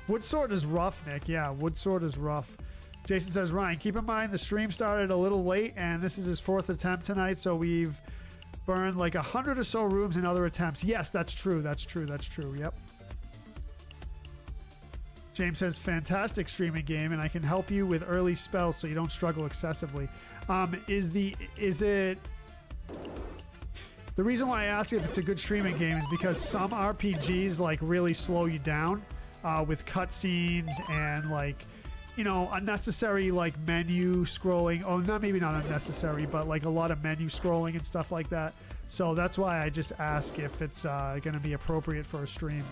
Wood Sword is rough, Nick. Yeah, Wood Sword is rough. Jason says, Ryan, keep in mind the stream started a little late, and this is his 4th attempt tonight, so we've burned like 100 or so rooms in other attempts. Yes, that's true. That's true. That's true. Yep. James says, fantastic streaming game, and I can help you with early spells so you don't struggle excessively. Is it... The reason why I ask if it's a good streaming game is because some RPGs like really slow you down with cutscenes and like, you know, unnecessary like menu scrolling. Oh, maybe not unnecessary, but like a lot of menu scrolling and stuff like that. So that's why I just ask if it's going to be appropriate for a stream.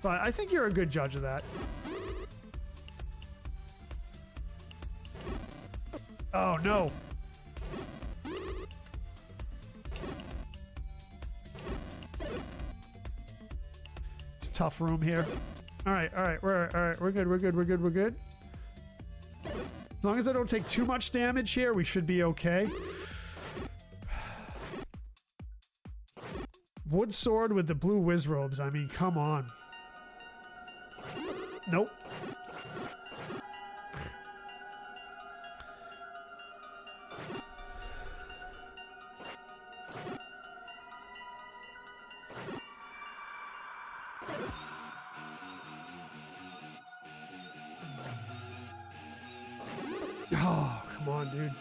But I think you're a good judge of that. Oh, no. Tough room here. All right, we're good. As long as I don't take too much damage here, we should be okay. Wood Sword with the blue Wizrobes. I mean, come on. Nope. Oh, come on, dude.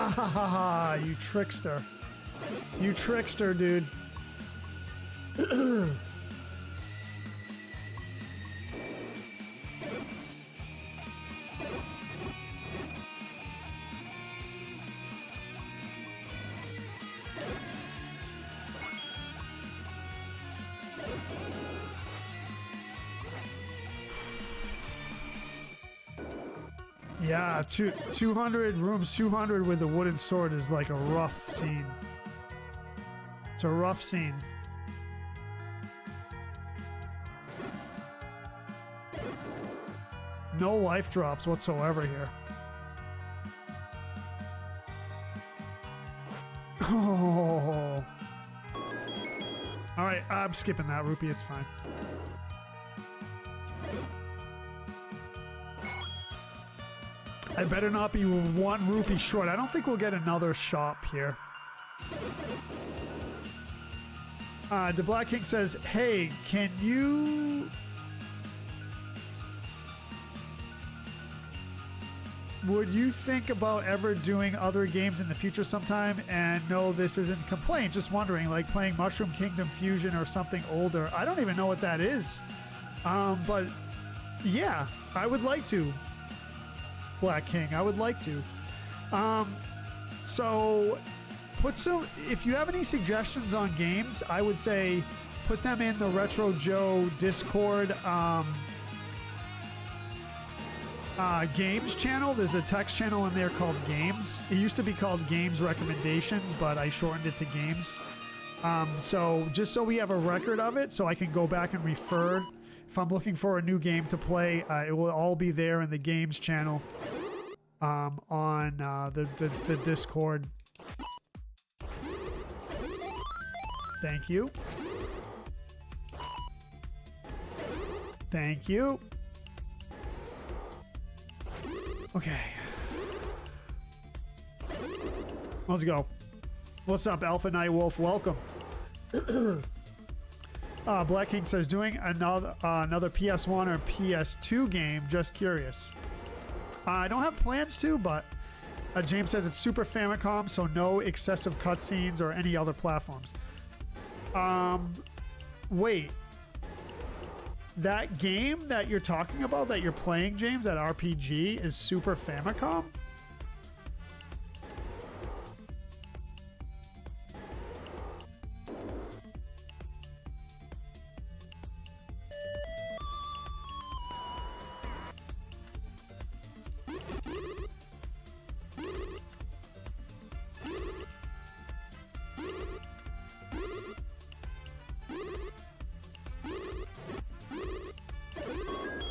ha ha ha ha! You trickster. You trickster, dude. Yeah, 200 rooms, 200 with a wooden sword is like a rough scene. It's a rough scene. No life drops whatsoever here. Oh. All right, I'm skipping that rupee. It's fine. I better not be 1 rupee short. I don't think we'll get another shop here. The Black King says, hey, can you... Would you think about ever doing other games in the future sometime? And no, this isn't a complaint. Just wondering, like playing Mushroom Kingdom Fusion or something older. I don't even know what that is. But yeah, I would like to. Black King, I would like to. So put some, if you have any suggestions on games, I would say put them in the Retro Joe Discord games channel. There's a text channel in there called Games. It used to be called Games Recommendations, but I shortened it to Games. So just so we have a record of it, so I can go back and refer. If I'm looking for a new game to play, it will all be there in the Games channel on the Discord. Thank you. Thank you. Okay. Let's go. What's up, Alpha Night Wolf? Welcome. Black King says, doing another PS1 or PS2 game. Just curious. I don't have plans to, but James says it's Super Famicom, so no excessive cutscenes or any other platforms. Wait. That game that you're talking about, that you're playing, James, that RPG, is Super Famicom?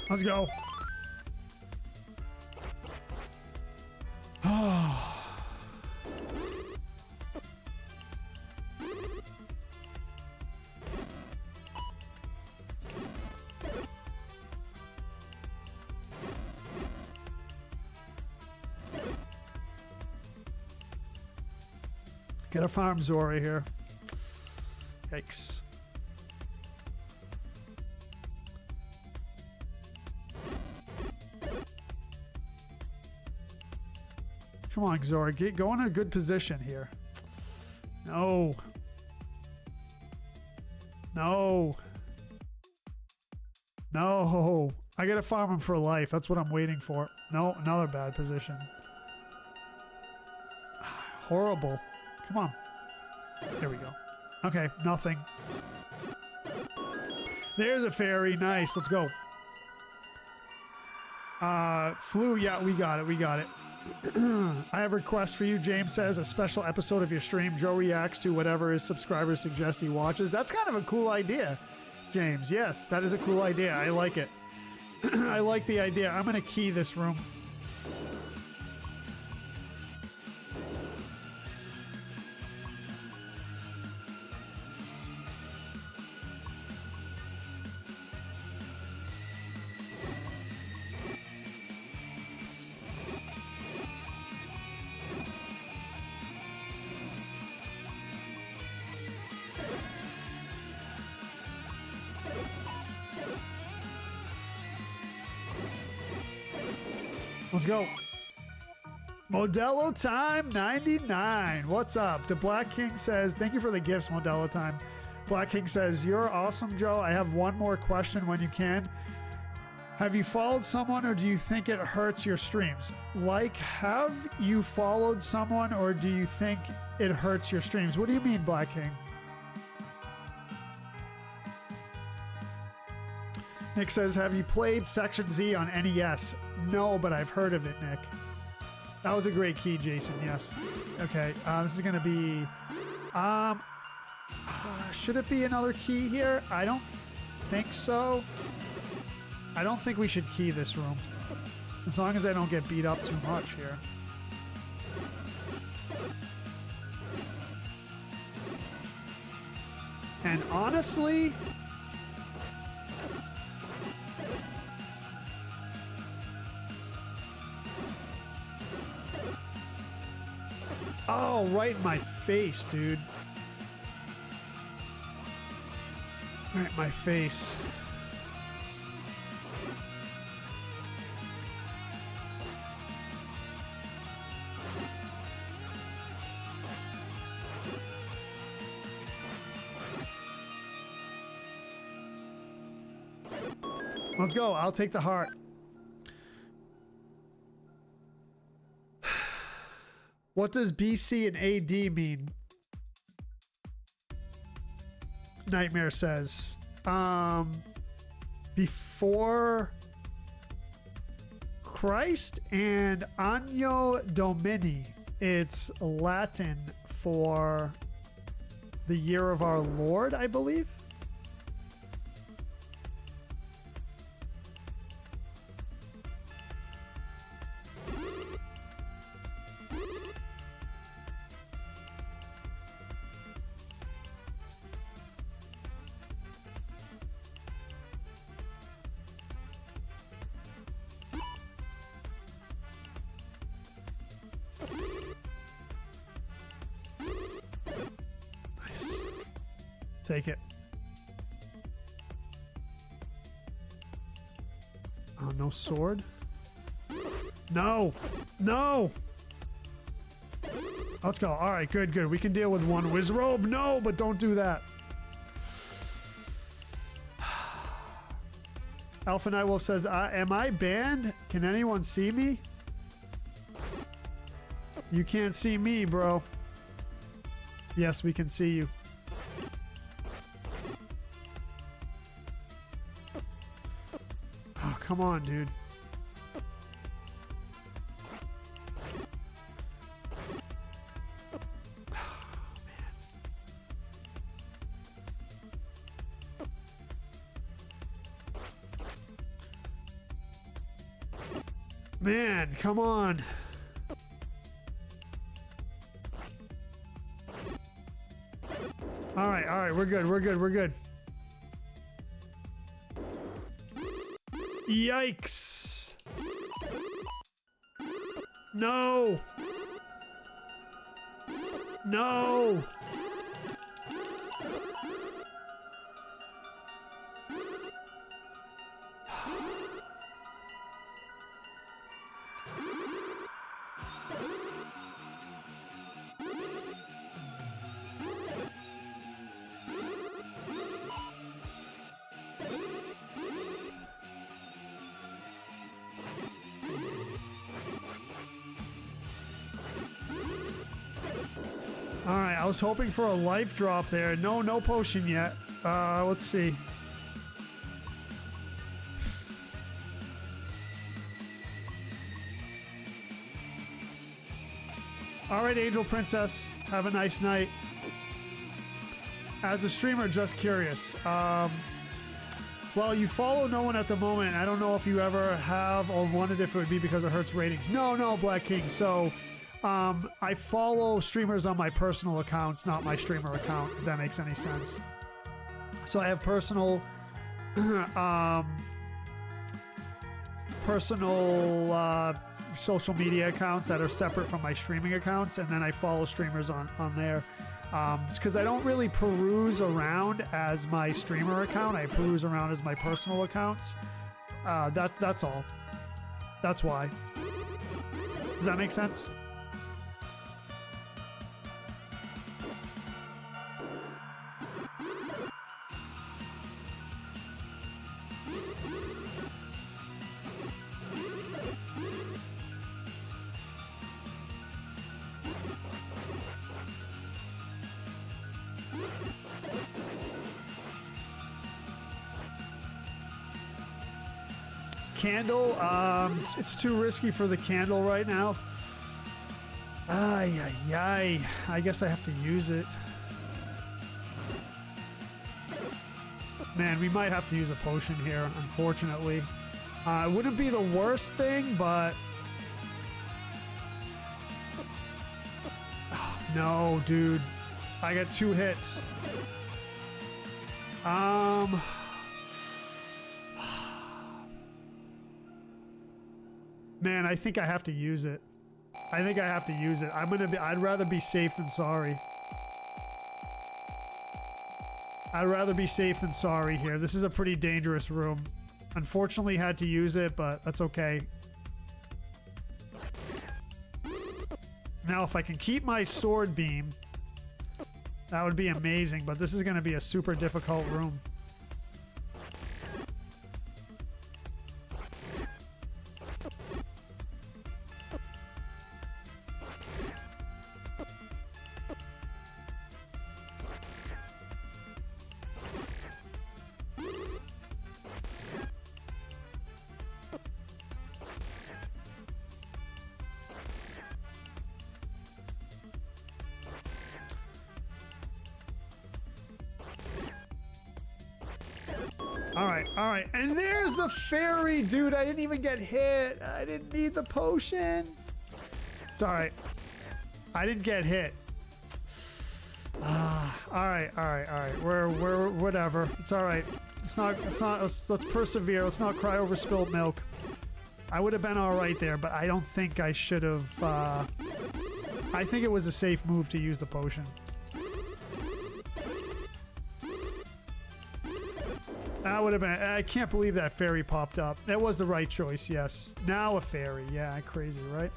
Let's go. Get a farm Zora here. Yikes. Come on, Zora, go in a good position here. No. No. No. I gotta farm him for life. That's what I'm waiting for. No, another bad position. Horrible. Come on. There we go. Okay, nothing. There's a fairy. Nice. Let's go. Flu. Yeah, we got it. We got it. I have a request for you. James says a special episode of your stream. Joe reacts to whatever his subscribers suggest he watches. That's kind of a cool idea, James. Yes, that is a cool idea. I like it. I like the idea. I'm going to key this room. Let's go. Modelo Time 99. What's up? The Black King says, thank you for the gifts, Modelo Time. Black King says, you're awesome, Joe. I have one more question when you can. Have you followed someone or do you think it hurts your streams? Like, have you followed someone or do you think it hurts your streams? What do you mean, Black King? Nick says, have you played Section Z on NES? No, but I've heard of it, Nick. That was a great key, Jason. Yes. Okay. This is going to be... should it be another key here? I don't think so. I don't think we should key this room. As long as I don't get beat up too much here. And honestly... Oh, right in my face, dude. Right in my face. Let's go. I'll take the heart. What does BC and AD mean? Nightmare says. Before Christ and Anno Domini. It's Latin for the year of our Lord, I believe. Take it. Oh, no sword? No! No! Let's go. All right, good, good. We can deal with one whiz robe. No, but don't do that. Alpha Night Wolf says, am I banned? Can anyone see me? You can't see me, bro. Yes, we can see you. Oh, come on, dude. Man, come on. All right, we're good, we're good, we're good. Yikes. No. No. All right, I was hoping for a life drop there. No potion yet. Let's see. All right, Angel Princess, have a nice night. As a streamer, just curious. Well, you follow no one at the moment. I don't know if you ever have or wondered if it would be because it hurts ratings. No, Black King. So, I follow streamers on my personal accounts, not my streamer account, if that makes any sense. So I have personal, social media accounts that are separate from my streaming accounts, and then I follow streamers on there. Because I don't really peruse around as my streamer account. I peruse around as my personal accounts. That's all. That's why. Does that make sense? Candle, it's too risky for the candle right now. Ay, ay, ay. I guess I have to use it. Man, we might have to use a potion here, unfortunately. It wouldn't be the worst thing, but... Oh, no, dude. I got 2 hits. Man, I think I have to use it. I think I have to use it. I'd rather be safe than sorry. I'd rather be safe than sorry here. This is a pretty dangerous room. Unfortunately, had to use it, but that's okay. Now, if I can keep my sword beam, that would be amazing, but this is going to be a super difficult room. All right, and there's the fairy, dude. I didn't even get hit. I didn't need the potion. It's all right. I didn't get hit. All right. We're whatever. It's all right. Let's persevere. Let's not cry over spilled milk. I would have been all right there, but I don't think I should have. I think it was a safe move to use the potion. That would have been... I can't believe that fairy popped up. That was the right choice, yes. Now a fairy. Yeah, crazy, right?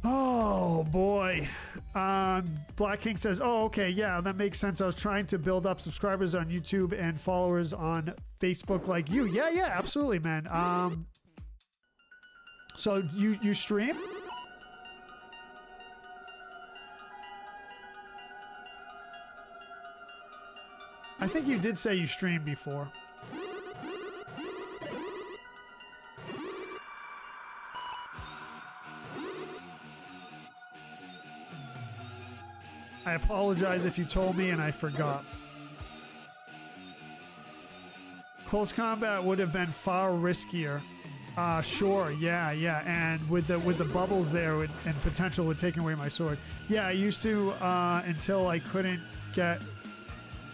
Oh, boy. Black King says, oh, okay, yeah, that makes sense. I was trying to build up subscribers on YouTube and followers on Facebook like you. Yeah, absolutely, man. So you stream? I think you did say you streamed before. I apologize if you told me and I forgot. Close combat would have been far riskier. Sure, yeah, and with the bubbles there and potential with taking away my sword. Yeah, I used to until I couldn't get.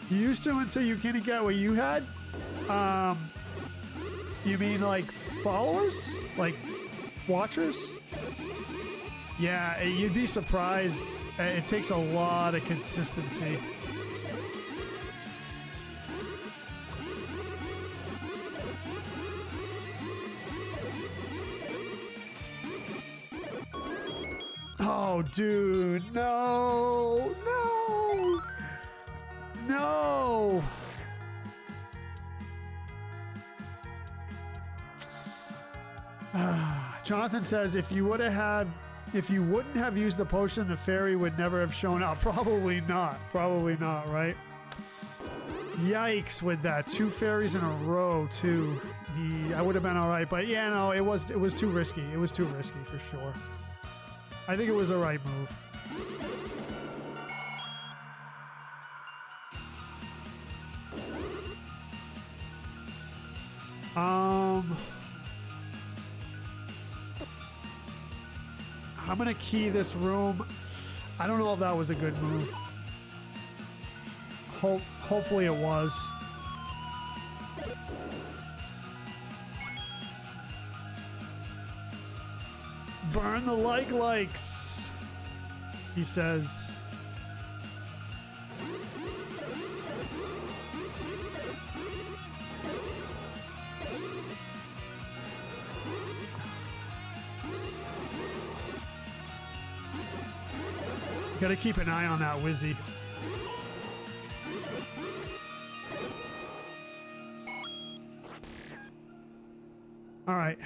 You used to until you couldn't get what you had. You mean like followers, like watchers? Yeah, you'd be surprised. It takes a lot of consistency. Oh, dude, no. Jonathan says if you wouldn't have used the potion, the fairy would never have shown up. Probably not, right? Yikes with that. 2 fairies in a row, too. I would have been all right, but yeah, no, it was too risky. It was too risky for sure. I think it was the right move. I'm gonna key this room. I don't know if that was a good move. Hopefully it was. Burn the likes, he says. Gotta keep an eye on that Wizzy. All right.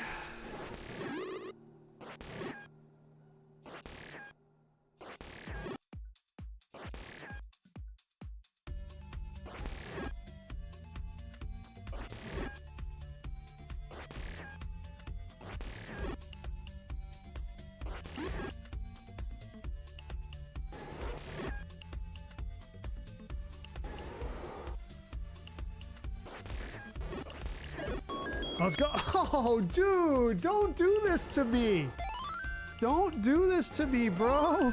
Let's go. Oh, dude, don't do this to me. Don't do this to me, bro.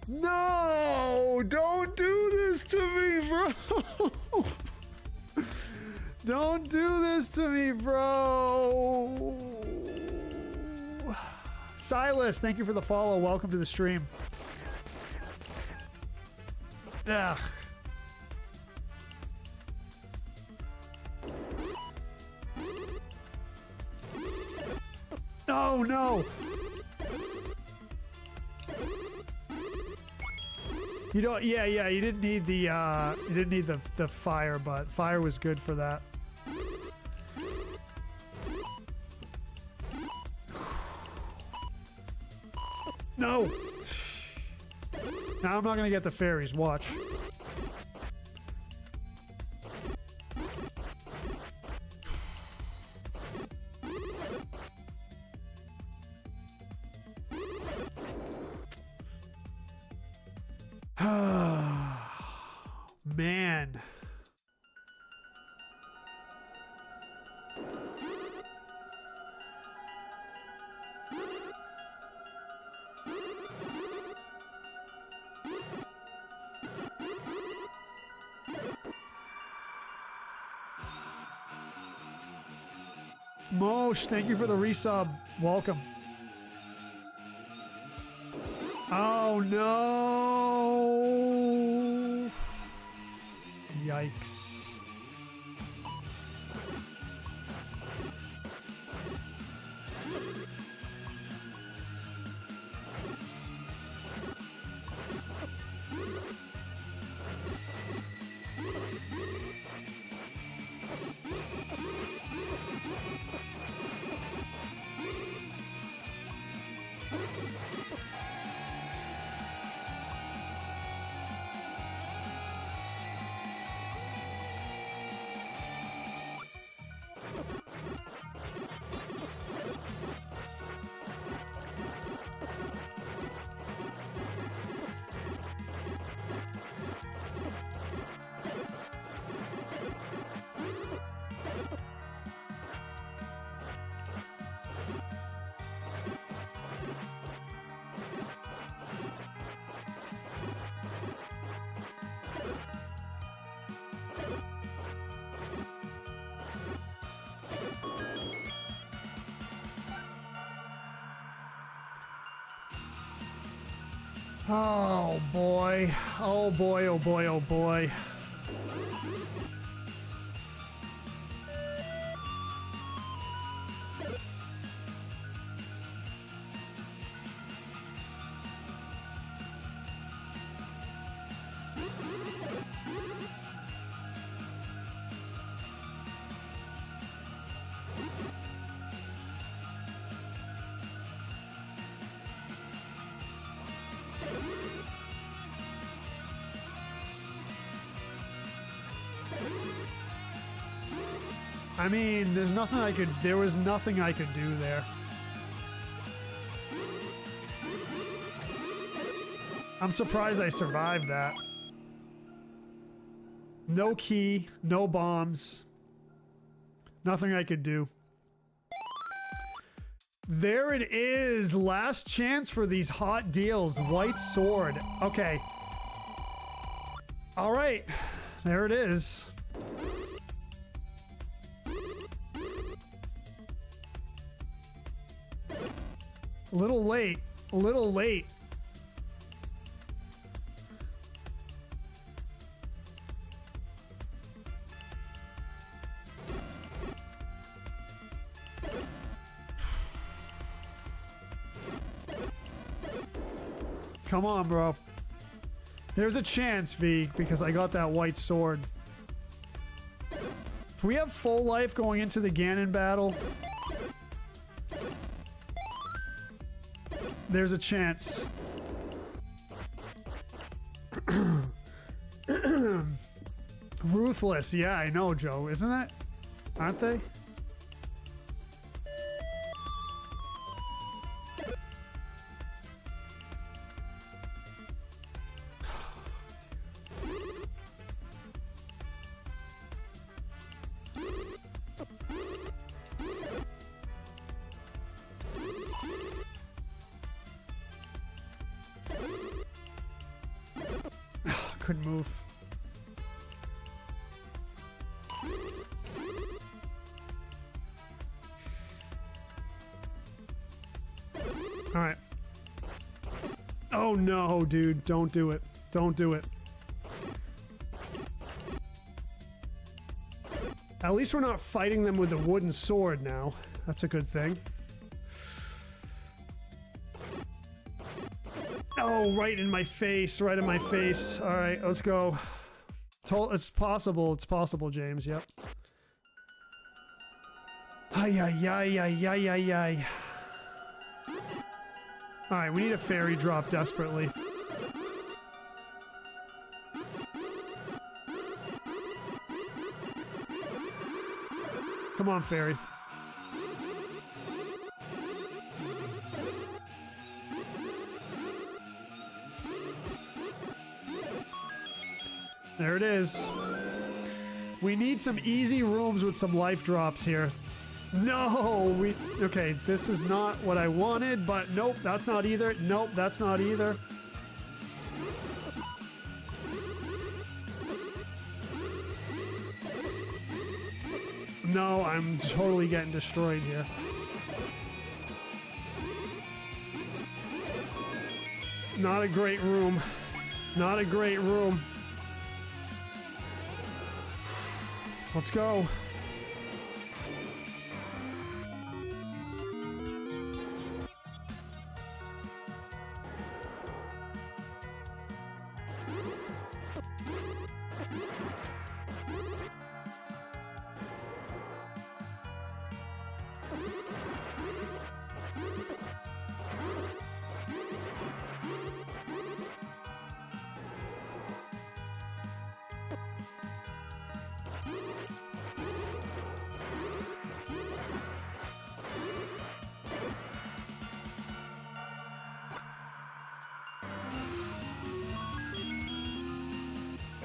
No, don't do this to me, bro. Don't do this to me, bro. Silas, thank you for the follow. Welcome to the stream. Ugh. Oh, no. You don't, yeah, you didn't need the fire, but fire was good for that. No! Now I'm not gonna get the fairies, watch. Man. Mosh, thank you for the resub. Welcome. Oh no. Yikes. Oh boy. Oh boy, oh boy, oh boy. I mean, there was nothing I could do there. I'm surprised I survived that. No key, no bombs. Nothing I could do. There it is. Last chance for these hot deals. White sword. Okay. All right. There it is. A little late. A little late. Come on, bro. There's a chance, V, because I got that white sword. If we have full life going into the Ganon battle, there's a chance. Ruthless. Yeah, I know, Joe. Isn't it? Aren't they? Couldn't move. All right. Oh no, dude. Don't do it. Don't do it. At least we're not fighting them with a wooden sword now. That's a good thing. Oh, right in my face. Right in my face. All right, let's go. It's possible. It's possible, James. Yep. Ay, ay, ay, ay, ay, ay, ay. All right, we need a fairy drop desperately. Come on, fairy. There it is. We need some easy rooms with some life drops here. No, okay, this is not what I wanted, but nope, that's not either. Nope, that's not either. No, I'm totally getting destroyed here. Not a great room. Not a great room. Let's go.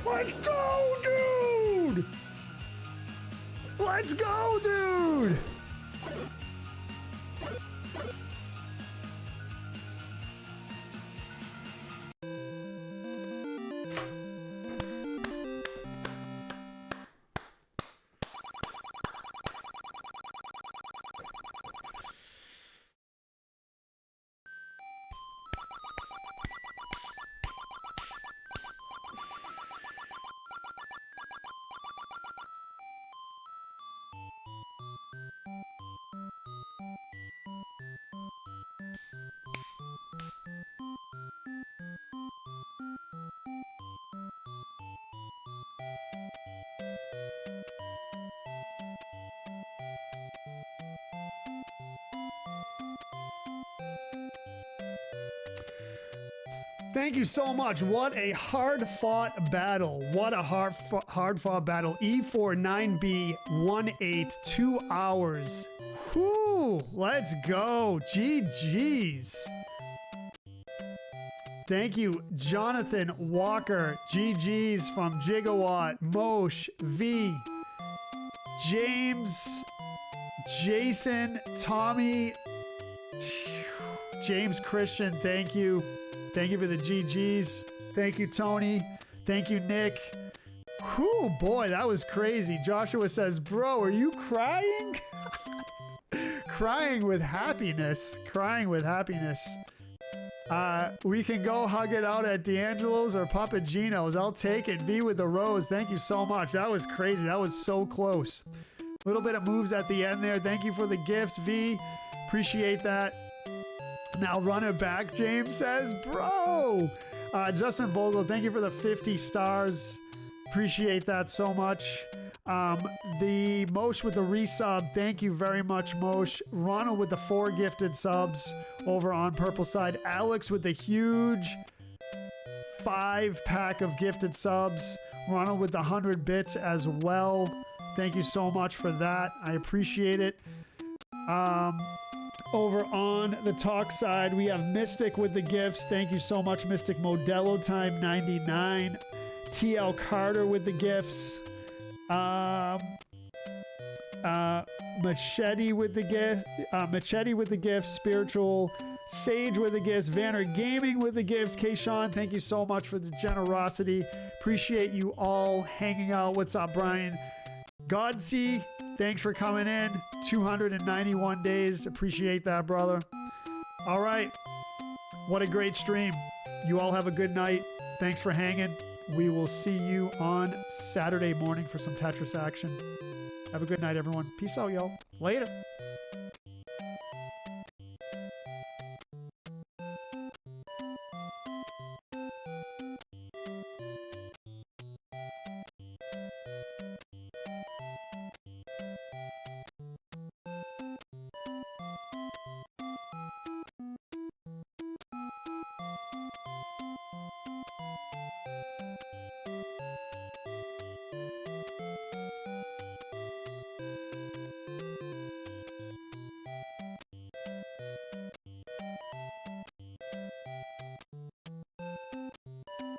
Let's go, dude! Let's go, dude! Thank you so much. What a hard-fought battle. What a hard-fought battle. E49B18, 2 hours. Whoo! Let's go. GG's. Thank you, Jonathan Walker. GG's from Gigawatt, Mosh, V, James, Jason, Tommy, James Christian. Thank you. Thank you for the GGs. Thank you, Tony. Thank you, Nick. Whew, boy, that was crazy. Joshua says, bro, are you crying? Crying with happiness. Crying with happiness. We can go hug it out at D'Angelo's or Papa Gino's. I'll take it. V with the rose. Thank you so much. That was crazy. That was so close. Little bit of moves at the end there. Thank you for the gifts, V. Appreciate that. Now run it back, James says, bro. Justin Vogel, thank you for the 50 stars. Appreciate that so much. The Mosh with the resub, thank you very much, Mosh. Ronald with the 4 gifted subs over on Purple Side. Alex with the huge 5-pack of gifted subs. Ronald with the 100 bits as well. Thank you so much for that. I appreciate it. Over on the talk side, we have Mystic with the gifts. Thank you so much, Mystic. Modelo Time 99. TL Carter with the gifts. Machete with the gift. Machete with the gifts. Spiritual Sage with the gifts. Vanner Gaming with the gifts. Kayshawn, thank you so much for the generosity. Appreciate you all hanging out. What's up, Brian? Godsey, thanks for coming in. 291 days. Appreciate that, brother. All right. What a great stream. You all have a good night. Thanks for hanging. We will see you on Saturday morning for some Tetris action. Have a good night, everyone. Peace out, y'all. Later.